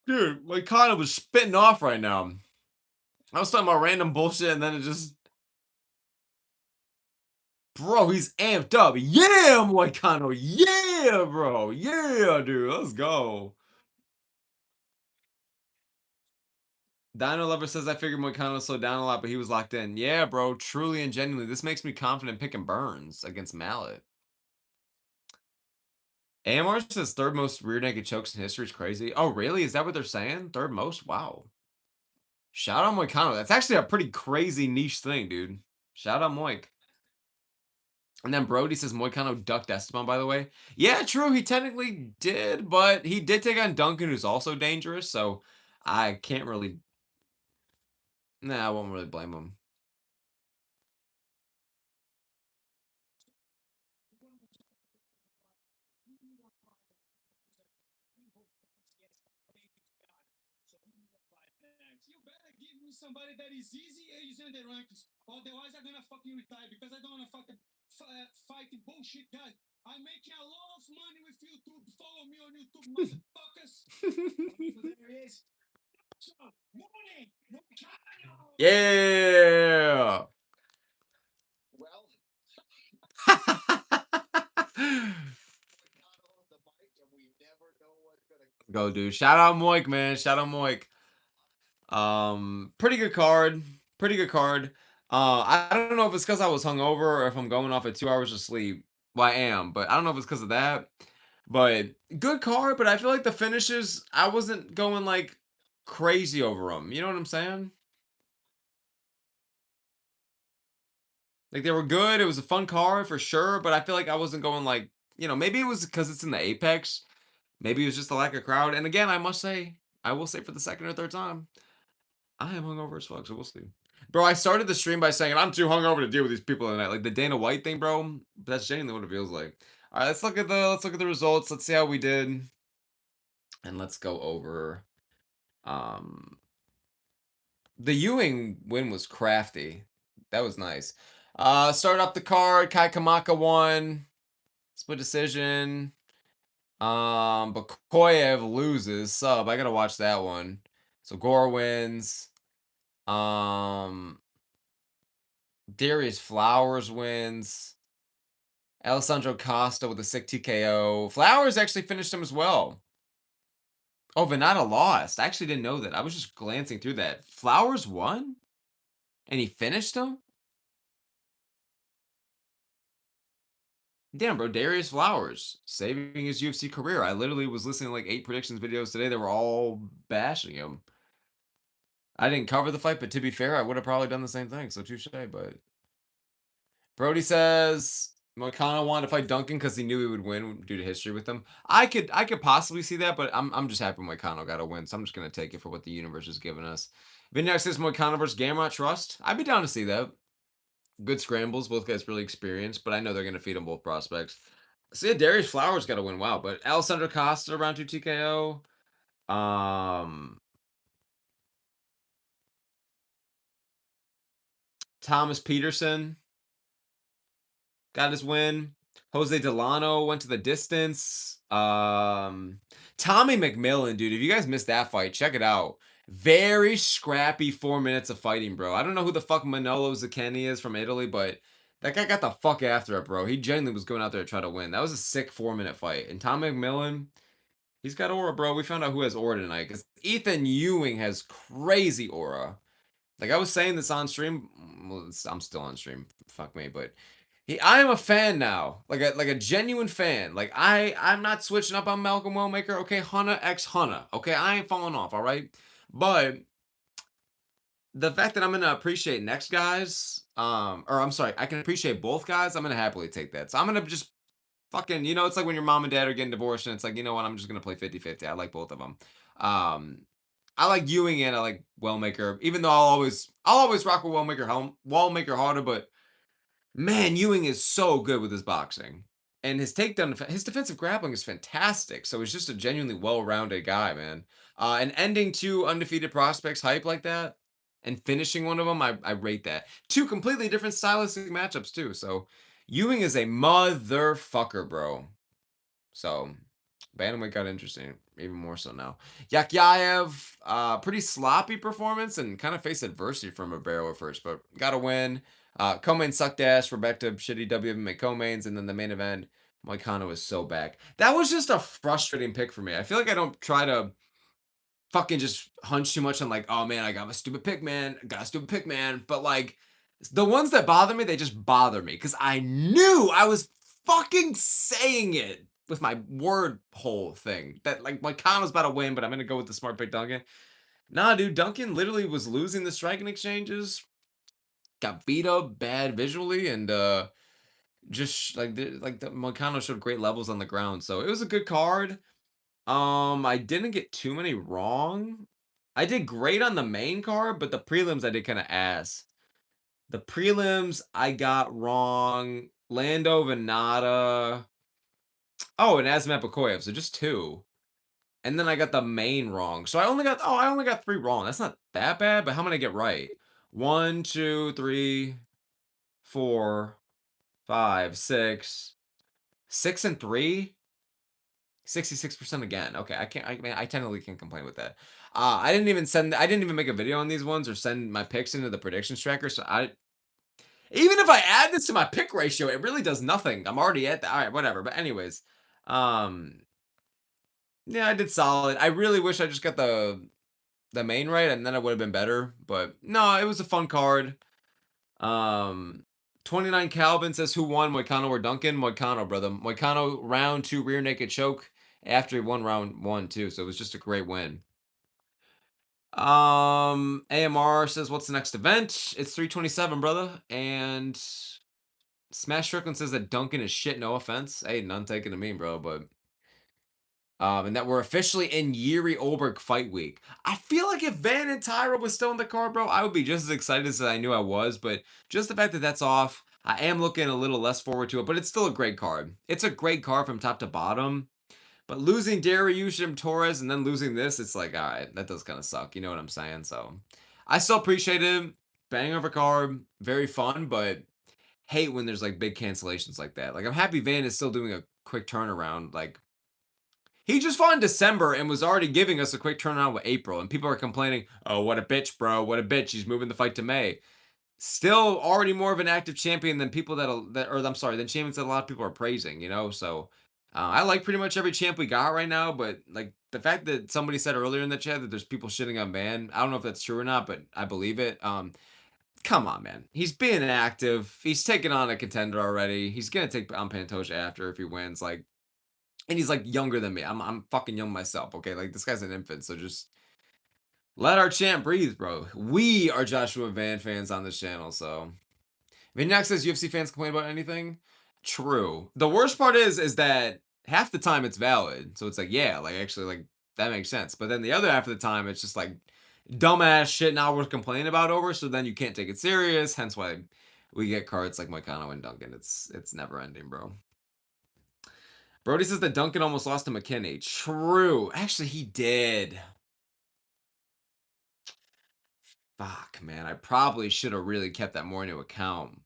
Dude, Moicano was spitting off right now. I was talking about random bullshit and then it just. Bro, he's amped up. Yeah, Moicano. Yeah, bro. Yeah, dude. Let's go. Dino Lover says I figured Moicano slowed down a lot, but he was locked in. Yeah, bro. Truly and genuinely. This makes me confident picking Burns against Mallet. AMR says third most rear naked chokes in history is crazy. Oh, really? Is that what they're saying? Third most? Wow. Shout out Moicano. That's actually a pretty crazy niche thing, dude. Shout out Moik. And then Brody says Moicano ducked Esteban, by the way. Yeah, true. He technically did, but he did take on Duncan, who's also dangerous. So I can't really. Nah, I won't really blame him. Yeah. Go, dude. Shout out Moik, man. Shout out Moik. Pretty good card. Pretty good card. I don't know if it's because I was hungover or if I'm going off at 2 hours of sleep. Well, I am, but I don't know if it's because of that. But good card, but I feel like the finishes, I wasn't going like crazy over them. You know what I'm saying? Like they were good. It was a fun card for sure, but I feel like I wasn't going like, maybe it was because it's in the Apex. Maybe it was just a lack of crowd. And again, I will say for the second or third time, I am hungover as fuck, so we'll see. Bro, I started the stream by saying I'm too hungover to deal with these people tonight. Like the Dana White thing, bro. That's genuinely what it feels like. All right, let's look at the results. Let's see how we did, and let's go over. Um, the Ewing win was crafty. That was nice. Start off the card. Kai Kamaka won. Split decision. Bakoyev loses. Sub. I gotta watch that one. So Gore wins. Um, Darius Flowers wins. Alessandro Costa with a sick TKO. Flowers actually finished him as well. Oh, Venata lost. I actually didn't know that. I was just glancing through that. Flowers won? And he finished him? Damn, bro. Darius Flowers saving his UFC career. I literally was listening to like 8 predictions videos today. They were all bashing him. I didn't cover the fight, but to be fair, I would have probably done the same thing. So touche. But Brody says Moicano wanted to fight Duncan because he knew he would win due to history with him. I could possibly see that, but I'm just happy Moicano got a win, so I'm just gonna take it for what the universe has given us. Vinyax says Moicano versus Gamrot Trust. I'd be down to see that. Good scrambles, both guys really experienced, but I know they're gonna feed them both prospects. So yeah, Darius Flowers got to win. Wow, but Alessandro Costa round 2 TKO. Thomas Peterson got his win. Jose Delano went to the distance. Tommy McMillan, dude. If you guys missed that fight, check it out. Very scrappy 4 minutes of fighting, bro. I don't know who the fuck Manolo Zucchelli is from Italy, but That guy got the fuck after it, bro. He genuinely was going out there to try to win. That was a sick 4-minute fight. And Tom McMillan, he's got aura, bro. We found out who has aura tonight because Ethan Ewing has crazy aura. Like I was saying this on stream. Well, I'm still on stream. Fuck me, but I am a fan now. Like a genuine fan. Like I'm not switching up on Malcolm Wellmaker. Okay, Hunter X Hunter. Okay, I ain't falling off. All right, but the fact that I'm gonna appreciate next guys, or I'm sorry, I can appreciate both guys. I'm gonna happily take that. So I'm gonna just fucking, it's like when your mom and dad are getting divorced, and it's like, you know what, I'm just gonna play 50-50. I like both of them. Um, I like Ewing and I like Wellmaker, even though I'll always rock with Wellmaker harder, but man, Ewing is so good with his boxing. And his defensive grappling is fantastic. So he's just a genuinely well-rounded guy, man. And ending two undefeated prospects hype like that and finishing one of them, I rate that. Two completely different stylistic matchups, too. So Ewing is a motherfucker, bro. So bantamweight got interesting, even more so now. Yakyaev, pretty sloppy performance and kind of faced adversity from Ribeiro at first, but got a win. Co-main sucked ass. We're back to shitty WMA co-mains, and then the main event, Moicano is so back. That was just a frustrating pick for me. I feel like I don't try to fucking just hunch too much on like, oh man, I got a stupid pick, man. I got a stupid pick, man. But like the ones that bother me, they just bother me because I knew I was fucking saying it with my word hole thing that like my con was about to win, but I'm gonna go with the smart pick Duncan. Nah, dude, Duncan literally was losing the striking exchanges, got beat up bad visually, and just like the Moicano showed great levels on the ground. So it was a good card. I didn't get too many wrong. I did great on the main card, but the prelims I did kind of ass. The prelims I got wrong. Lando Venata. Oh, and Azamat Bakoyev. So just two. And then I got the main wrong. So I only got three wrong. That's not that bad, but how many I get right? One, two, three, four, five, six. Six and three? 66% again. Okay, I mean, I technically can't complain with that. I didn't even make a video on these ones or send my picks into the predictions tracker. So even if I add this to my pick ratio, it really does nothing. I'm already at the, all right, whatever. But anyways, um, yeah, I did solid. I really wish I just got the main right and then it would have been better. But no, it was a fun card. Um, 29 Calvin says who won, Moicano or Duncan? Moicano, brother. Moicano round two rear naked choke after he won round one too. So it was just a great win. AMR says what's the next event? It's 327, brother. And Smash Strickland says that Duncan is shit, no offense. Hey, none taken to me, bro, but and that we're officially in Yuri Oberg fight week. I feel like if Van and Tyra was still in the card, bro, I would be just as excited as I knew I was. But just the fact that that's off, I am looking a little less forward to it. But it's still a great card. It's a great card from top to bottom. But losing Dariush Torres and then losing this, it's like, all right, that does kind of suck. You know what I'm saying? So I still appreciate it. Bang over card, very fun, but hate when there's like big cancellations like that. Like I'm happy Van is still doing a quick turnaround. Like he just fought in December and was already giving us a quick turnaround with April, and people are complaining, "Oh, what a bitch, bro! What a bitch! He's moving the fight to May." Still, already more of an active champion than people or I'm sorry, than champions that a lot of people are praising. So I like pretty much every champ we got right now. But like the fact that somebody said earlier in the chat that there's people shitting on Van, I don't know if that's true or not, but I believe it. Come on, man. He's being active. He's taken on a contender already. He's gonna take on Pantoja after if he wins. Like, and he's like younger than me. I'm fucking young myself. Okay, like this guy's an infant. So just let our champ breathe, bro. We are Joshua Van fans on this channel. So Vignac says UFC fans complain about anything. True. The worst part is that half the time it's valid. So it's like, yeah, like actually like that makes sense. But then the other half of the time it's just like dumbass shit not worth complaining about over. So then you can't take it serious. Hence why we get cards like Moicano and Duncan. It's never ending, bro. Brody says that Duncan almost lost to McKinney. True. Actually, he did. Fuck, man. I probably should have really kept that more into account.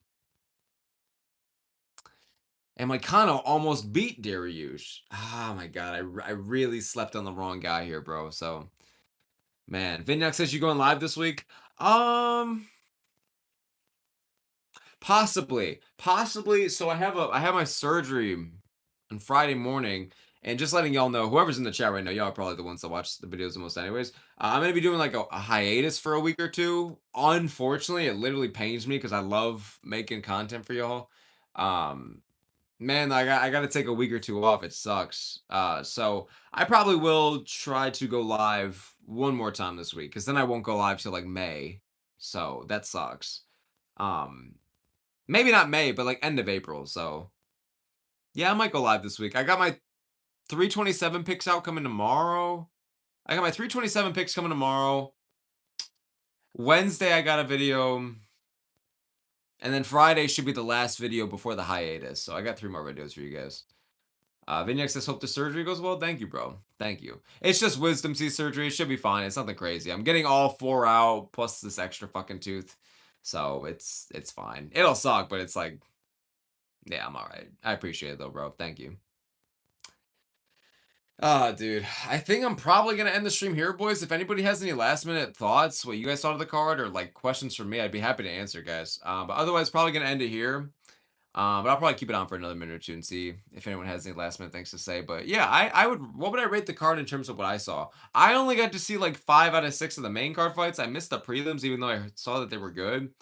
And Moicano almost beat Dariush. Oh my god, I really slept on the wrong guy here, bro. So, man. Vignac says you going live this week? Um, Possibly. So I have my surgery on Friday morning, and just letting y'all know, whoever's in the chat right now, y'all are probably the ones that watch the videos the most, anyways. I'm gonna be doing like a hiatus for a week or two. Unfortunately, it literally pains me because I love making content for y'all. Um, Man, I got to take a week or two off. It sucks. So I probably will try to go live one more time this week, because then I won't go live till like May. So that sucks. Um, Maybe not May, but like end of April. So yeah, I might go live this week. I got my 327 picks out coming tomorrow. I got my 327 picks coming tomorrow. Wednesday, I got a video. And then Friday should be the last video before the hiatus. So I got 3 more videos for you guys. Vignex says, hope the surgery goes well. Thank you, bro. Thank you. It's just wisdom teeth surgery. It should be fine. It's nothing crazy. I'm getting all 4 out plus this extra fucking tooth. So it's fine. It'll suck, but it's like, yeah, I'm all right. I appreciate it though, bro. Thank you. Dude, I think I'm probably gonna end the stream here, boys. If anybody has any last minute thoughts, what you guys thought of the card, or like questions from me, I'd be happy to answer, guys. But otherwise, probably gonna end it here. But I'll probably keep it on for another minute or two and see if anyone has any last minute things to say. But yeah, I would. What would I rate the card in terms of what I saw? I only got to see like 5 out of 6 of the main card fights. I missed the prelims, even though I saw that they were good.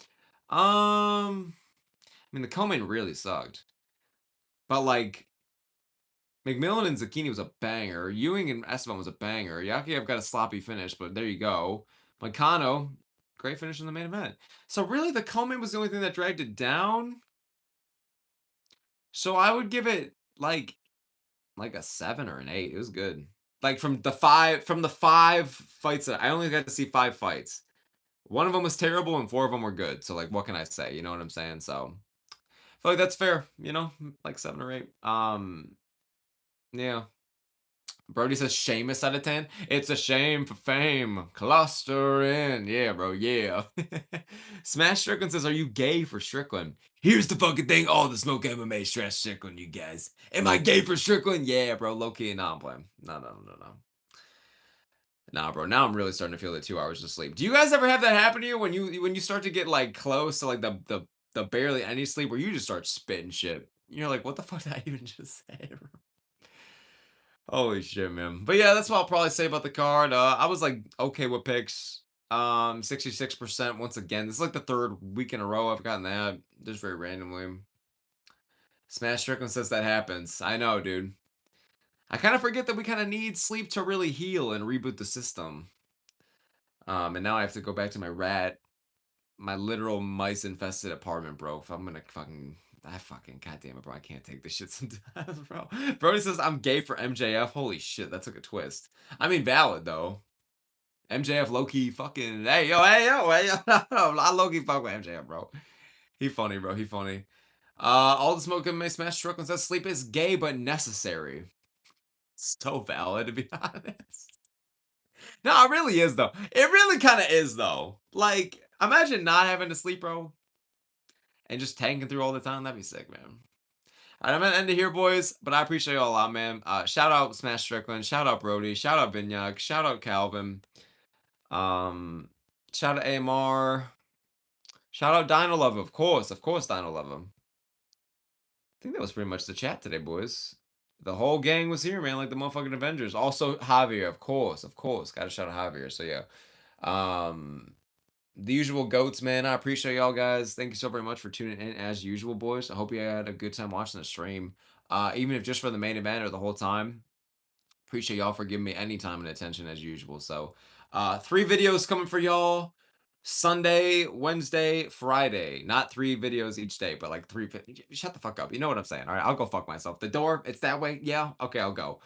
I mean, the co-main really sucked, but like McMillan and Zucchini was a banger. Ewing and Esteban was a banger. Yakiev got a sloppy finish, but there you go. Moicano, great finish in the main event. So really, the co-main was the only thing that dragged it down. So I would give it like a 7 or an 8. It was good. Like from the five fights that I only got to see 5 fights. One of them was terrible and 4 of them were good. So like, what can I say? You know what I'm saying? So I feel like that's fair. Like 7 or 8. Yeah. Brody says Seamus out of 10. It's a shame for fame. Cluster in. Yeah, bro. Yeah. Smash Strickland says, are you gay for Strickland? Here's the fucking thing. All the smoke MMA stress Strickland, you guys. Am I gay for Strickland? Yeah, bro. Low key. Nah, I'm playing. No. Nah, bro. Now I'm really starting to feel the 2 hours of sleep. Do you guys ever have that happen to you when you start to get like close to like the barely any sleep where you just start spitting shit? You're like, what the fuck did I even just say? Holy shit, man. But yeah, that's what I'll probably say about the card. I was like okay with picks. 66% once again. This is like the 3rd week in a row I've gotten that. Just very randomly. Smash Strickland says that happens. I know, dude. I kind of forget that we kind of need sleep to really heal and reboot the system. And now I have to go back to my literal mice infested apartment, bro. If I'm gonna goddamn it, bro. I can't take this shit sometimes, bro. Brody says I'm gay for MJF. Holy shit, that took a twist. I mean, valid though. MJF low key fucking hey yo. I low key fuck with MJF, bro. He funny, bro. He funny. All the smoke and may smash Strickland says sleep is gay but necessary. So valid to be honest. No, it really is though. It really kind of is though. Like, imagine not having to sleep, bro, and just tanking through all the time. That'd be sick, man. All right, I'm gonna end it here, boys. But I appreciate y'all a lot, man. Shout out Smash Strickland. Shout out Brody. Shout out Vinyak. Shout out Calvin. Um, Shout out AMR. Shout out Dino Love, of course, Dino Love. I think that was pretty much the chat today, boys. The whole gang was here, man, like the motherfucking Avengers. Also Javier, of course. Gotta shout out Javier. So yeah. Um, the usual goats, man. I appreciate y'all guys. Thank you so very much for tuning in as usual, boys. I hope you had a good time watching the stream. Even if just for the main event or the whole time. Appreciate y'all for giving me any time and attention as usual. So 3 videos coming for y'all. Sunday, Wednesday, Friday. Not 3 videos each day, but like 3. Shut the fuck up. You know what I'm saying. All right, I'll go fuck myself. The door, it's that way. Yeah. Okay, I'll go.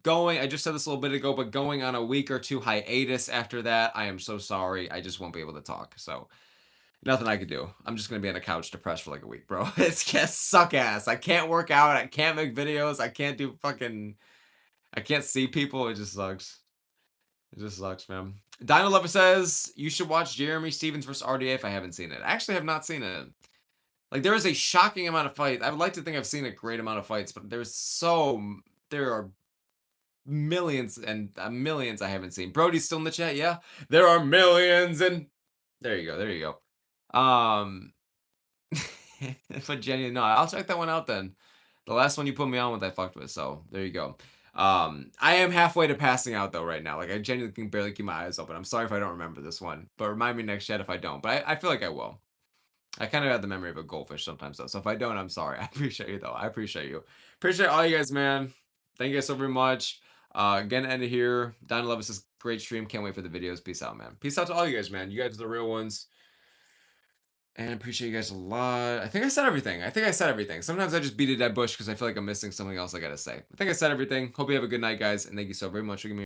Going, I just said this a little bit ago, but going on a week or 2 hiatus after that. I am so sorry. I just won't be able to talk. So nothing I could do. I'm just gonna be on a couch depressed for like a week, bro. It's just suck ass. I can't work out. I can't make videos. I can't see people. It just sucks. It just sucks, man. Dino Lover says you should watch Jeremy Stevens versus RDA if I haven't seen it. I actually have not seen it. Like there is a shocking amount of fights. I would like to think I've seen a great amount of fights, but there are millions and millions I haven't seen. Brody's still in the chat. Yeah, there are millions and there you go. There you go. But genuinely, no, I'll check that one out then. The last one you put me on with, I fucked with, so there you go. I am halfway to passing out though right now. Like I genuinely can barely keep my eyes open. I'm sorry if I don't remember this one, but remind me next chat if I don't. But I feel like I will. I kind of have the memory of a goldfish sometimes though. So if I don't, I'm sorry. I appreciate you though. I appreciate you. Appreciate all you guys, man. Thank you guys so very much. Again, end it here. Don Levis is great stream. Can't wait for the videos. Peace out, man. Peace out to all you guys, man. You guys are the real ones. And I appreciate you guys a lot. I think I said everything. I think I said everything. Sometimes I just beat a dead bush because I feel like I'm missing something else I gotta say. I think I said everything. Hope you have a good night, guys, and thank you so very much for giving me